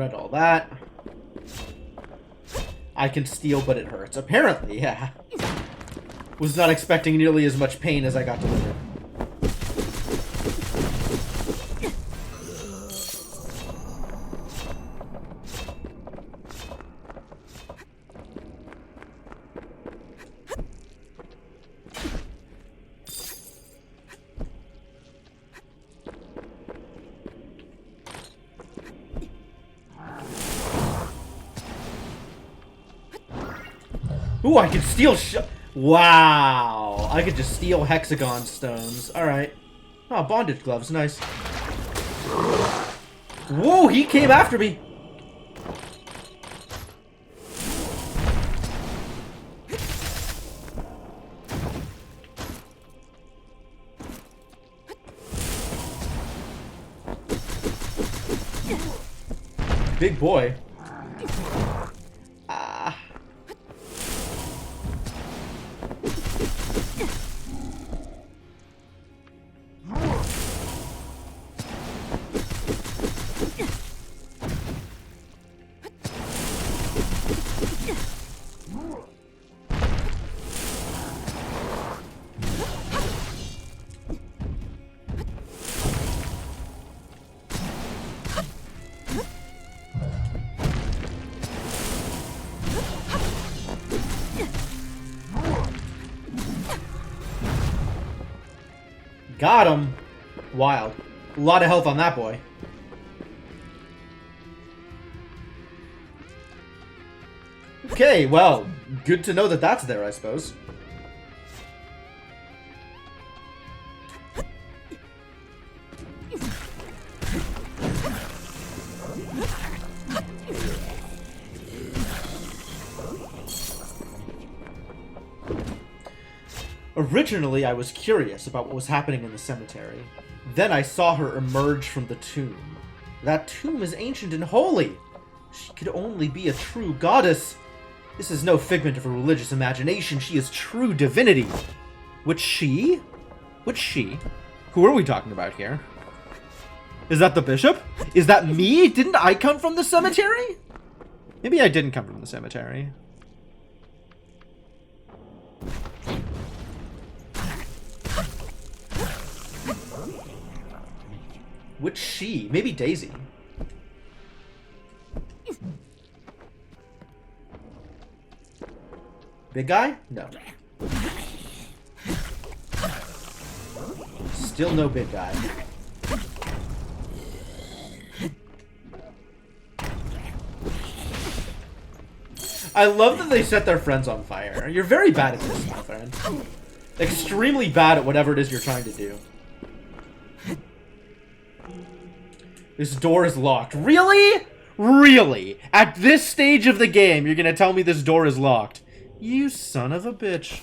read all that. I can steal, but it hurts. Apparently, yeah. Was not expecting nearly as much pain as I got delivered. Ooh, I can steal wow! I could just steal hexagon stones. Alright. Oh, bondage gloves. Nice. Whoa, he came after me! Big boy. Got him. Wild. A lot of health on that boy. Okay, well, good to know that that's there, I suppose. Originally, I was curious about what was happening in the cemetery. Then I saw her emerge from the tomb. That tomb is ancient and holy. She could only be a true goddess. This is no figment of a religious imagination. She is true divinity. Which she? Which she? Who are we talking about here? Is that the bishop? Is that me? Didn't I come from the cemetery? Maybe I didn't come from the cemetery. Which she? Maybe Daisy. Big guy? No. Still no big guy. I love that they set their friends on fire. You're very bad at this, my friend. Extremely bad at whatever it is you're trying to do. This door is locked. Really? Really? At this stage of the game, you're gonna tell me this door is locked? You son of a bitch.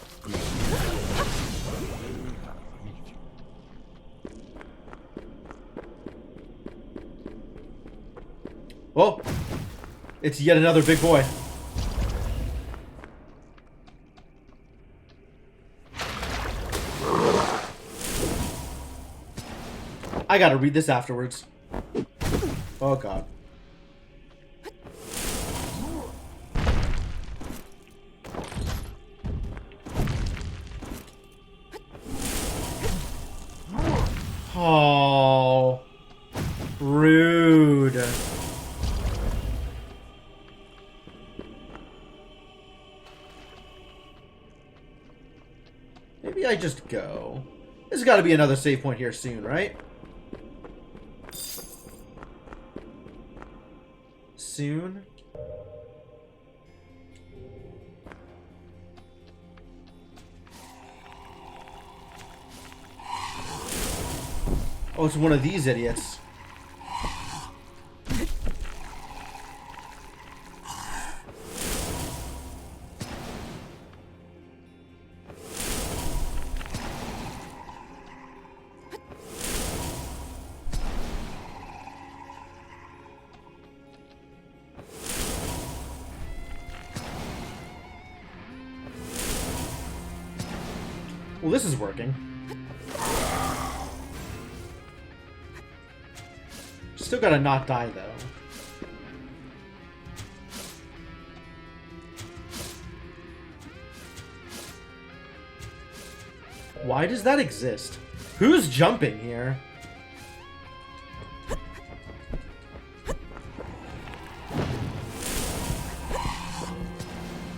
Oh, it's yet another big boy. I gotta read this afterwards. Oh god. Oh, rude. Maybe I just go. There's got to be another save point here soon, right? Soon. Oh, it's one of these idiots. Well, this is working. Still gotta not die, though. Why does that exist? Who's jumping here?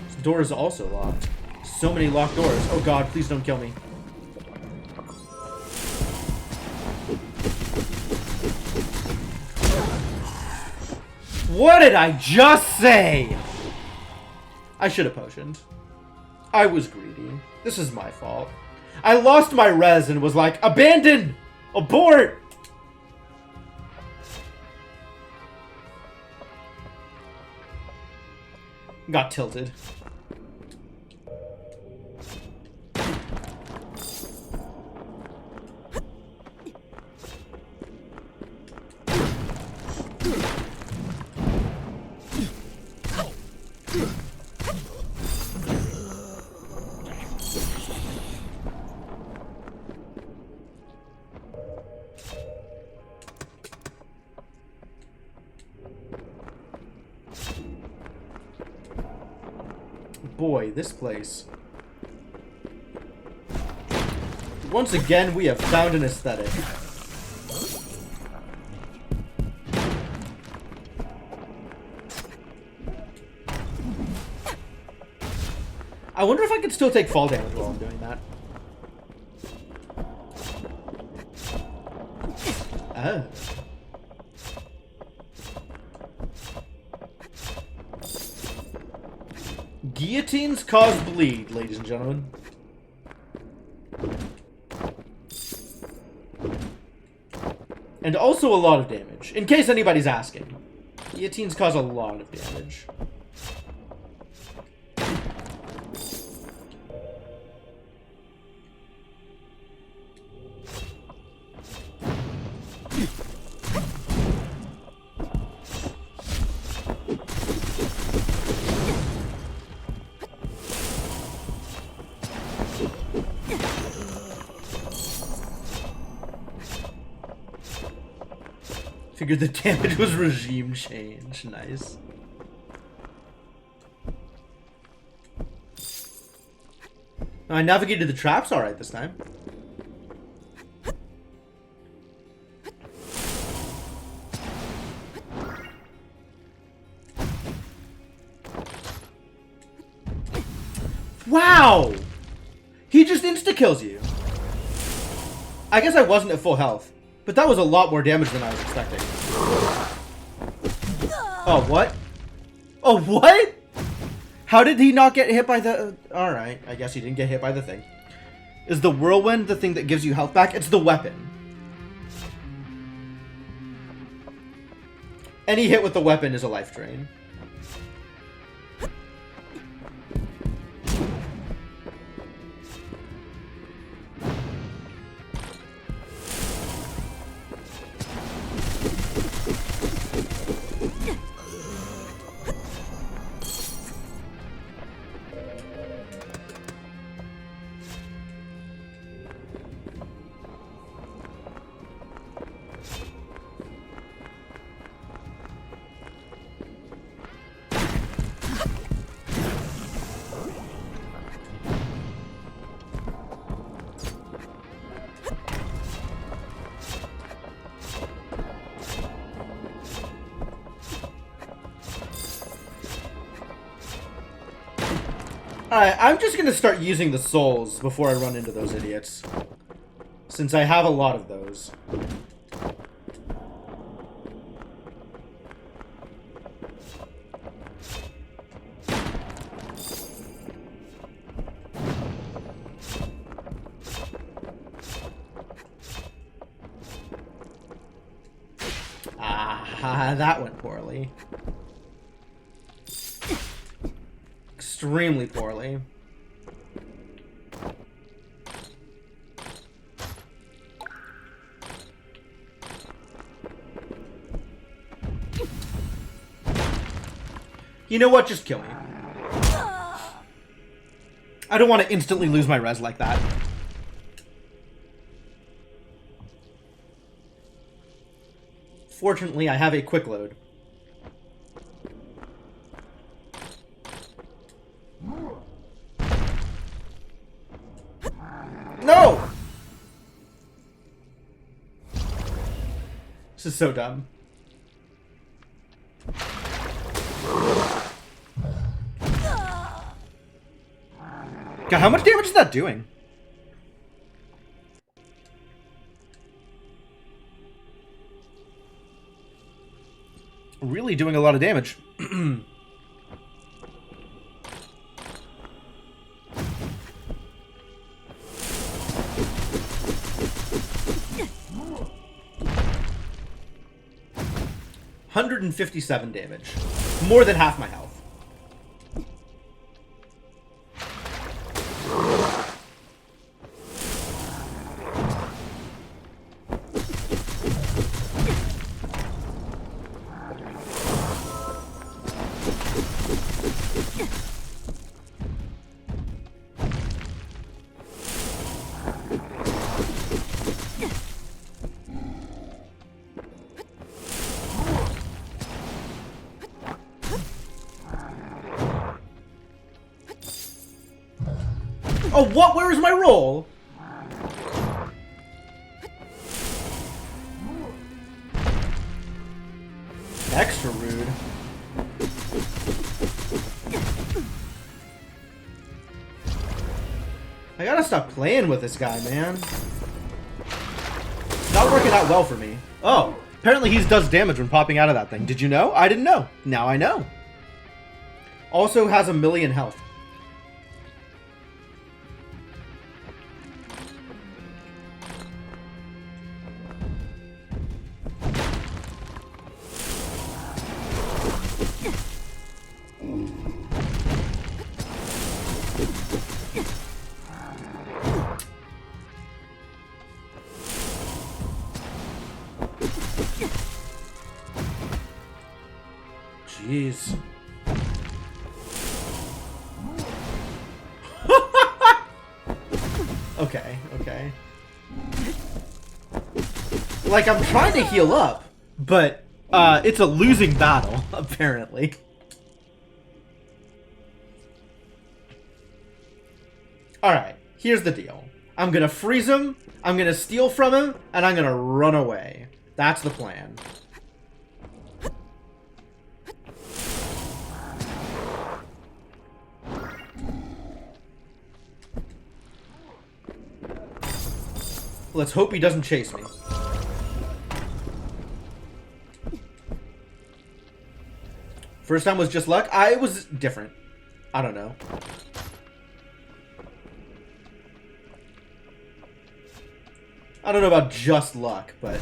This door is also locked. So many locked doors. Oh god, please don't kill me. What did I just say? I should have potioned. I was greedy. This is my fault. I lost my res and was like, abandon! Abort! Got tilted. Boy, this place. Once again, we have found an aesthetic. I wonder if I could still take fall damage while I'm doing that. Oh. Guillotines cause bleed, ladies and gentlemen. And also a lot of damage, in case anybody's asking. Guillotines cause a lot of damage. Figured the damage was regime change. Nice. I navigated the traps alright this time. Wow! He just insta-kills you. I guess I wasn't at full health. But that was a lot more damage than I was expecting. Oh, what? Oh, what? How did he not get hit by the... Alright, I guess he didn't get hit by the thing. Is the whirlwind the thing that gives you health back? It's the weapon. Any hit with the weapon is a life drain. Alright, I'm just gonna start using the souls before I run into those idiots. Since I have a lot of those. Ah, that went poorly. Extremely poorly. You know what? Just kill me. I don't want to instantly lose my res like that. Fortunately, I have a quick load. No! This is so dumb. God, how much damage is that doing? Really doing a lot of damage. 157 damage. More than half my health. Oh, what? Where is my roll? Extra rude. I gotta stop playing with this guy, man. It's not working out well for me. Oh, apparently he does damage when popping out of that thing. Did you know? I didn't know. Now I know. Also has 1,000,000 health. Jeez. Okay, okay. Like, I'm trying to heal up, but it's a losing battle, apparently. Alright, here's the deal. I'm gonna freeze him, I'm gonna steal from him, and I'm gonna run away. That's the plan. Let's hope he doesn't chase me. First time was just luck? It was different. I don't know. I don't know about just luck, but...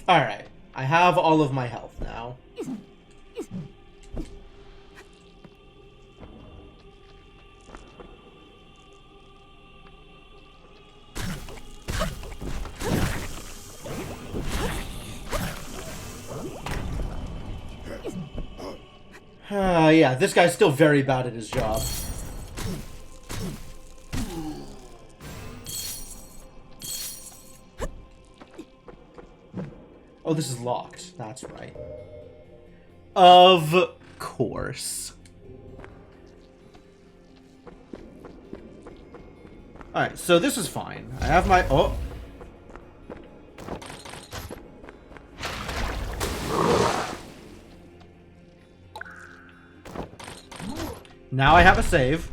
Alright, I have all of my health now. Yeah, this guy's still very bad at his job. Oh, this is locked. That's right. Of course. Alright, so this is fine. I have my... Oh. Now I have a save.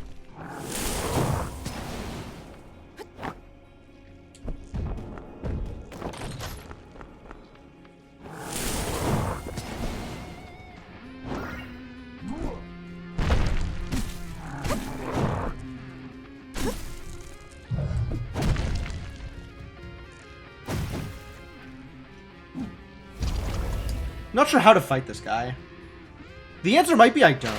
Not sure how to fight this guy. The answer might be I don't.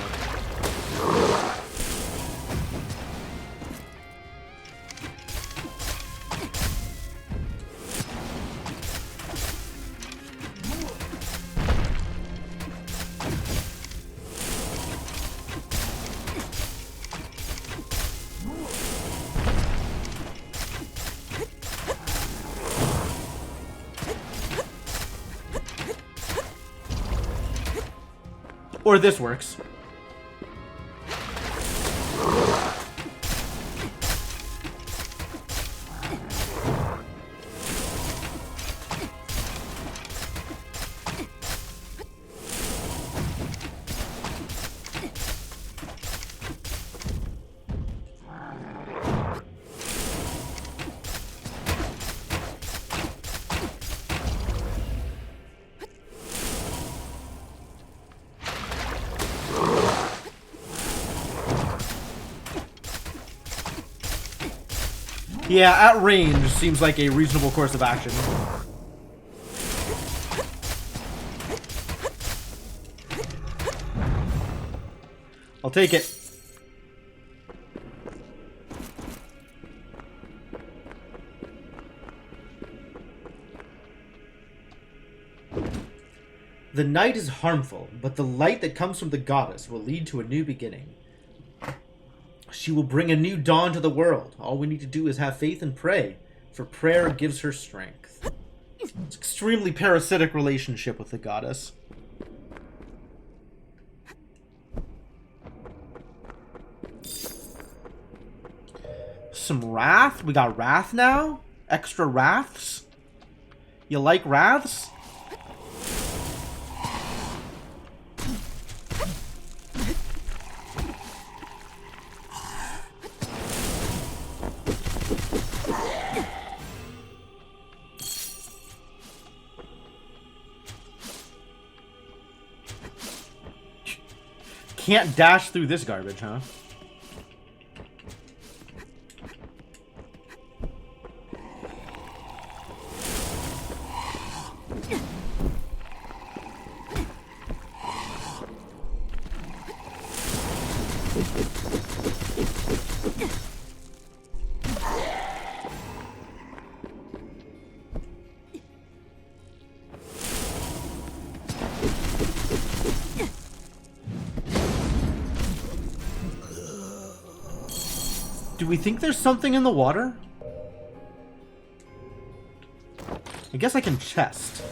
Or this works. Yeah, at range seems like a reasonable course of action. I'll take it. The night is harmful, but the light that comes from the goddess will lead to a new beginning. She will bring a new dawn to the world. All we need to do is have faith and pray, for prayer gives her strength. It's an extremely parasitic relationship with the goddess. Some wrath? We got wrath now? Extra wraths? You like wraths? Can't dash through this garbage, huh? Do we think there's something in the water? I guess I can chest.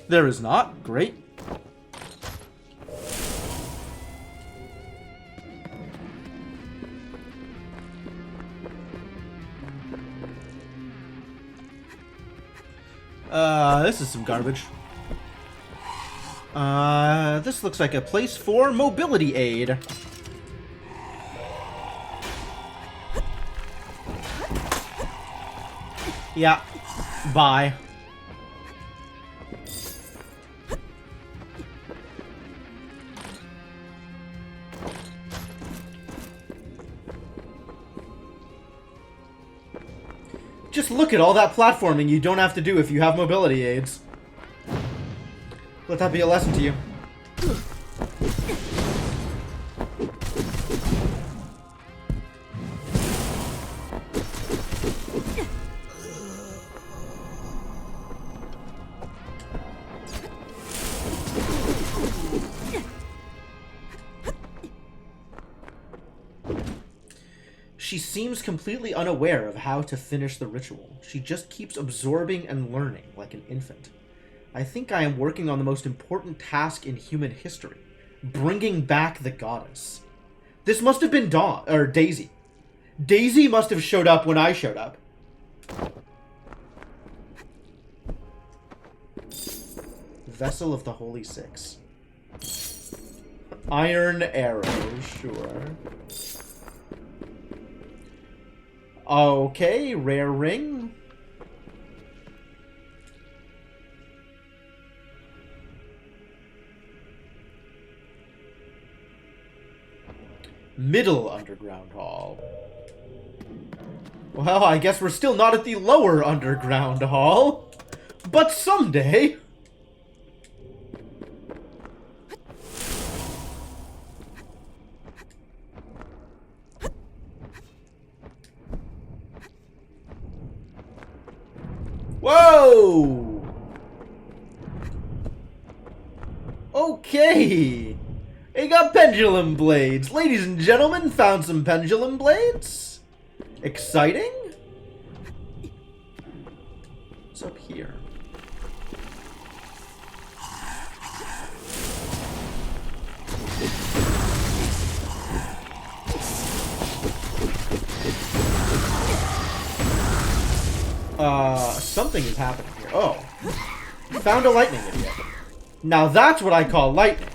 There is not. Great. This is some garbage. This looks like a place for mobility aid. Yeah. Bye. Just look at all that platforming you don't have to do if you have mobility aids. Let that be a lesson to you. She seems completely unaware of how to finish the ritual. She just keeps absorbing and learning like an infant. I think I am working on the most important task in human history. Bringing back the goddess. This must have been Daisy. Daisy must have showed up when I showed up. Vessel of the Holy Six. Iron arrow, sure. Okay, rare ring. Middle underground hall. Well, I guess we're still not at the lower underground hall. But someday. Whoa! Okay. It got pendulum blades. Ladies and gentlemen, found some pendulum blades. Exciting. What's up here? Something is happening here. Oh. Found a lightning idiot. Now that's what I call lightning.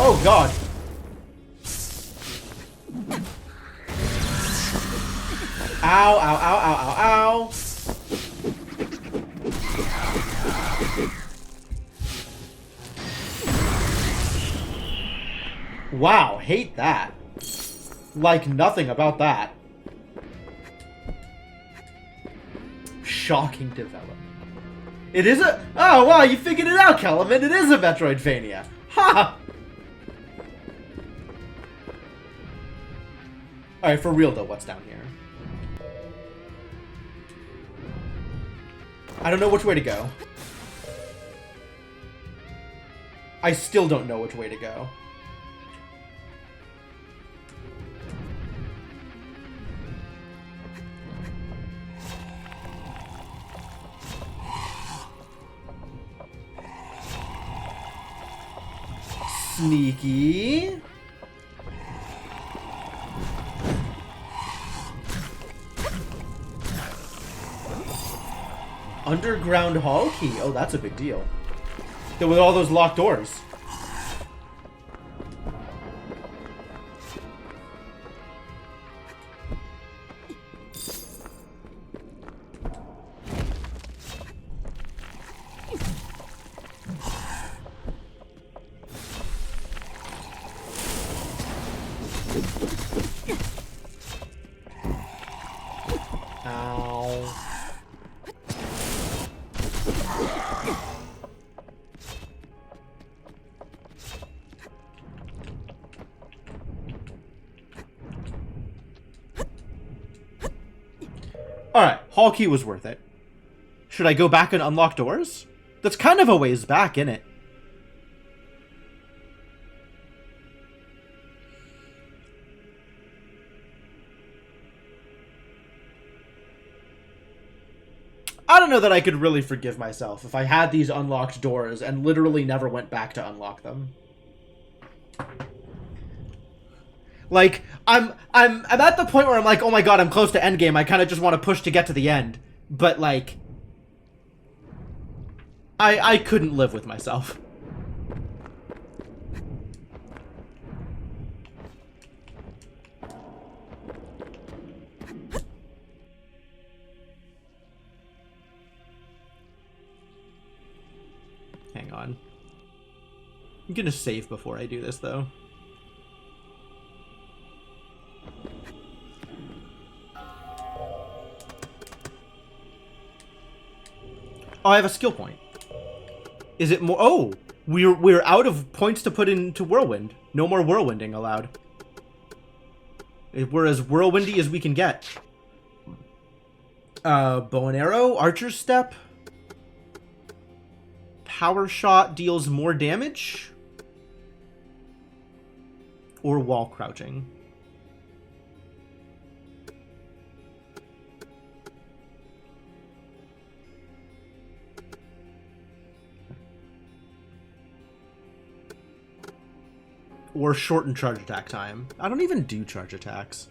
Oh god. Ow, ow, ow, ow, ow, ow. Wow, hate that. Like nothing about that. Shocking development. It is a... Oh, wow, you figured it out, Kellerman. It is a Metroidvania. Ha! Alright, for real though, what's down here? I don't know which way to go. I still don't know which way to go. Sneaky. Underground hall key. Oh, that's a big deal. With all those locked doors. Ow. Alright, hall key was worth it. Should I go back and unlock doors? That's kind of a ways back, isn't it? I don't know that I could really forgive myself if I had these unlocked doors and literally never went back to unlock them. Like, I'm at the point where I'm like, oh my god, I'm close to endgame. I kind of just want to push to get to the end. But, like, I couldn't live with myself. Hang on. I'm gonna save before I do this, though. Oh, I have a skill point. Is it more? Oh, we're out of points to put into Whirlwind. No more whirlwinding allowed. We're as whirlwindy as we can get. Bow and arrow, archer's step. Power shot deals more damage. Or wall crouching. Or shorten charge attack time. I don't even do charge attacks.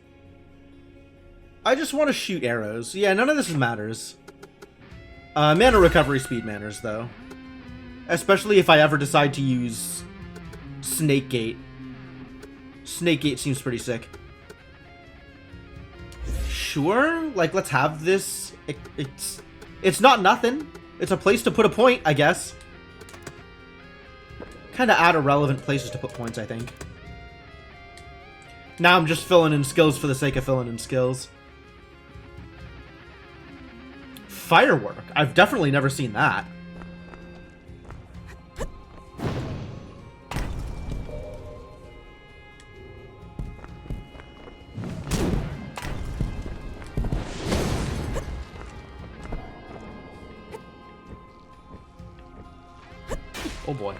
I just want to shoot arrows. Yeah, none of this matters. Mana recovery speed matters, though. Especially if I ever decide to use Snake Gate. Snake Gate seems pretty sick. Sure, like, let's have this. It's not nothing. It's a place to put a point, I guess. Kind of add irrelevant places to put points, I think. Now I'm just filling in skills for the sake of filling in skills. Firework. I've definitely never seen that. Oh boy.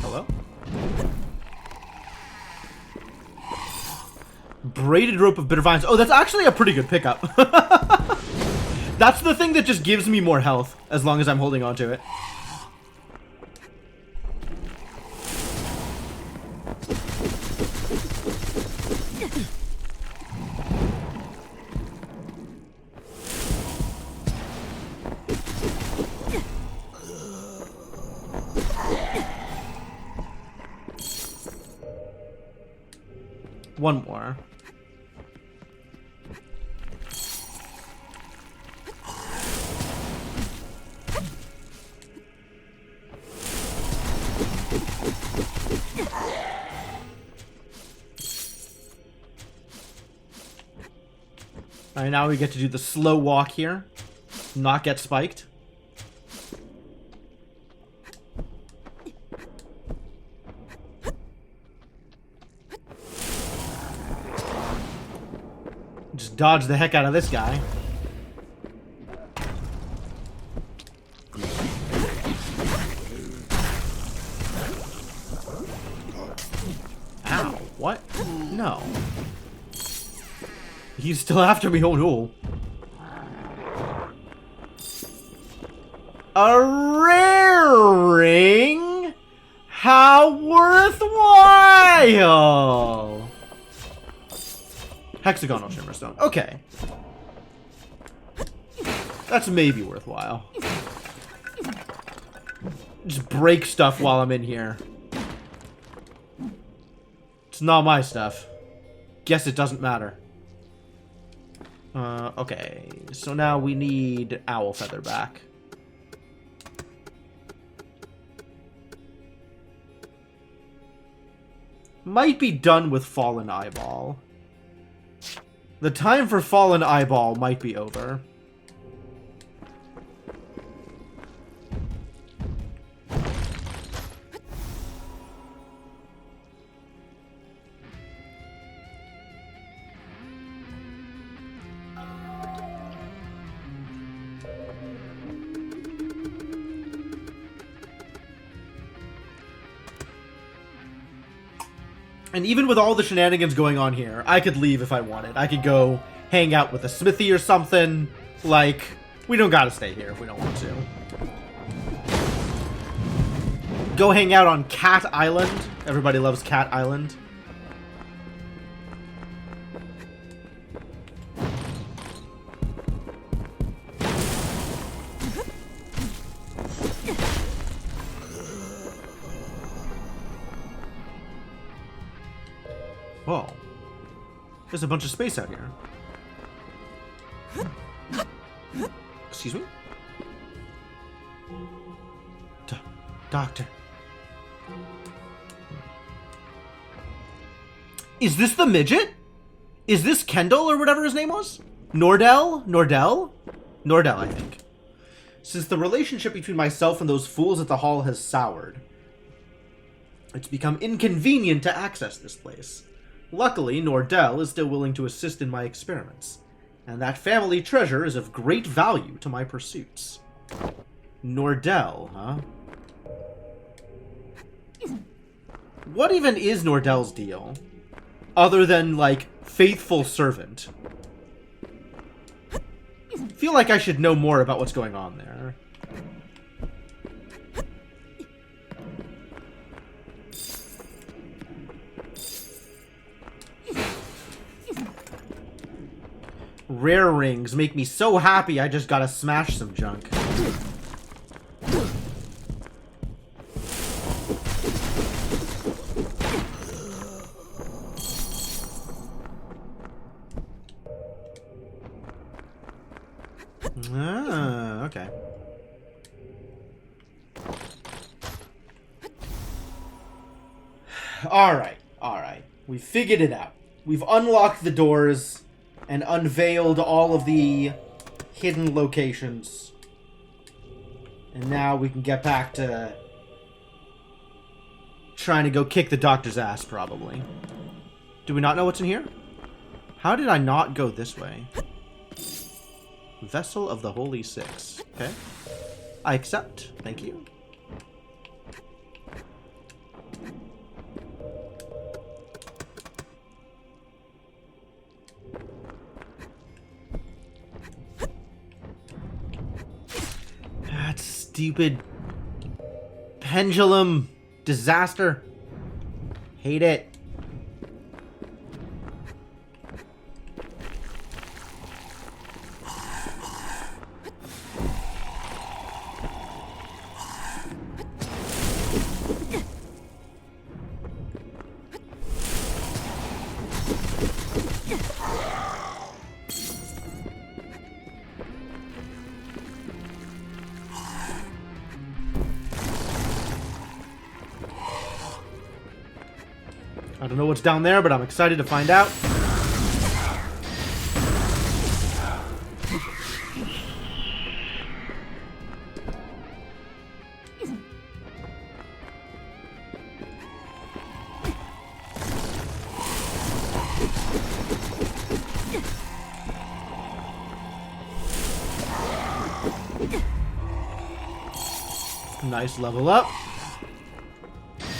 Hello? Braided rope of bitter vines. Oh, that's actually a pretty good pickup. That's the thing that just gives me more health, as long as I'm holding on to it. One more. Alright, now we get to do the slow walk here. Not get spiked. Just dodge the heck out of this guy. Ow, what? No. He's still after me, oh no. A rare ring? How worthwhile! Hexagonal Shimmerstone. Okay. That's maybe worthwhile. Just break stuff while I'm in here. It's not my stuff. Guess it doesn't matter. Okay. So now we need Owl Feather back. Might be done with Fallen Eyeball. The time for Fallen Eyeball might be over. And even with all the shenanigans going on here, I could leave if I wanted. I could go hang out with a smithy or something. Like, we don't gotta stay here if we don't want to. Go hang out on Cat Island. Everybody loves Cat Island. Whoa. There's a bunch of space out here. Excuse me? Doctor. Is this the midget? Is this Kendall or whatever his name was? Nordell? Nordell? Nordell, I think. Since the relationship between myself and those fools at the hall has soured, it's become inconvenient to access this place. Luckily, Nordell is still willing to assist in my experiments, and that family treasure is of great value to my pursuits. Nordell, huh? What even is Nordell's deal? Other than, like, faithful servant. I feel like I should know more about what's going on there. Rare rings make me so happy I just gotta smash some junk. Ah, okay. Alright, alright. We figured it out. We've unlocked the doors and unveiled all of the hidden locations. And now we can get back to trying to go kick the doctor's ass, probably. Do we not know what's in here? How did I not go this way? Vessel of the Holy Six. Okay. I accept. Thank you. Stupid pendulum disaster. Hate it. I don't know what's down there, but I'm excited to find out. Nice level up.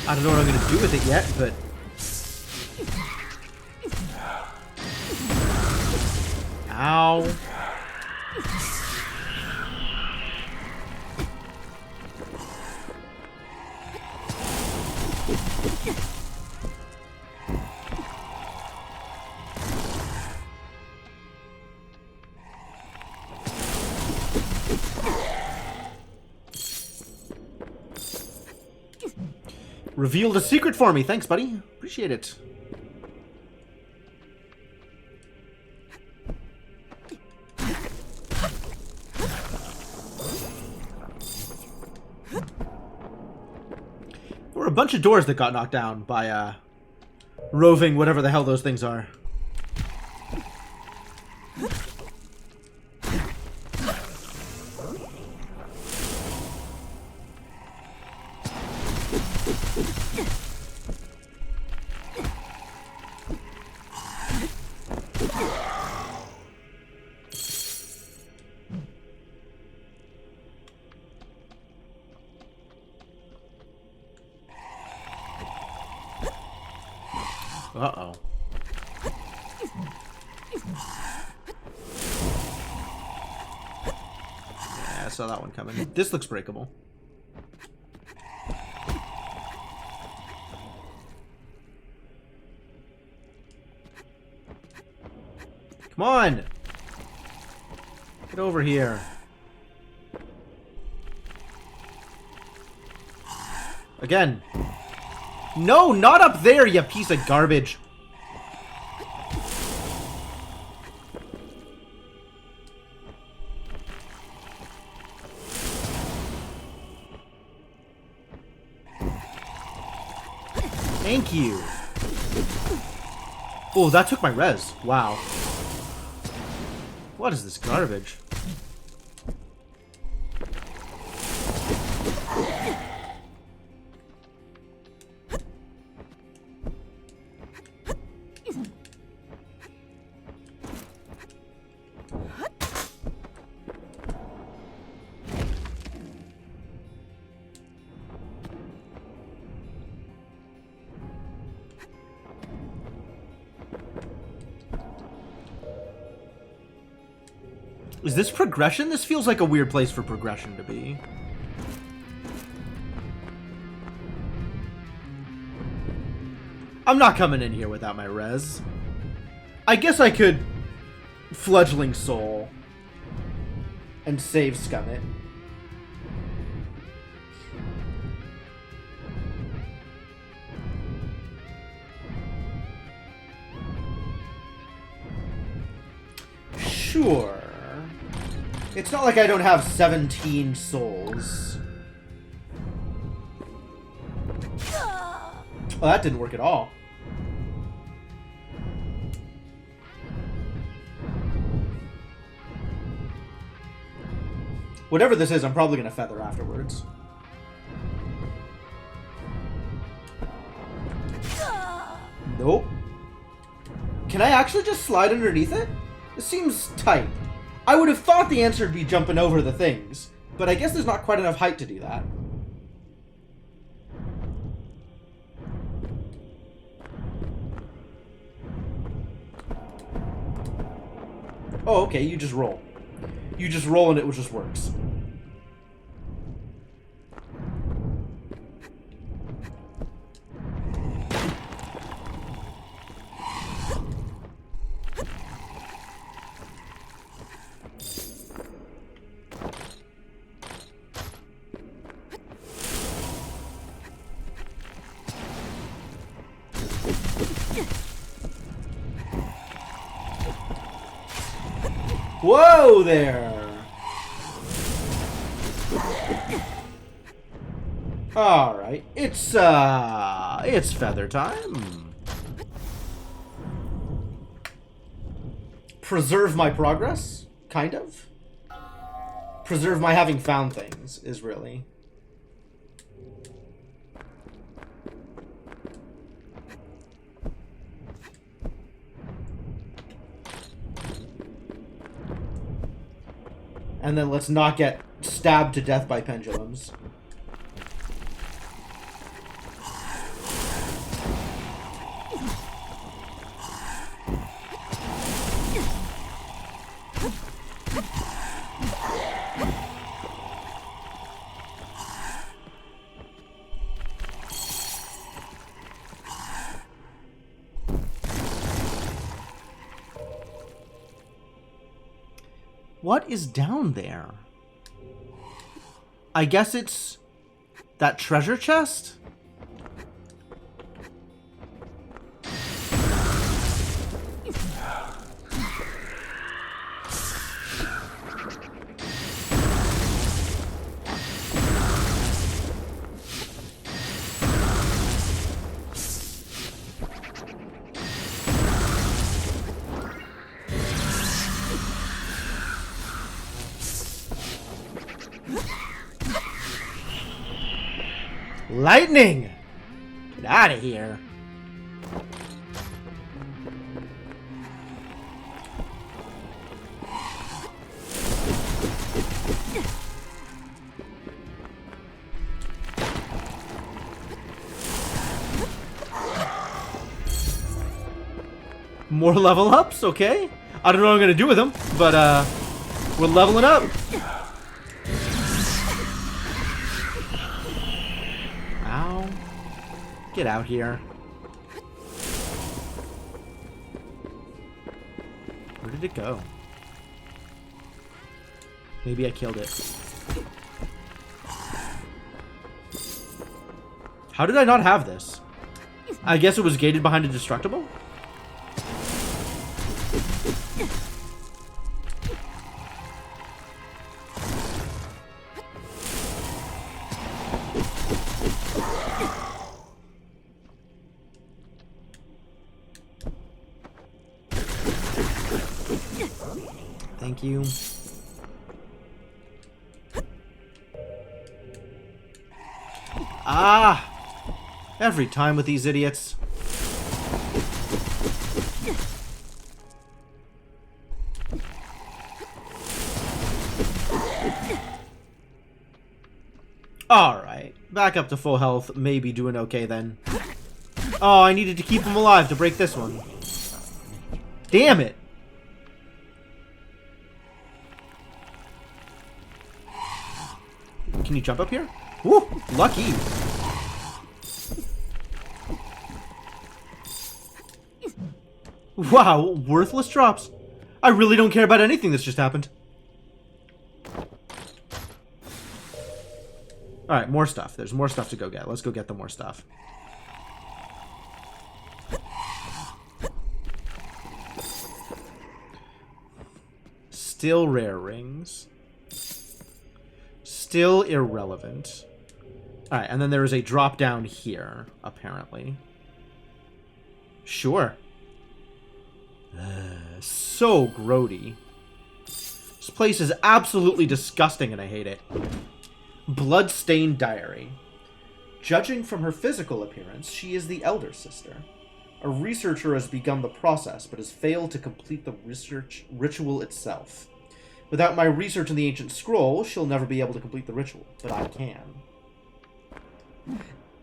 I don't know what I'm going to do with it yet, but... Ow. Revealed a secret for me. Thanks, buddy. Appreciate it. There were a bunch of doors that got knocked down by, roving whatever the hell those things are. Uh-oh. Yeah, I saw that one coming. This looks breakable. Come on! Get over here. Again. No, not up there, you piece of garbage. Thank you. Oh, that took my res. Wow. What is this garbage? Is this progression? This feels like a weird place for progression to be. I'm not coming in here without my res. I guess I could fledgling soul and save scum it. Sure. It's not like I don't have 17 souls. Oh, that didn't work at all. Whatever this is, I'm probably going to feather afterwards. Nope. Can I actually just slide underneath it? This seems tight. I would have thought the answer would be jumping over the things, but I guess there's not quite enough height to do that. Oh, okay, you just roll. You just roll and it just works. Whoa there! Alright, it's feather time. Preserve my progress? Kind of. Preserve my having found things, is really. And then let's not get stabbed to death by pendulums. What is down there? I guess it's that treasure chest? Lightning! Get out of here. More level ups, okay? I don't know what I'm gonna do with them, but we're leveling up. Ow. Get out here. Where did it go? Maybe I killed it. How did I not have this? I guess it was gated behind a destructible? Thank you. Ah! Every time with these idiots. Alright. Back up to full health. Maybe doing okay then. Oh, I needed to keep him alive to break this one. Damn it! Can you jump up here? Woo! Lucky! Wow, worthless drops. I really don't care about anything that's just happened. Alright, more stuff. There's more stuff to go get. Let's go get the more stuff. Still rare rings. Still irrelevant. Alright, and then there is a drop down here, apparently. Sure. So grody. This place is absolutely disgusting and I hate it. Bloodstained diary. Judging from her physical appearance, she is the elder sister. A researcher has begun the process, but has failed to complete the research ritual itself. Without my research in the ancient scroll, she'll never be able to complete the ritual, but I can.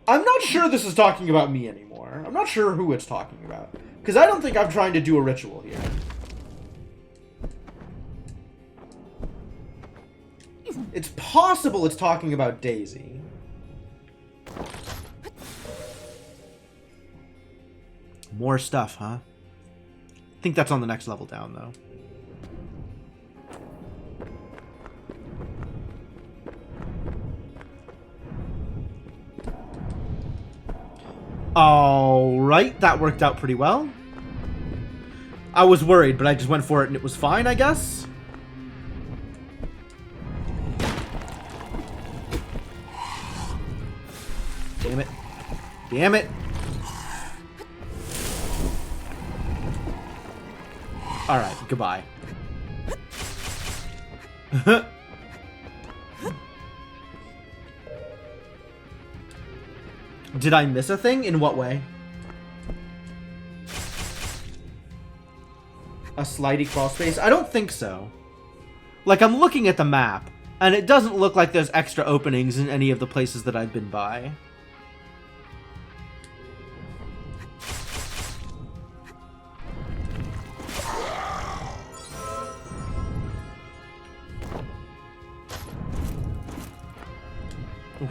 I'm not sure this is talking about me anymore. I'm not sure who it's talking about. Because I don't think I'm trying to do a ritual here. It's possible it's talking about Daisy. More stuff, huh? I think that's on the next level down, though. Alright, that worked out pretty well. I was worried, but I just went for it and it was fine, I guess. Damn it. Alright, goodbye. Did I miss a thing? In what way? A slidey crawl space? I don't think so. Like, I'm looking at the map, and it doesn't look like there's extra openings in any of the places that I've been by.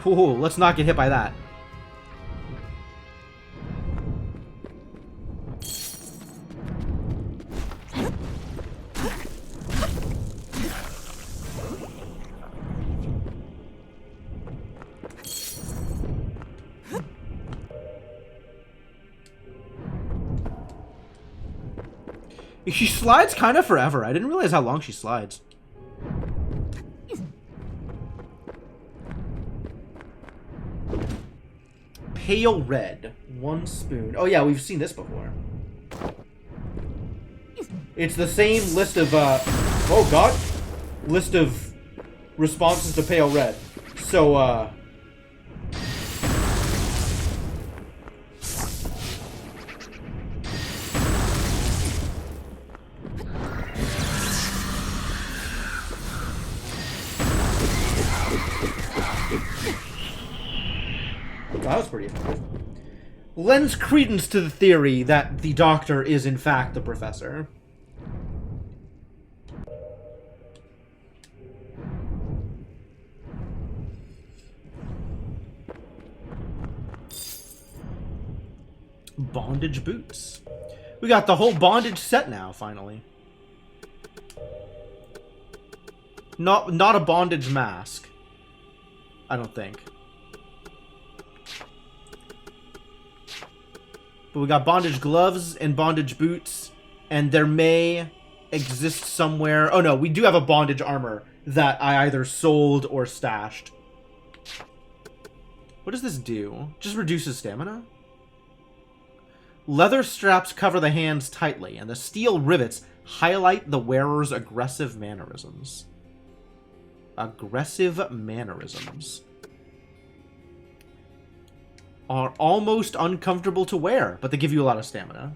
Ooh, let's not get hit by that. She slides kind of forever. I didn't realize how long she slides. Pale red. 1 spoon. Oh yeah, we've seen this before. It's the same list of, oh god. List of responses to pale red. So, that was pretty effective. Lends credence to the theory that the Doctor is in fact the Professor. Bondage boots. We got the whole bondage set now, finally. Not a bondage mask. I don't think. But we got bondage gloves and bondage boots, and there may exist somewhere... Oh no, we do have a bondage armor that I either sold or stashed. What does this do? Just reduces stamina? Leather straps cover the hands tightly, and the steel rivets highlight the wearer's aggressive mannerisms. Aggressive mannerisms are almost uncomfortable to wear, but they give you a lot of stamina.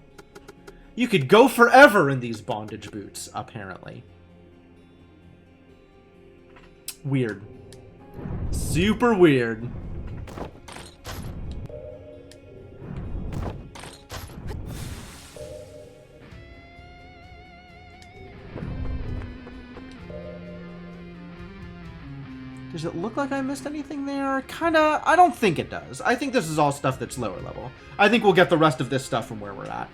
You could go forever in these bondage boots, apparently. Weird. Super weird. Does it look like I missed anything there? Kinda, I don't think it does. I think this is all stuff that's lower level. I think we'll get the rest of this stuff from where we're at.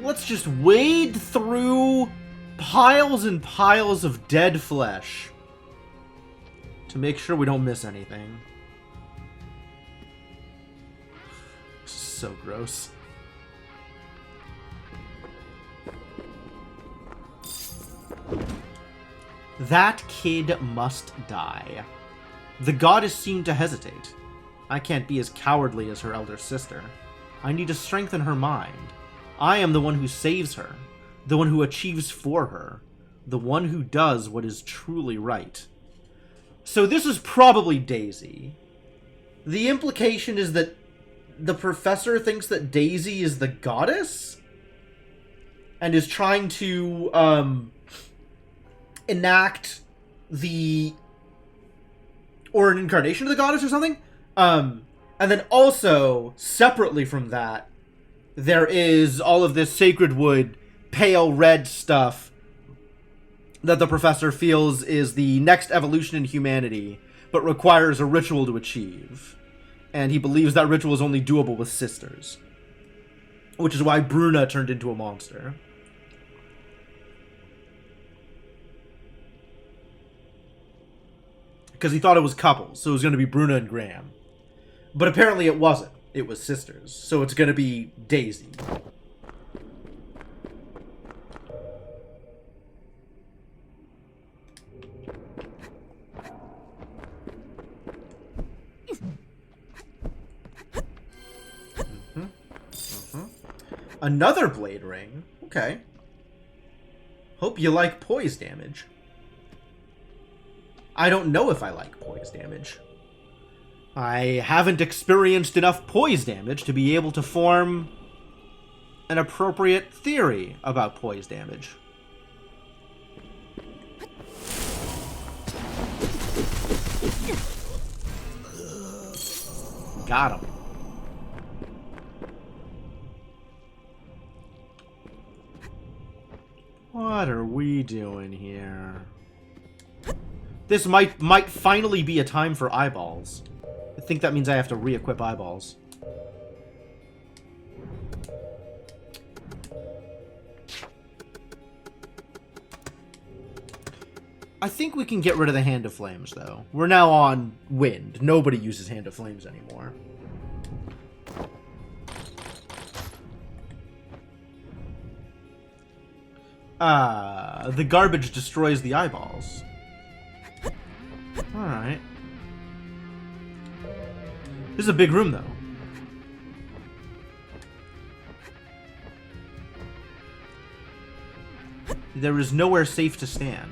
Let's just wade through piles and piles of dead flesh to make sure we don't miss anything. So gross. That kid must die. The goddess seemed to hesitate. I can't be as cowardly as her elder sister. I need to strengthen her mind. I am the one who saves her, the one who achieves for her, the one who does what is truly right. So this is probably Daisy. The implication is that the professor thinks that Daisy is the goddess and is trying to enact or an incarnation of the goddess or something. And then also, separately from that, there is all of this sacred wood, pale red stuff that the professor feels is the next evolution in humanity, but requires a ritual to achieve. And he believes that ritual is only doable with sisters. Which is why Bruna turned into a monster. Because he thought it was couples, so it was going to be Bruna and Graham. But apparently it wasn't. it was sisters. So it's gonna be Daisy. Another blade ring. Okay. Hope you like poise damage. I don't know if I like poise damage. I haven't experienced enough poise damage to be able to form an appropriate theory about poise damage. Got him. What are we doing here? This might finally be a time for eyeballs. I think that means I have to re-equip eyeballs. I think we can get rid of the Hand of Flames, though. We're now on Wind. Nobody uses Hand of Flames anymore. The garbage destroys the eyeballs. Alright. This is a big room, though. There is nowhere safe to stand.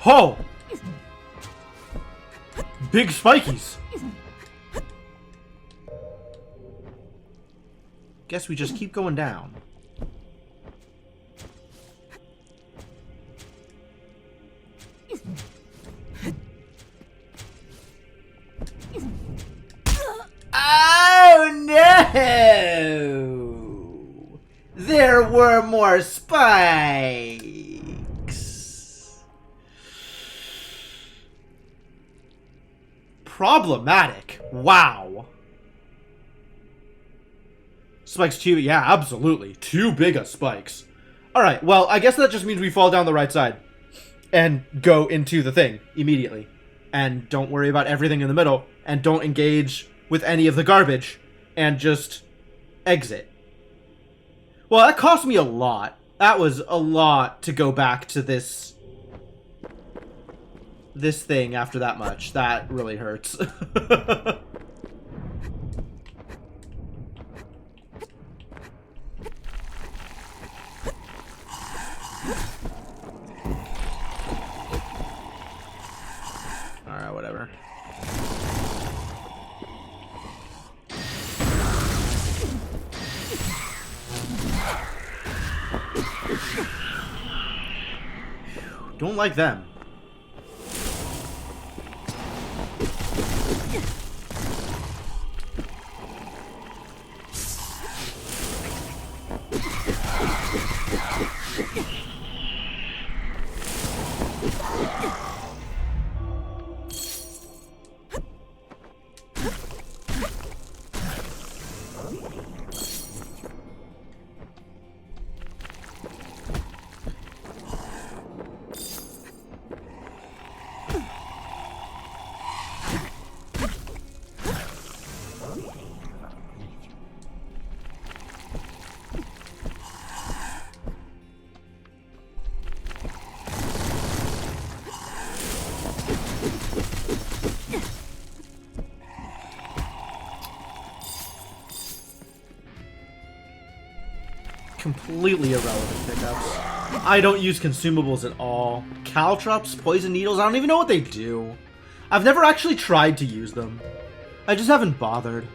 Ho! Big spikies. Guess we just keep going down. Oh no! There were more spikes. Problematic. Wow. Spikes too? Yeah, absolutely. Too big of spikes. Alright, well, I guess that just means we fall down the right side. And go into the thing immediately. And don't worry about everything in the middle. And don't engage with any of the garbage. And just exit. Well, that cost me a lot. That was a lot to go back to this thing after that much. That really hurts. Alright, whatever. Don't like them. Completely irrelevant pickups. I don't use consumables at all. Caltrops, poison needles, I don't even know what they do. I've never actually tried to use them. I just haven't bothered.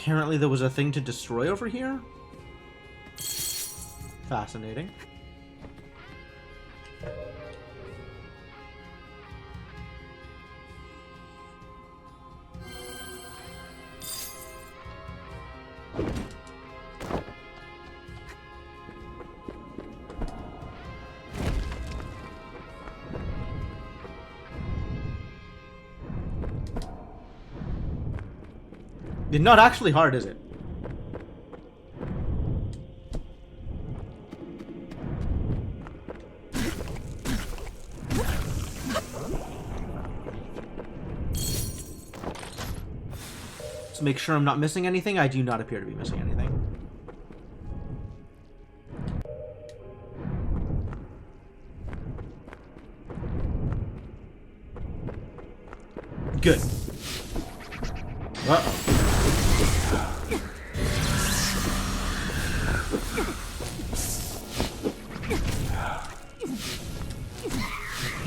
apparently there was a thing to destroy over here? Fascinating. It's not actually hard, is it? Let's make sure I'm not missing anything. I do not appear to be missing anything. Good. Uh-oh.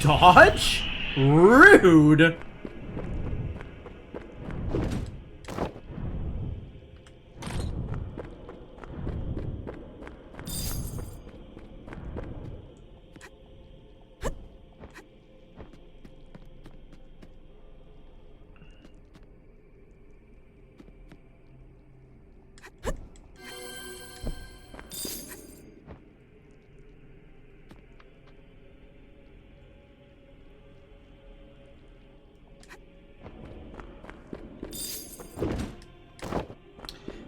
Dodge? Rude!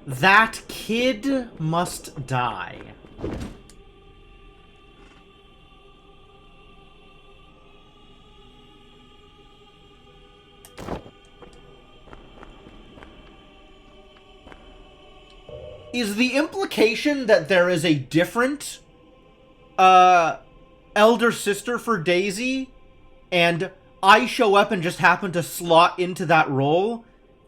That kid must die. Is the implication that there is a different elder sister for Daisy, and I show up and just happen to slot into that role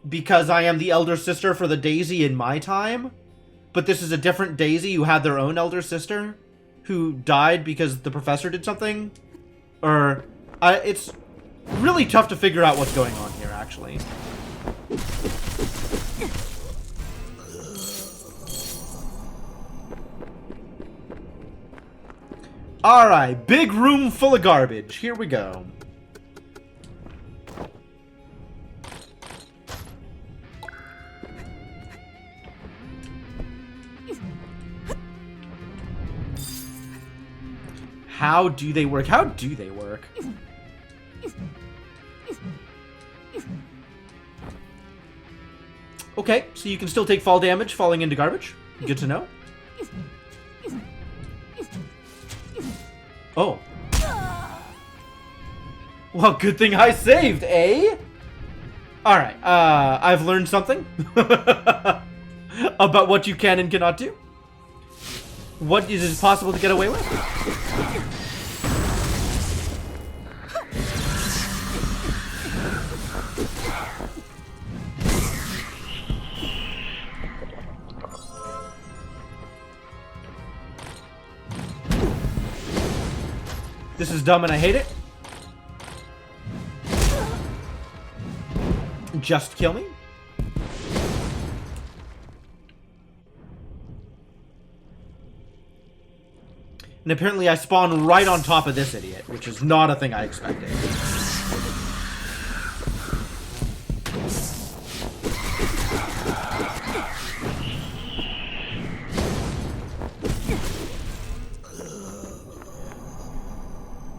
because I am the elder sister for the Daisy in my time? But this is a different Daisy who had their own elder sister who died because the professor did something? Or, it's really tough to figure out what's going on here, actually. Alright, big room full of garbage. Here we go. How do they work? How do they work? Okay, so you can still take fall damage falling into garbage. Good to know. Oh. Well, good thing I saved, eh? Alright, I've learned something about what you can and cannot do. What is it possible to get away with? This is dumb and I hate it. Just kill me. And apparently I spawn right on top of this idiot, which is not a thing I expected.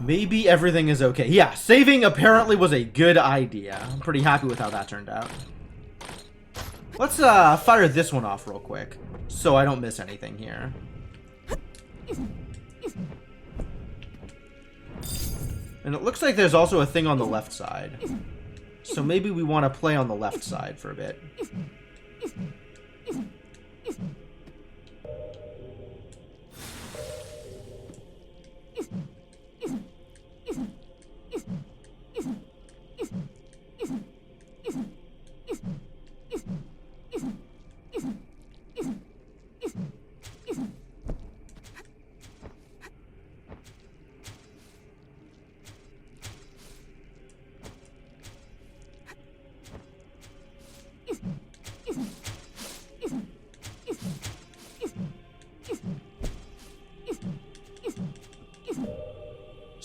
Maybe everything is okay. Yeah, saving apparently was a good idea. I'm pretty happy with how that turned out. Let's fire this one off real quick, so I don't miss anything here. And it looks like there's also a thing on the left side. So maybe we want to play on the left side for a bit.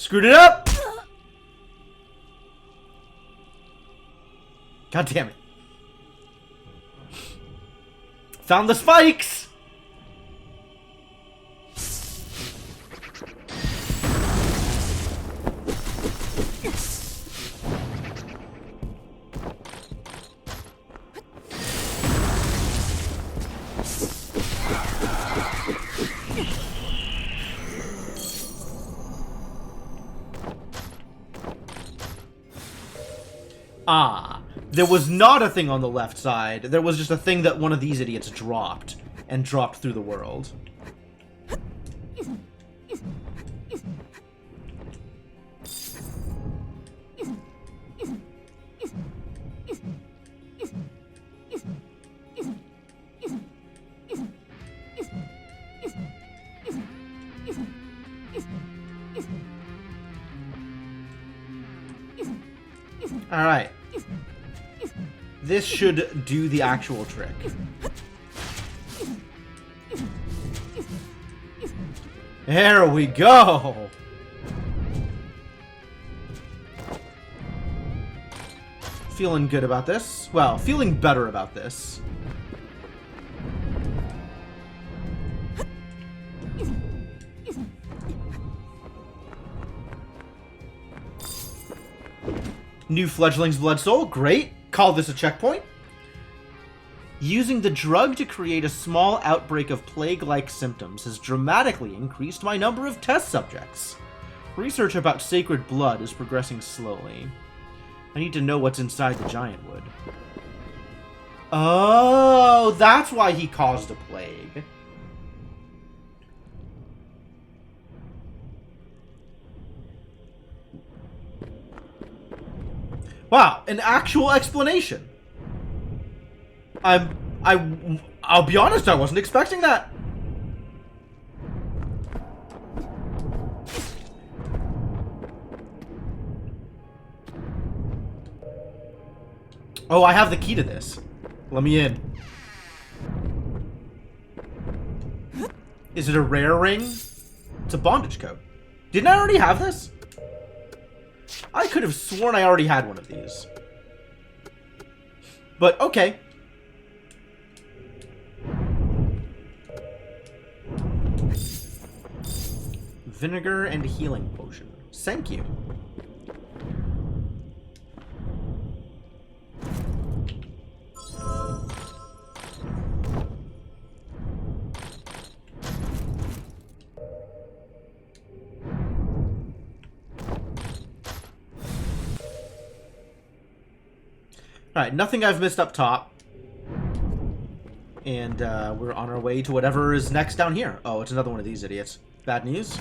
Screwed it up! God damn it. Found the spikes! Ah, there was not a thing on the left side. There was just a thing that one of these idiots dropped, and dropped through the world. Alright. This should do the actual trick. There we go! Feeling good about this. Well, feeling better about this. New fledgling's blood soul. Great. Call this a checkpoint. Using the drug to create a small outbreak of plague-like symptoms has dramatically increased my number of test subjects. Research about sacred blood is progressing slowly. I need to know what's inside the giant wood. Oh, that's why he caused a plague. Wow, an actual explanation. I'll be honest, I wasn't expecting that. Oh, I have the key to this. Let me in. Is it a rare ring? It's a bondage code. Didn't I already have this? I could have sworn I already had one of these. But, okay. Vinegar and healing potion. Thank you. Alright, nothing I've missed up top. And we're on our way to whatever is next down here. Oh, it's another one of these idiots. Bad news.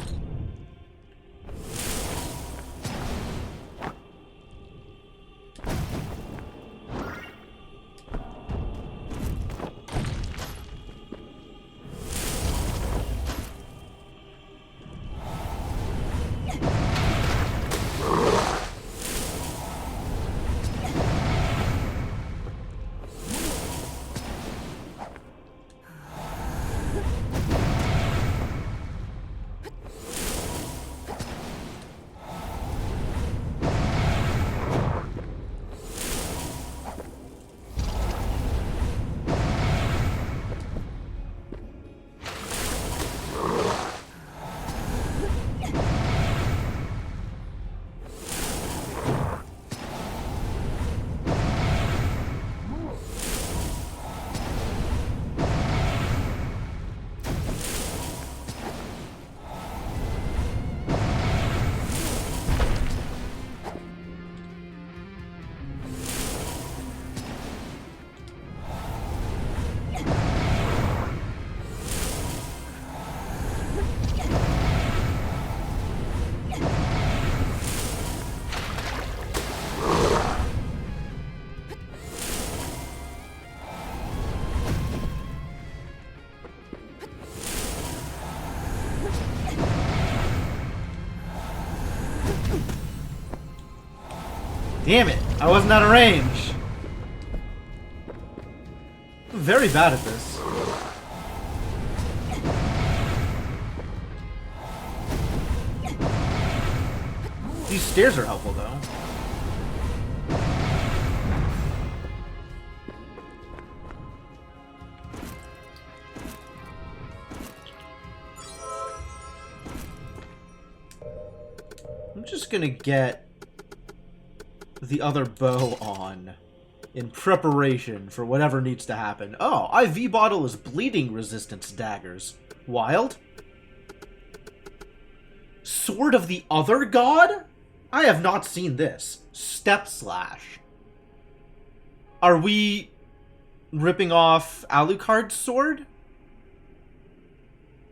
Damn it! I wasn't out of range. I'm very bad at this. These stairs are helpful, though. I'm just gonna get the other bow on in preparation for whatever needs to happen. Oh, IV bottle is bleeding resistance daggers. Wild. Sword of the Other God? I have not seen this. Step slash. Are we ripping off Alucard's sword?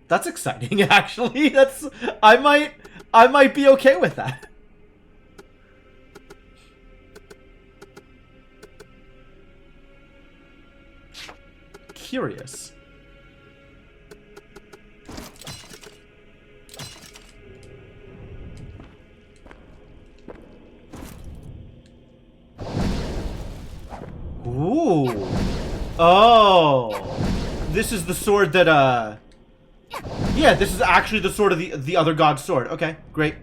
That's exciting, actually. That's I might be okay with that. Curious. Ooh. Oh. This is the sword that, yeah, this is actually the sword of the other god's sword. Okay, great.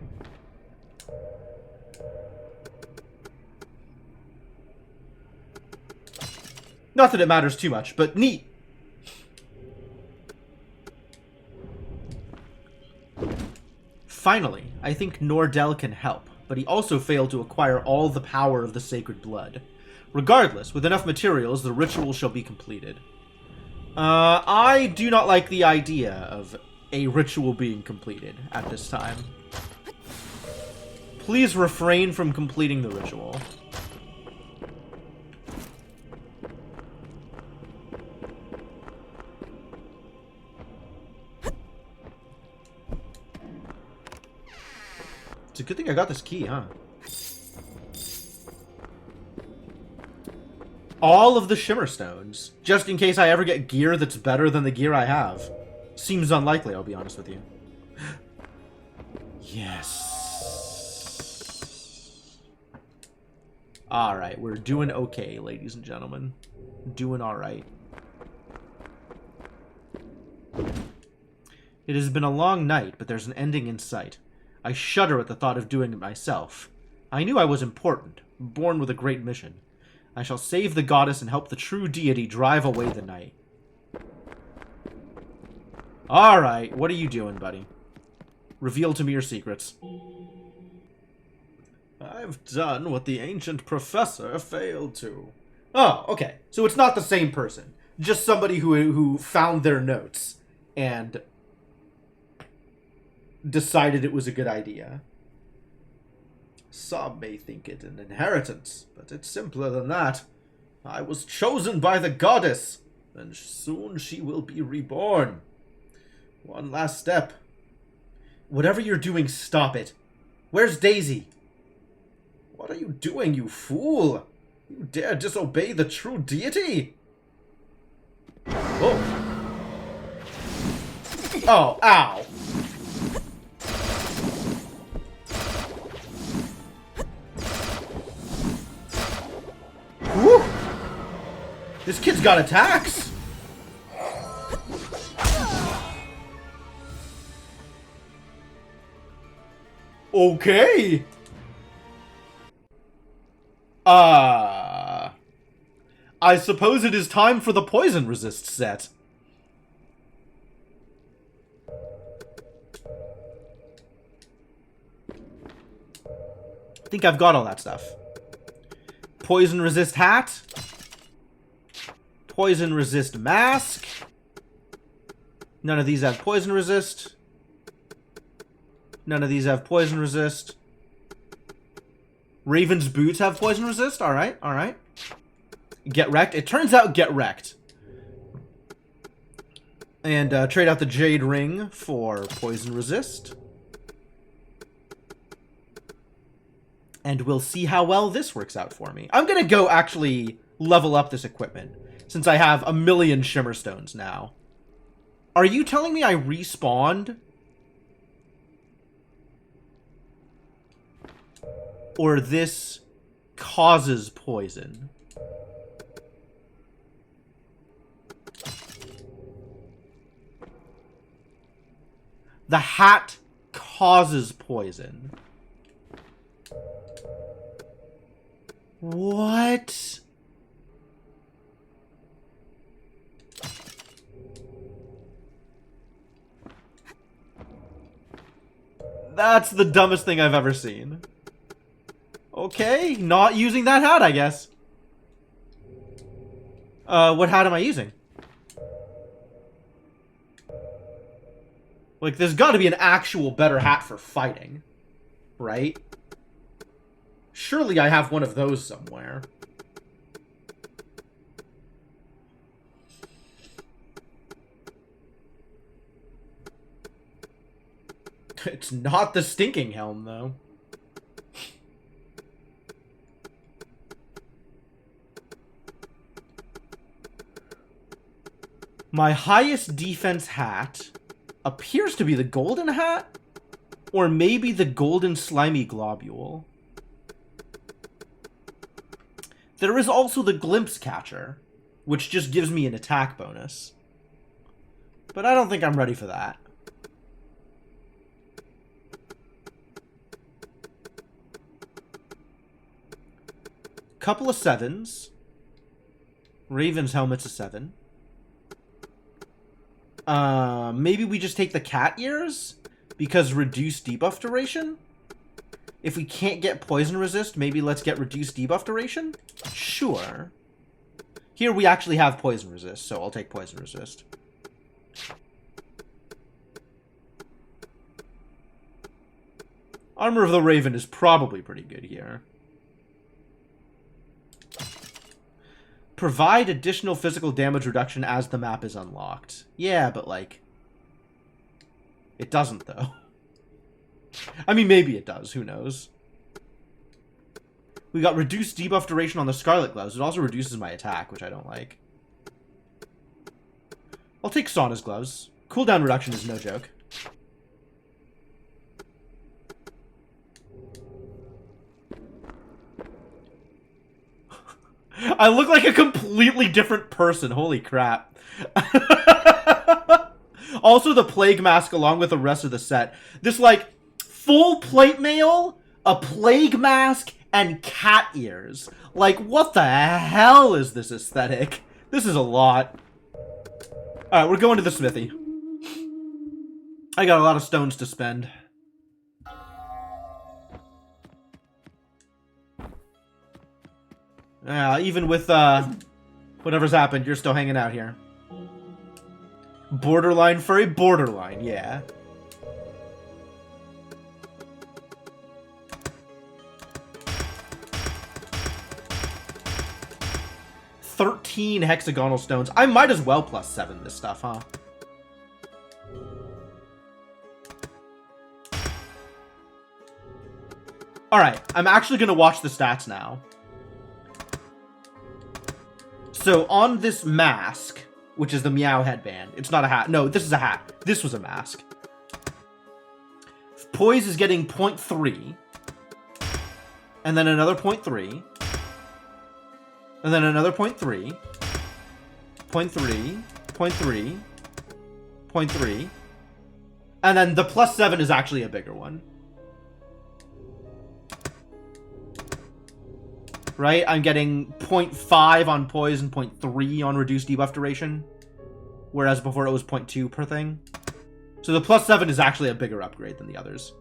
Not that it matters too much, but neat. Finally, I think Nordell can help, but he also failed to acquire all the power of the sacred blood. Regardless, with enough materials, the ritual shall be completed. I do not like the idea of a ritual being completed at this time. Please refrain from completing the ritual. It's a good thing I got this key, huh? All of the Shimmer Stones, just in case I ever get gear that's better than the gear I have. Seems unlikely, I'll be honest with you. Yes. Alright, we're doing okay, ladies and gentlemen. Doing alright. It has been a long night, but there's an ending in sight. I shudder at the thought of doing it myself. I knew I was important, born with a great mission. I shall save the goddess and help the true deity drive away the night. Alright, what are you doing, buddy? Reveal to me your secrets. I've done what the ancient professor failed to. Oh, okay. So it's not the same person. Just somebody who found their notes and decided it was a good idea. Some may think it an inheritance, but it's simpler than that. I was chosen by the goddess, and soon she will be reborn. One last step. Whatever you're doing, stop it. Where's Daisy? What are you doing, you fool? You dare disobey the true deity? Oh. Oh, ow. Whew. This kid's got attacks. Okay. I suppose it is time for the poison resist set. I think I've got all that stuff. Poison resist hat. Poison resist mask. None of these have poison resist. None of these have poison resist. Raven's boots have poison resist. Alright, alright. Get wrecked. It turns out get wrecked. And trade out the jade ring for poison resist. And we'll see how well this works out for me. I'm gonna go actually level up this equipment, since I have a million Shimmer Stones now. Are you telling me I respawned? Or this causes poison? The hat causes poison. What? That's the dumbest thing I've ever seen. Okay, not using that hat, I guess. What hat am I using? Like, there's gotta be an actual better hat for fighting. Right? Surely I have one of those somewhere. It's not the stinking helm, though. My highest defense hat appears to be the golden hat, or maybe the golden slimy globule. There is also the glimpse catcher, which just gives me an attack bonus. But I don't think I'm ready for that. Couple of 7s. Raven's helmet's a 7. Maybe we just take the cat ears? Because reduced debuff duration? If we can't get poison resist, maybe let's get reduced debuff duration? Sure. Here we actually have poison resist, so I'll take poison resist. Armor of the Raven is probably pretty good here. Provide additional physical damage reduction as the map is unlocked. Yeah, but like... It doesn't, though. I mean, maybe it does. Who knows? We got reduced debuff duration on the Scarlet Gloves. It also reduces my attack, which I don't like. I'll take Sauna's Gloves. Cooldown reduction is no joke. I look like a completely different person. Holy crap. Also, the Plague Mask along with the rest of the set. This, like, full plate mail, a Plague Mask, and cat ears. Like, what the hell is this aesthetic? This is a lot. Alright, we're going to the smithy. I got a lot of stones to spend. Yeah, even with, whatever's happened, you're still hanging out here. Borderline furry? Borderline, yeah. $13 hexagonal stones. I might as well plus 7 this stuff, huh? Alright, I'm actually gonna watch the stats now. So, on this mask, which is the Meow headband, it's not a hat. No, this is a hat. This was a mask. Poise is getting 0.3. And then another 0.3. And then another 0.3. 0.3. 0.3. 0.3. And then the plus 7 is actually a bigger one. Right? I'm getting 0.5 on poise and 0.3 on reduced debuff duration. Whereas before it was 0.2 per thing. So the plus 7 is actually a bigger upgrade than the others.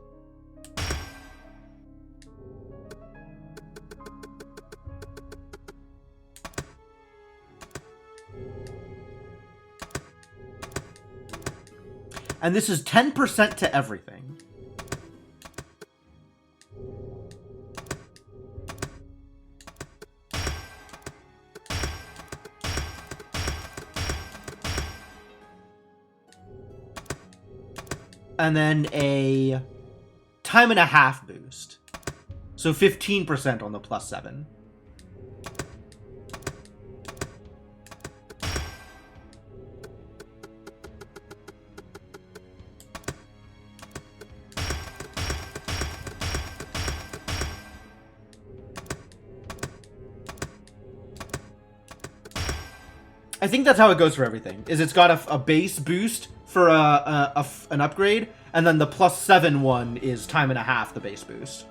And this is 10% to everything. And then a time and a half boost. So 15% on the plus 7. I think that's how it goes for everything. Is it's got a base boost for an upgrade, and then the plus 7 one is time and a half the base boost.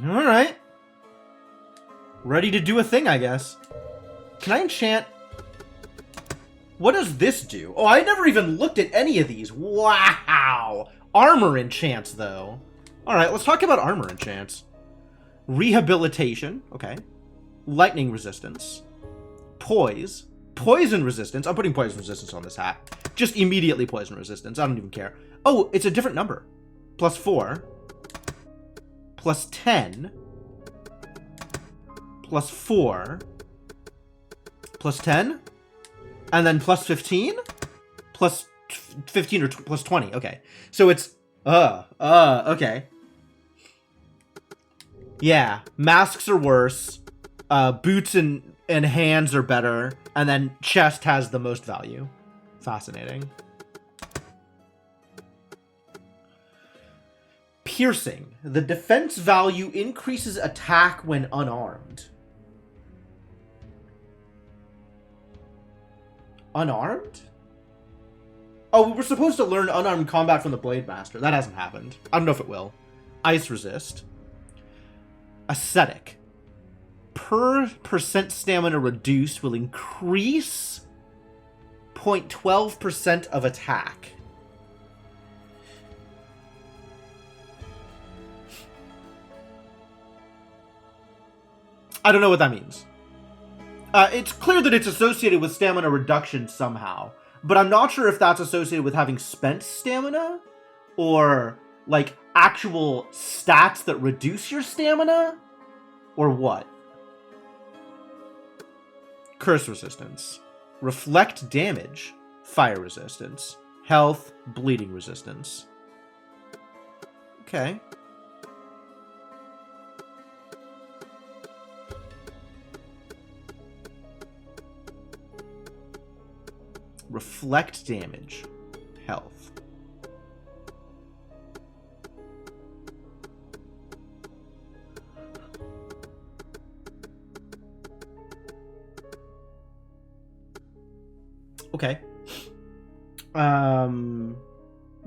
Alright. Ready to do a thing, I guess. Can I enchant? What does this do? Oh, I never even looked at any of these. Wow. Armor enchants, though. Alright, let's talk about armor enchants. Rehabilitation. Okay. Lightning resistance. Poise. Poison resistance. I'm putting poison resistance on this hat. Just immediately poison resistance. I don't even care. Oh, it's a different number. +4. +10. +4. +10. And then +15? +15 or +20. Okay. So it's... okay. Yeah. Masks are worse. Boots and hands are better. And then chest has the most value. Fascinating. Piercing. The defense value increases attack when unarmed. Unarmed? Oh, we were supposed to learn unarmed combat from the Blade Master. That hasn't happened. I don't know if it will. Ice resist. Ascetic. Per % stamina reduced will increase 0.12% of attack. I don't know what that means. It's clear that it's associated with stamina reduction somehow, but I'm not sure if that's associated with having spent stamina or like actual stats that reduce your stamina or what. Curse resistance. Reflect damage. Fire resistance. Health. Bleeding resistance. Okay. Reflect damage. Health. Okay.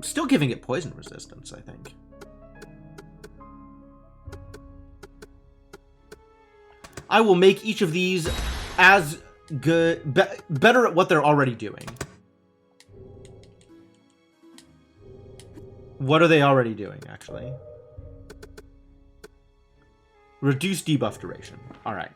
Still giving it poison resistance, I think. I will make each of these as good, better at what they're already doing. What are they already doing, actually? Reduce debuff duration. All right.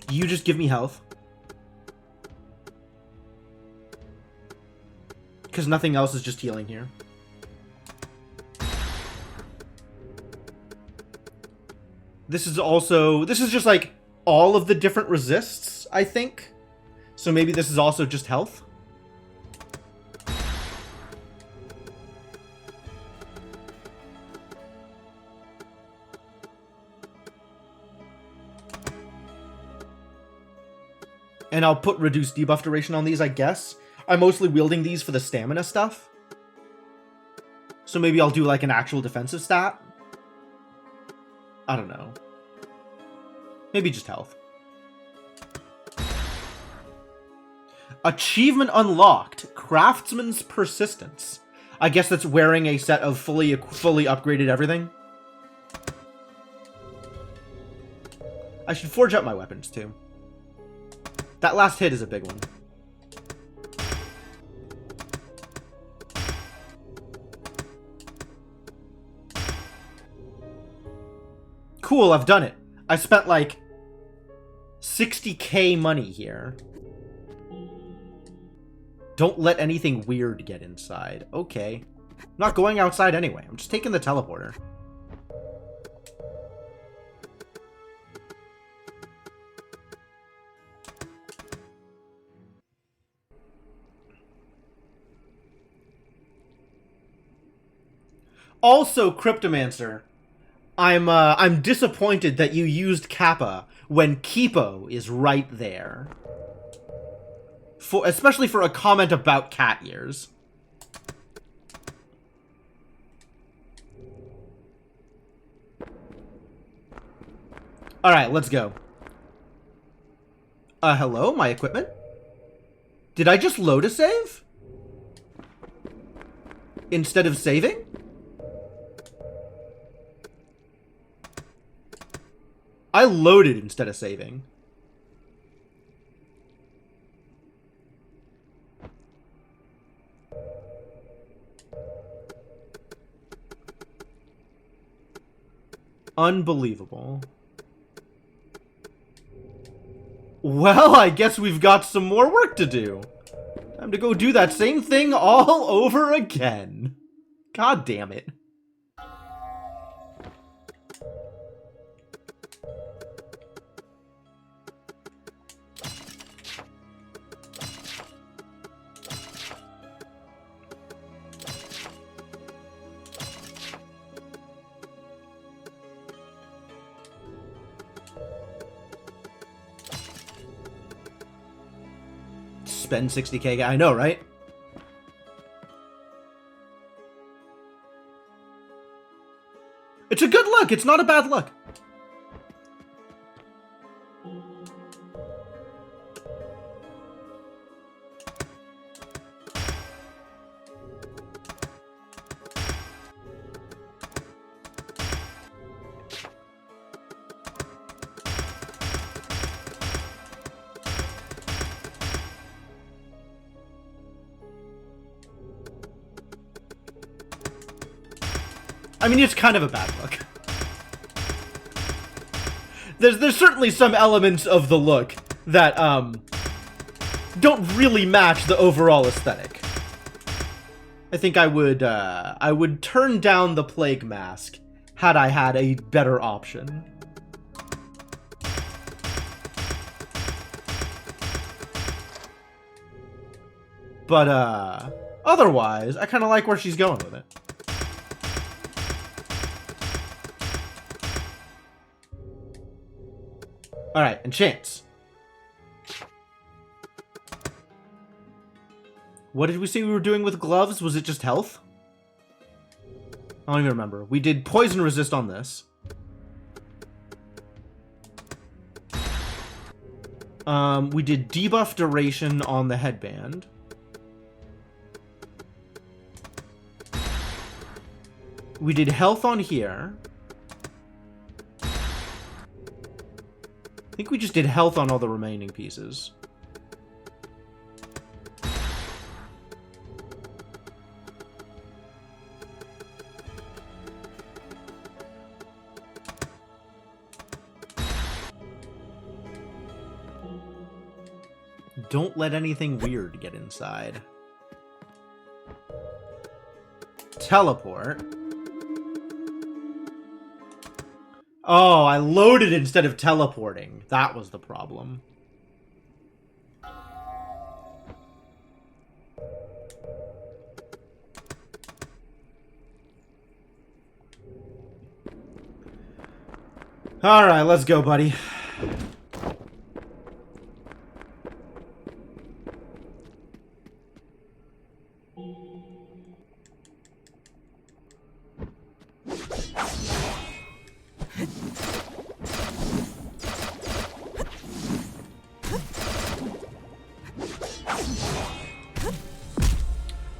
You just give me health. Because nothing else is just healing here. This is also... This is just like all of the different resists, I think. So maybe this is also just health. And I'll put reduced debuff duration on these, I guess. I'm mostly wielding these for the stamina stuff. So maybe I'll do like an actual defensive stat. I don't know. Maybe just health. Achievement unlocked. Craftsman's Persistence. I guess that's wearing a set of fully upgraded everything. I should forge up my weapons too. That last hit is a big one. Cool, I've done it. I spent like 60k money here. Don't let anything weird get inside. Okay. I'm not going outside anyway. I'm just taking the teleporter. Also, Cryptomancer, I'm disappointed that you used Kappa when Kipo is right there. Especially for a comment about cat ears. Alright, let's go. Hello? My equipment? Did I just load a save? Instead of saving? I loaded instead of saving. Unbelievable. Well, I guess we've got some more work to do. Time to go do that same thing all over again. God damn it. Spend 60k. I know, right? It's a good look. It's not a bad look. I mean, it's kind of a bad look. There's certainly some elements of the look that, don't really match the overall aesthetic. I think I would turn down the plague mask had I had a better option. But, otherwise, I kind of like where she's going with it. Alright, and Chance. What did we say we were doing with gloves? Was it just health? I don't even remember. We did poison resist on this. We did debuff duration on the headband. We did health on here. I think we just did health on all the remaining pieces. Don't let anything weird get inside. Teleport. Oh, I loaded instead of teleporting. That was the problem. Alright, let's go, buddy.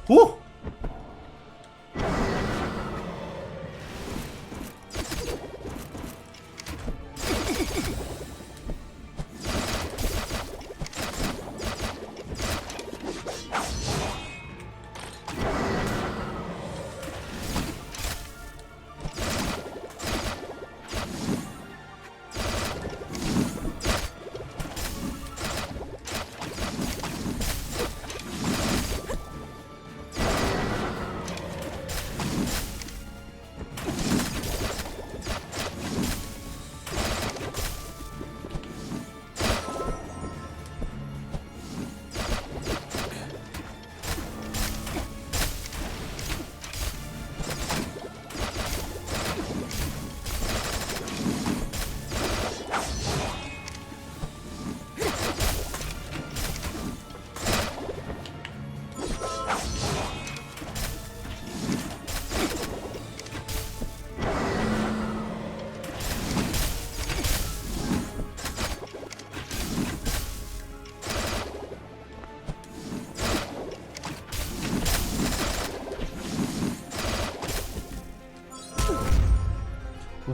Whew!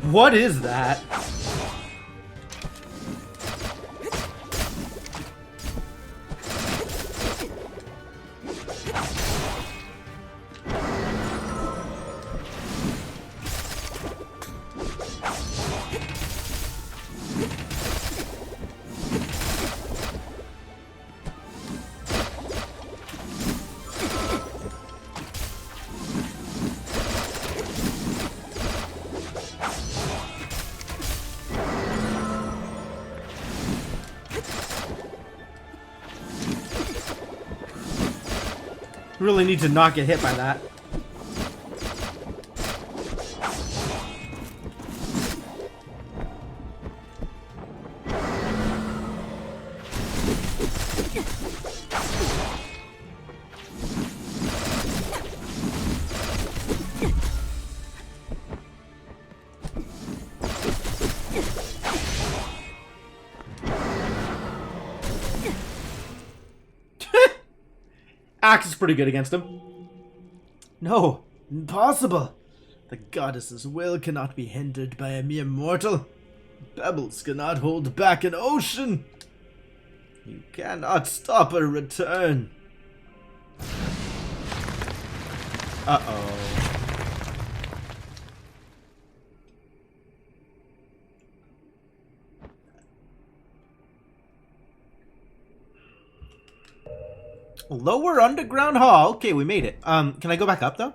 What is that? Really need to not get hit by that. Axe is pretty good against him. No, impossible. The goddess's will cannot be hindered by a mere mortal. Pebbles cannot hold back an ocean. You cannot stop a return. Uh-oh. Lower underground hall. Okay, we made it. Can I go back up though?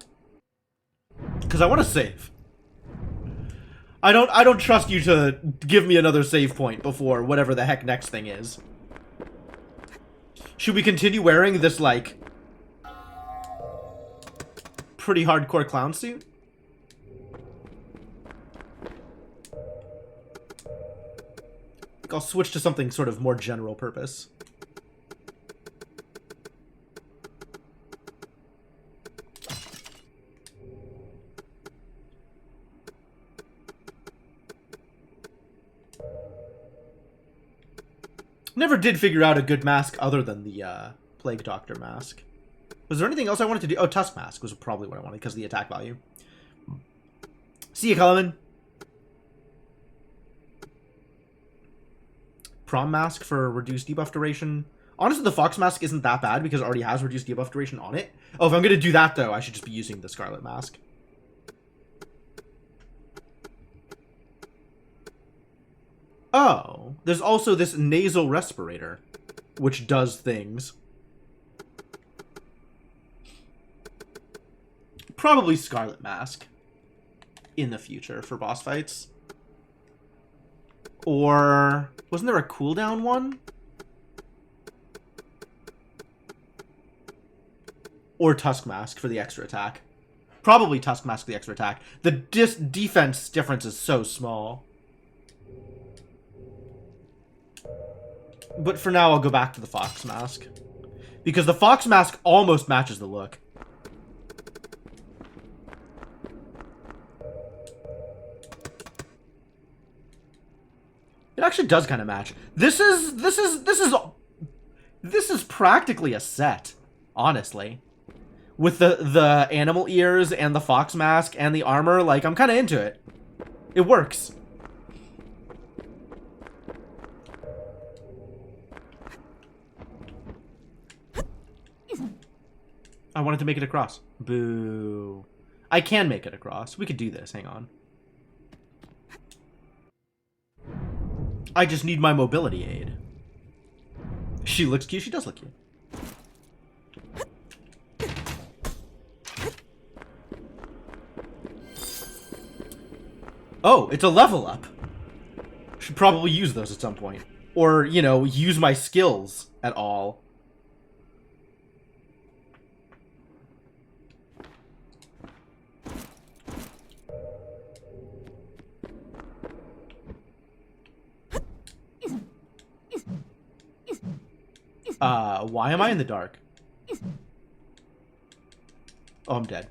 Because I want to save. I don't trust you to give me another save point before whatever the heck next thing is. Should we continue wearing this, like, pretty hardcore clown suit? I think I'll switch to something sort of more general purpose. Never did figure out a good mask other than the Plague Doctor mask. Was there anything else I wanted to do? Oh, Tusk Mask was probably what I wanted because of the attack value. See you, Culliman. Prom Mask for reduced debuff duration. Honestly, the Fox Mask isn't that bad because it already has reduced debuff duration on it. Oh, if I'm going to do that, though, I should just be using the Scarlet Mask. Oh, there's also this nasal respirator, which does things. Probably Scarlet Mask in the future for boss fights. Or wasn't there a cooldown one? Or Tusk Mask for the extra attack. Probably Tusk Mask for the extra attack. The defense difference is so small. But for now, I'll go back to the Fox Mask. Because the Fox Mask almost matches the look. It actually does kind of match. This is practically a set, honestly. With the animal ears and the Fox Mask and the armor, like, I'm kind of into it. It works. I wanted to make it across. Boo. I can make it across. We could do this. Hang on. I just need my mobility aid. She looks cute. She does look cute. Oh, it's a level up. Should probably use those at some point. Or, you know, use my skills at all. Why am I in the dark? Oh, I'm dead.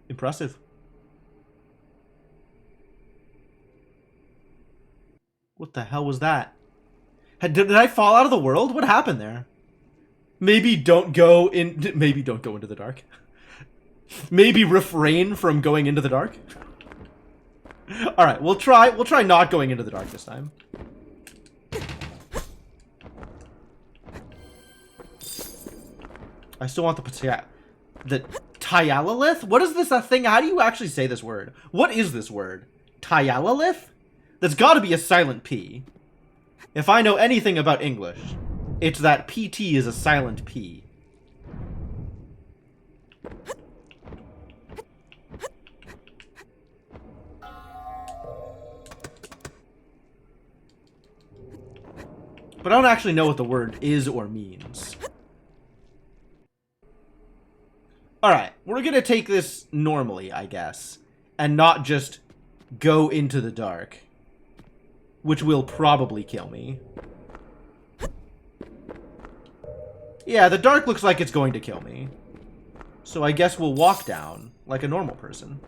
Impressive. What the hell was that? Did I fall out of the world? What happened there? Maybe don't go into the dark. Maybe refrain from going into the dark? Alright, we'll try not going into the dark this time. I still want the Tyalalith? What is this thing? How do you actually say this word? What is this word? Tyalalith? That's gotta be a silent P. If I know anything about English, it's that PT is a silent P. But I don't actually know what the word is or means. Alright, we're gonna take this normally, I guess. And not just go into the dark. Which will probably kill me. Yeah, the dark looks like it's going to kill me. So I guess we'll walk down like a normal person.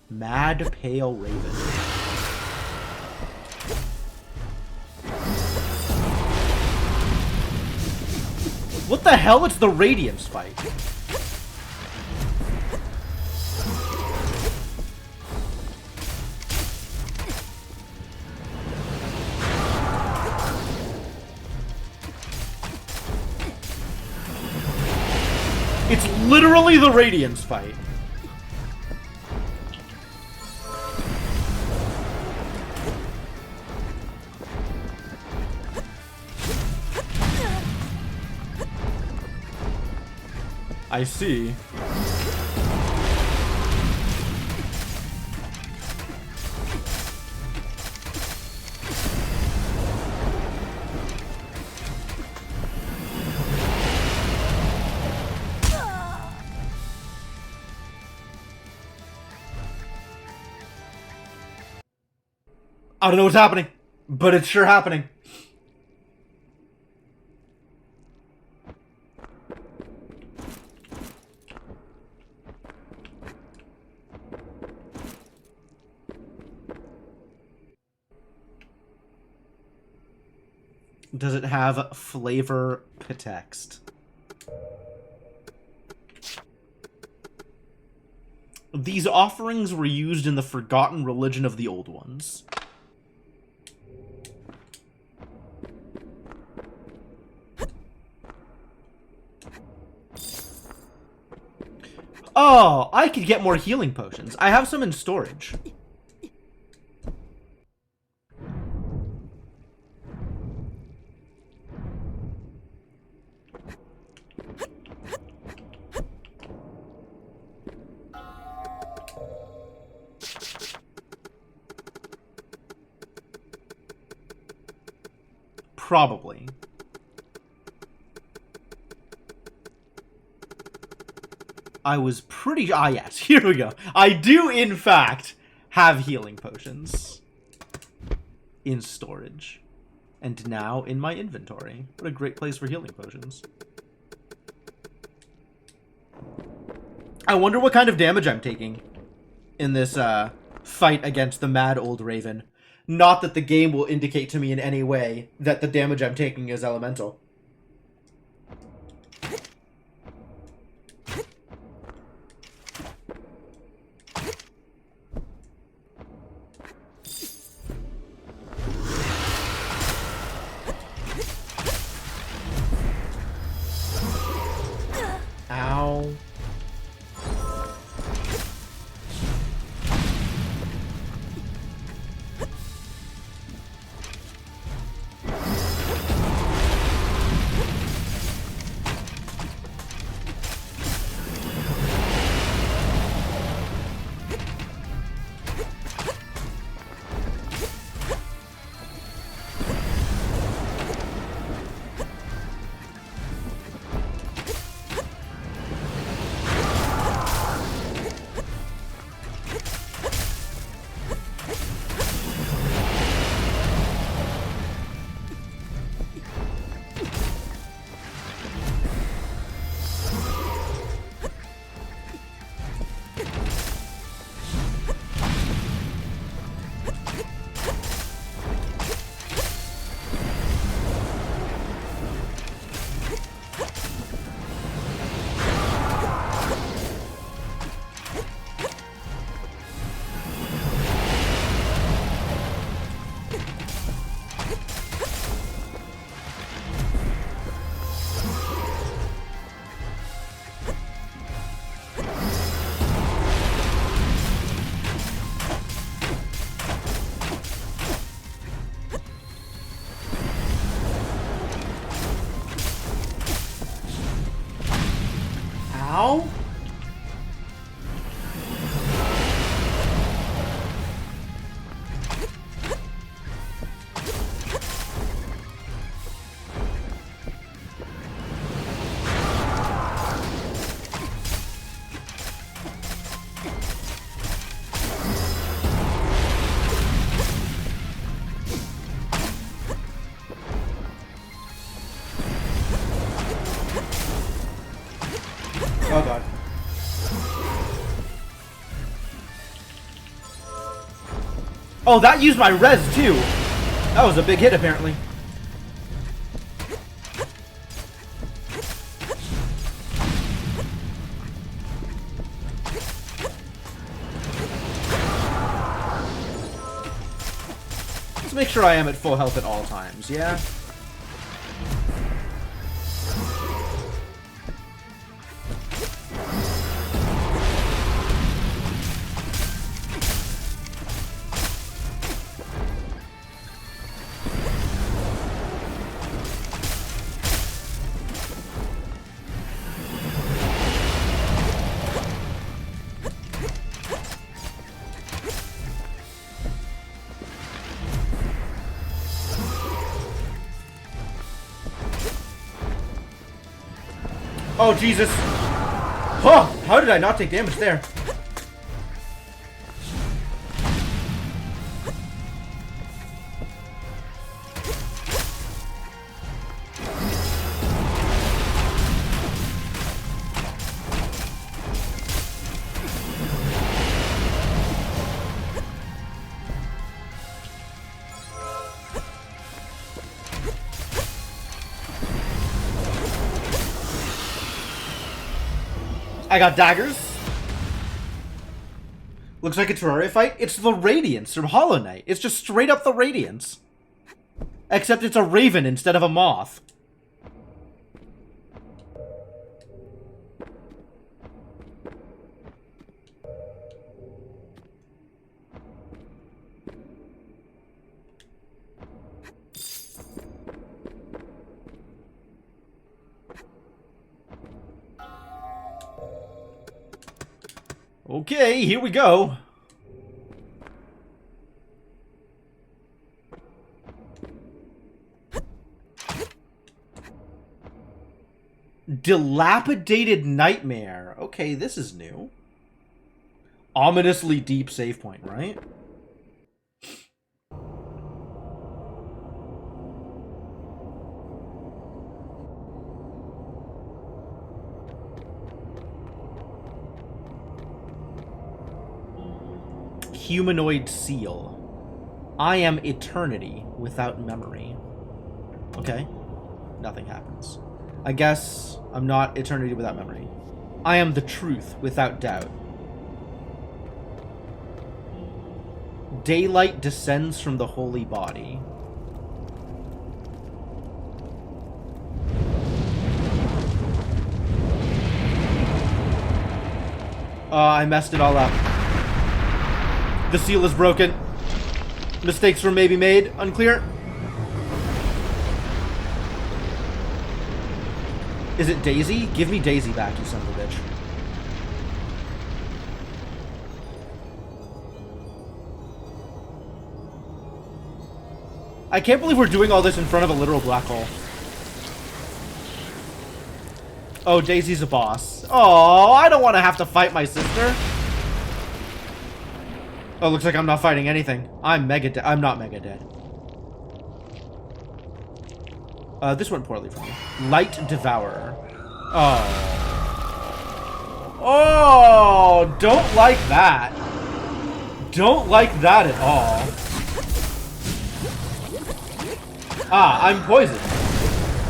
Mad Pale Raven. What the hell? It's the Radiance fight. It's literally the Radiance fight. I see. I don't know what's happening, but it's sure happening. Does it have flavor text? These offerings were used in the forgotten religion of the old ones. Oh, I could get more healing potions. I have some in storage. Probably. I was pretty... Ah, yes. Here we go. I do, in fact, have healing potions in storage. And now in my inventory. What a great place for healing potions. I wonder what kind of damage I'm taking in this fight against the Mad Old Raven. Not that the game will indicate to me in any way that the damage I'm taking is elemental. Ow. Ow. Oh god. Oh, that used my res too. That was a big hit apparently. Let's make sure I am at full health at all times, yeah? Oh, Jesus. Huh, how did I not take damage there? I got daggers. Looks like a Terraria fight. It's the Radiance from Hollow Knight. It's just straight up the Radiance. Except it's a raven instead of a moth. Okay, here we go. Dilapidated Nightmare. Okay, this is new. Ominously deep save point, right? Humanoid seal. I am eternity without memory. Okay. Nothing happens. I guess I'm not eternity without memory. I am the truth without doubt. Daylight descends from the holy body. I messed it all up. The seal is broken. Mistakes were maybe made. Unclear. Is it Daisy? Give me Daisy back, you son of a bitch. I can't believe we're doing all this in front of a literal black hole. Oh, Daisy's a boss. Oh, I don't want to have to fight my sister. Oh, looks like I'm not fighting anything. I'm mega dead. I'm not mega dead. This went poorly for me. Light Devourer. Oh. Oh, don't like that. Don't like that at all. Ah, I'm poisoned.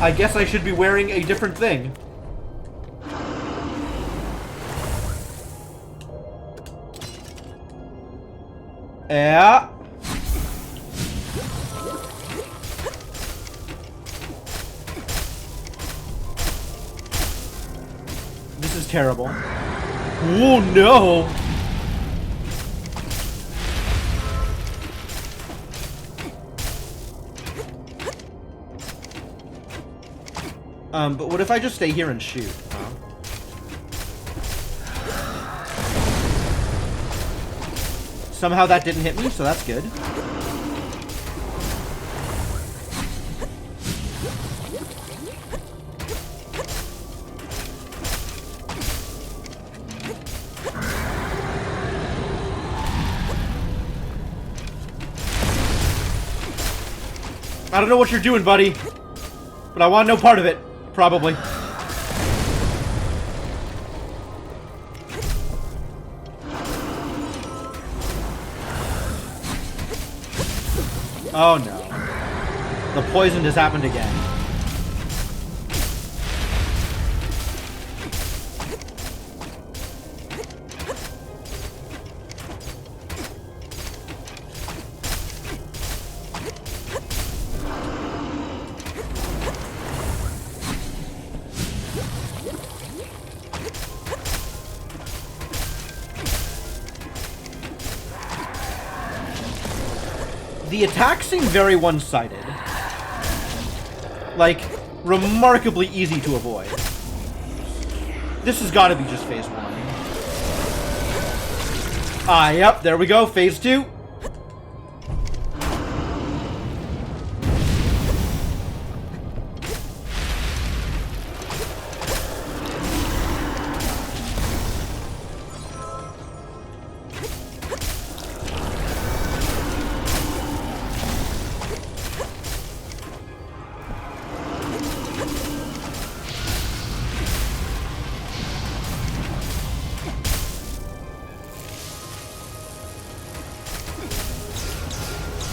I guess I should be wearing a different thing. Yeah. This is terrible. Oh no. But what if I just stay here and shoot, huh? Somehow that didn't hit me, so that's good. I don't know what you're doing, buddy, but I want no part of it, probably. Oh no. The poison has happened again. The attacks seem very one-sided. Like, remarkably easy to avoid. This has got to be just phase 1. Ah, yep, there we go, phase 2.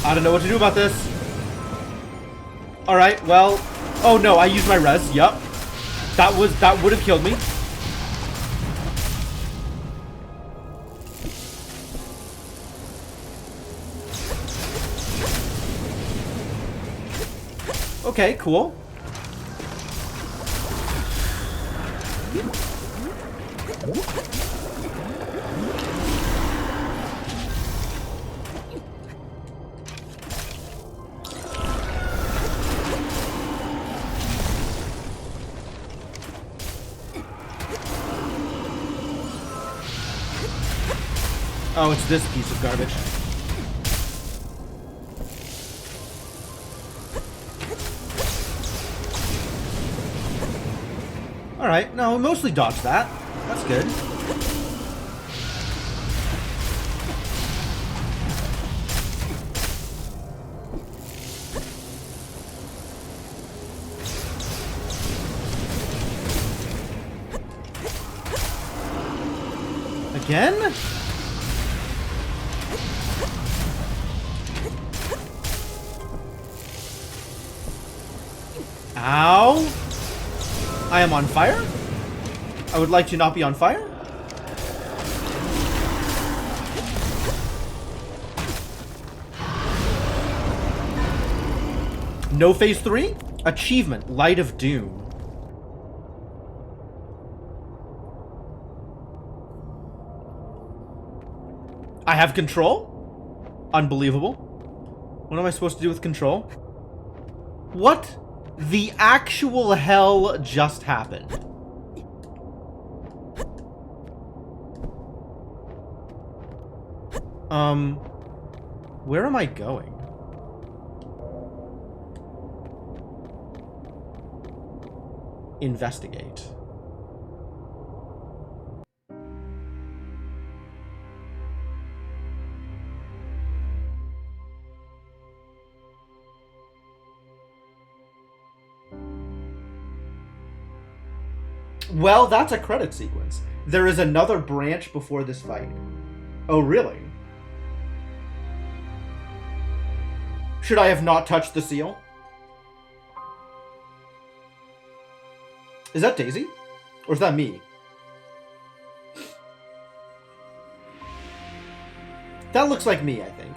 I don't know what to do about this. Alright, well... Oh no, I used my res, yup. That would have killed me. Okay, cool. Oh, it's this piece of garbage. Alright, no, we mostly dodged that. That's good. Again? Ow! I am on fire? I would like to not be on fire? No phase 3? Achievement, Light of Doom. I have control? Unbelievable. What am I supposed to do with control? What the actual hell just happened? Where am I going? Investigate. Well, that's a credit sequence. There is another branch before this fight. Oh, really? Should I have not touched the seal? Is that Daisy? Or is that me? That looks like me, I think.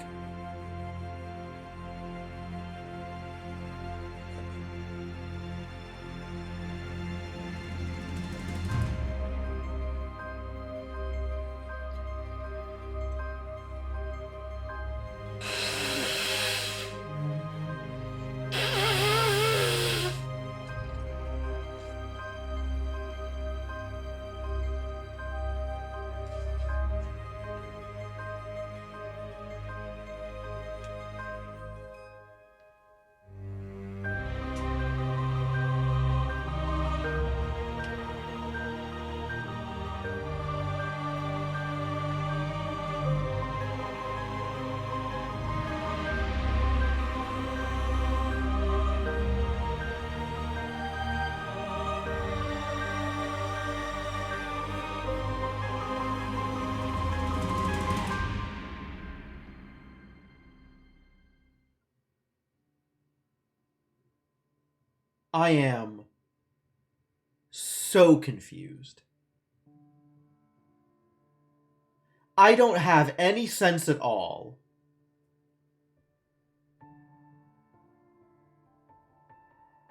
I am so confused. I don't have any sense at all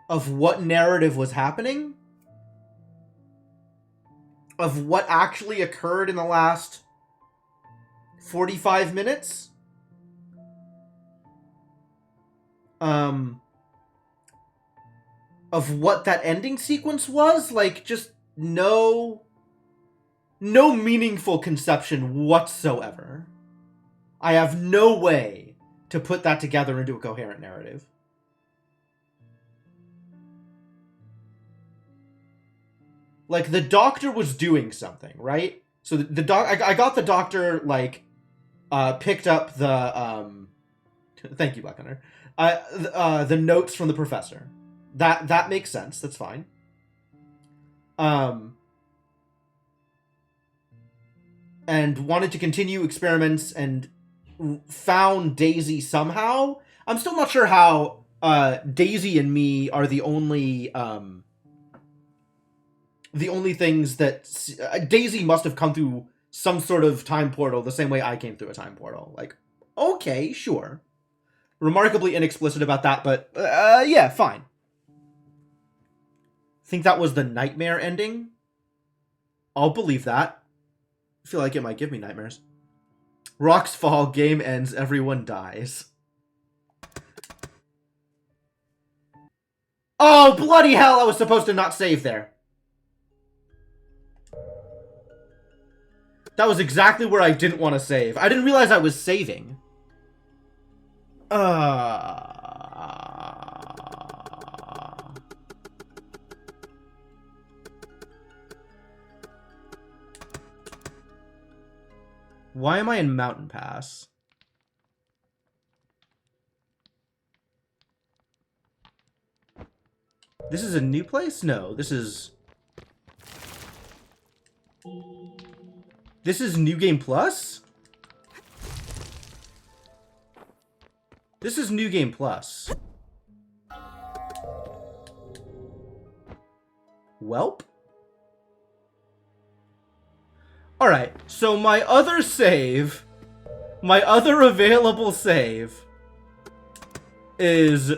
of what narrative was happening, of what actually occurred in the last 45 minutes. Of what that ending sequence was. Like, just no meaningful conception whatsoever. I have no way to put that together into a coherent narrative. Like, the doctor was doing something, right? So I got the doctor, like, picked up the, thank you, Black Hunter. The notes from the professor. That makes sense. That's fine. And wanted to continue experiments and found Daisy somehow. I'm still not sure how Daisy and me are the only things that Daisy must have come through some sort of time portal the same way I came through a time portal. Like, okay, sure. Remarkably inexplicit about that, but yeah, fine. Think that was the nightmare ending? I'll believe that. I feel like it might give me nightmares. Rocks fall, game ends, everyone dies. Oh, bloody hell, I was supposed to not save there. That was exactly where I didn't want to save. I didn't realize I was saving. Why am I in Mountain Pass? This is a new place? No, this is... This is New Game Plus? This is New Game Plus. Welp? Alright, so my other save, my other available save is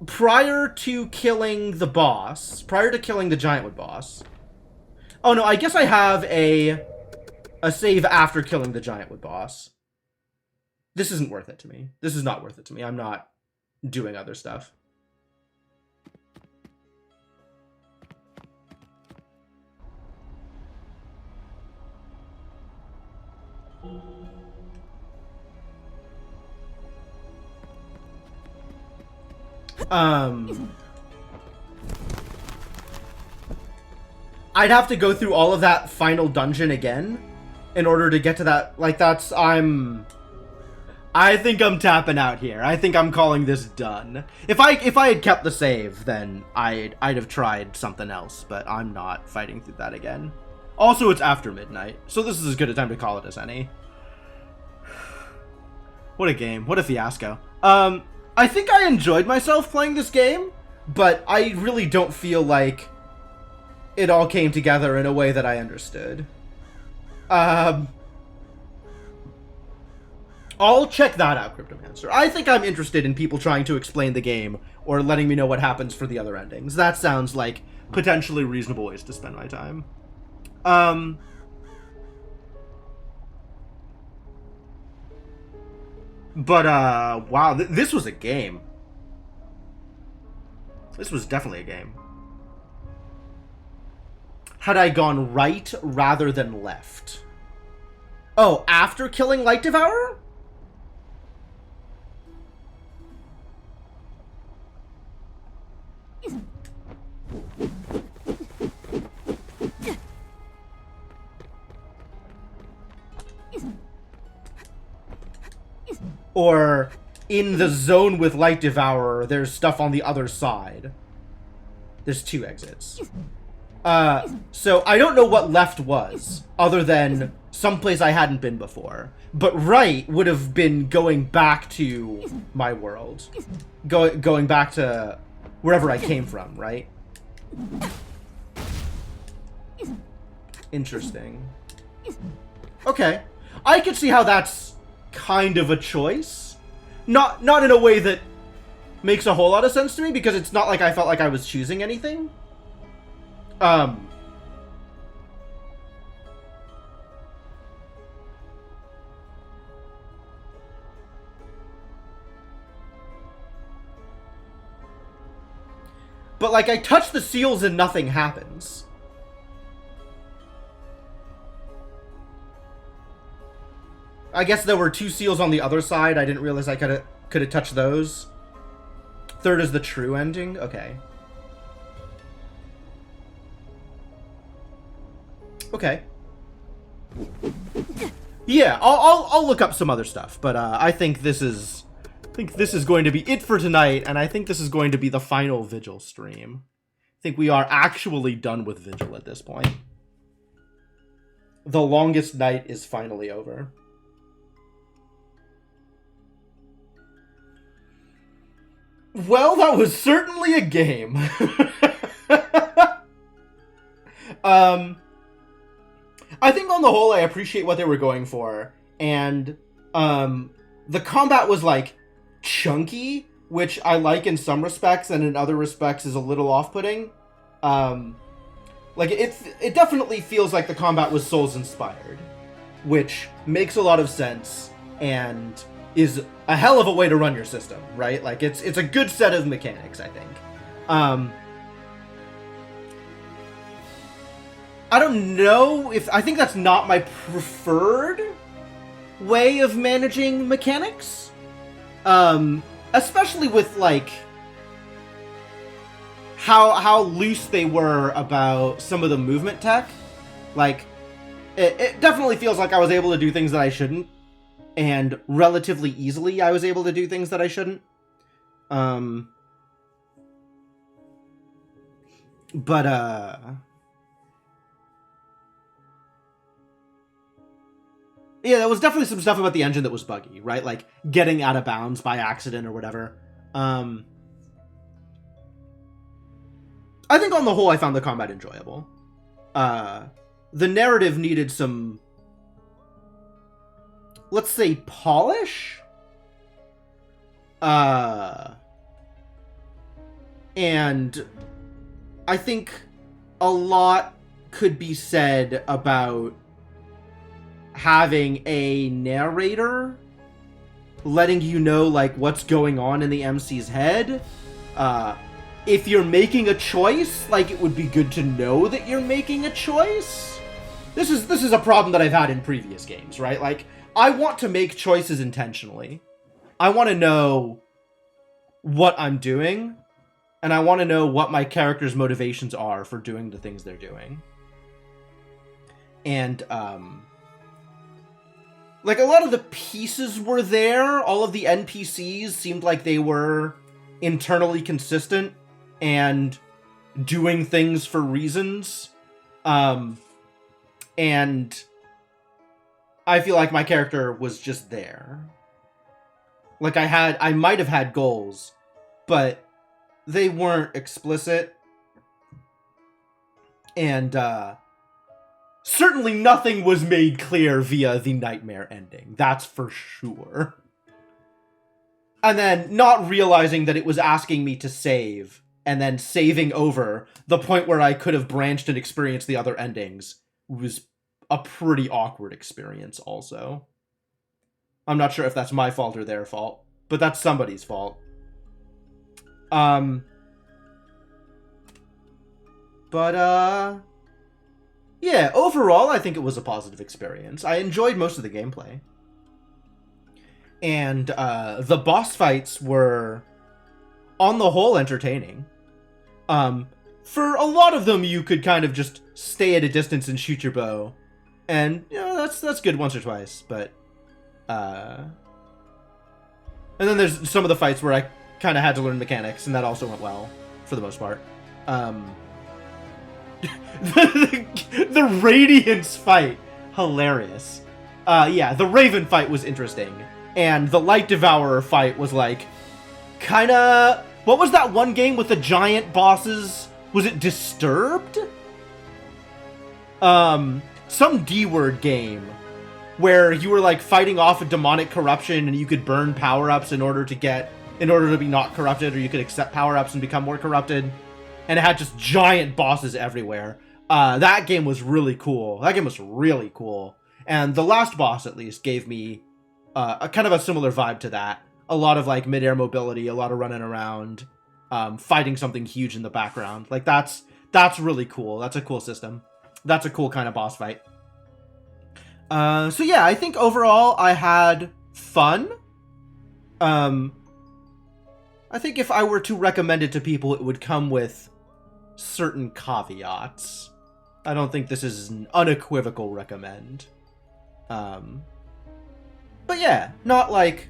prior to killing the boss, prior to killing the Giantwood boss. Oh no, I guess I have a save after killing the Giantwood boss. This isn't worth it to me. This is not worth it to me. I'm not doing other stuff. I'd have to go through all of that final dungeon again in order to get to that. Like, that's, I think I'm tapping out here. I think I'm calling this done. If I had kept the save, then I'd have tried something else, but I'm not fighting through that again. Also, it's after midnight, so this is as good a time to call it as any. What a game. What a fiasco. I think I enjoyed myself playing this game, but I really don't feel like it all came together in a way that I understood. I'll check that out, Cryptomancer. I think I'm interested in people trying to explain the game or letting me know what happens for the other endings. That sounds like potentially reasonable ways to spend my time. But, wow, this was a game. This was definitely a game. Had I gone right rather than left? Oh, after killing Light Devourer? Or in the zone with Light Devourer, there's stuff on the other side. There's two exits. So I don't know what left was, other than someplace I hadn't been before. But right would have been going back to my world. Going back to wherever I came from, right? Interesting. Okay. I could see how that's kind of a choice. Not in a way that makes a whole lot of sense to me, because it's not like I felt like I was choosing anything. But, like, I touch the seals and nothing happens. I guess there were 2 seals on the other side. I didn't realize I could have touched those. Third is the true ending? Okay. Okay. Yeah, I'll look up some other stuff, but I think this is going to be it for tonight, and I think this is going to be the final Vigil stream. I think we are actually done with Vigil at this point. The longest night is finally over. Well, that was certainly a game. I think on the whole I appreciate what they were going for, and the combat was like chunky, which I like in some respects, and in other respects is a little off-putting. Like it definitely feels like the combat was Souls inspired, which makes a lot of sense and is a hell of a way to run your system, right? Like it's a good set of mechanics, I think. I don't know if I think that's not my preferred way of managing mechanics. Especially with like how loose they were about some of the movement tech. Like it definitely feels like I was able to do things that I shouldn't, and relatively easily I was able to do things that I shouldn't. Yeah, there was definitely some stuff about the engine that was buggy, right? Like getting out of bounds by accident or whatever. I think on the whole I found the combat enjoyable. The narrative needed some, let's say, polish? And I think a lot could be said about having a narrator letting you know like what's going on in the MC's head. If you're making a choice, like it would be good to know that you're making a choice. This is a problem that I've had in previous games, right? Like I want to make choices intentionally. I want to know what I'm doing, and I want to know what my character's motivations are for doing the things they're doing. And like, a lot of the pieces were there. All of the NPCs seemed like they were internally consistent and doing things for reasons. And I feel like my character was just there. Like, I might have had goals, but they weren't explicit. And, certainly nothing was made clear via the nightmare ending. That's for sure. And then not realizing that it was asking me to save, and then saving over the point where I could have branched and experienced the other endings was a pretty awkward experience also. I'm not sure if that's my fault or their fault, but that's somebody's fault. Yeah, overall, I think it was a positive experience. I enjoyed most of the gameplay. And the boss fights were, on the whole, entertaining. For a lot of them, you could kind of just stay at a distance and shoot your bow. And, you know, that's good once or twice, but... And then there's some of the fights where I kind of had to learn mechanics, and that also went well, for the most part. The Radiance fight hilarious. Yeah, the Raven fight was interesting. And the Light Devourer fight was like, kinda... What was that one game with the giant bosses? Was it Disturbed? Some D-word game where you were like fighting off a demonic corruption and you could burn power-ups in order to be not corrupted, or you could accept power-ups and become more corrupted. And it had just giant bosses everywhere. That game was really cool. And the last boss, at least, gave me a kind of a similar vibe to that. A lot of like mid-air mobility, a lot of running around, fighting something huge in the background. Like that's really cool. That's a cool system. That's a cool kind of boss fight. So yeah, I think overall I had fun. I think if I were to recommend it to people, it would come with certain caveats. I don't think this is an unequivocal recommend. But yeah, not like...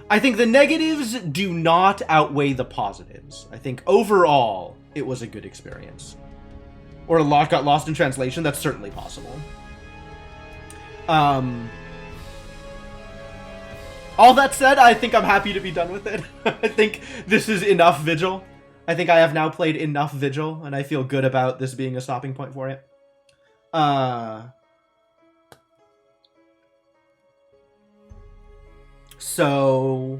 I think the negatives do not outweigh the positives. I think overall, it was a good experience. Or a lot got lost in translation, that's certainly possible. All that said, I think I'm happy to be done with it. I think this is enough Vigil. I think I have now played enough Vigil, and I feel good about this being a stopping point for it. So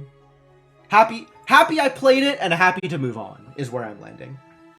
happy I played it, and happy to move on is where I'm landing.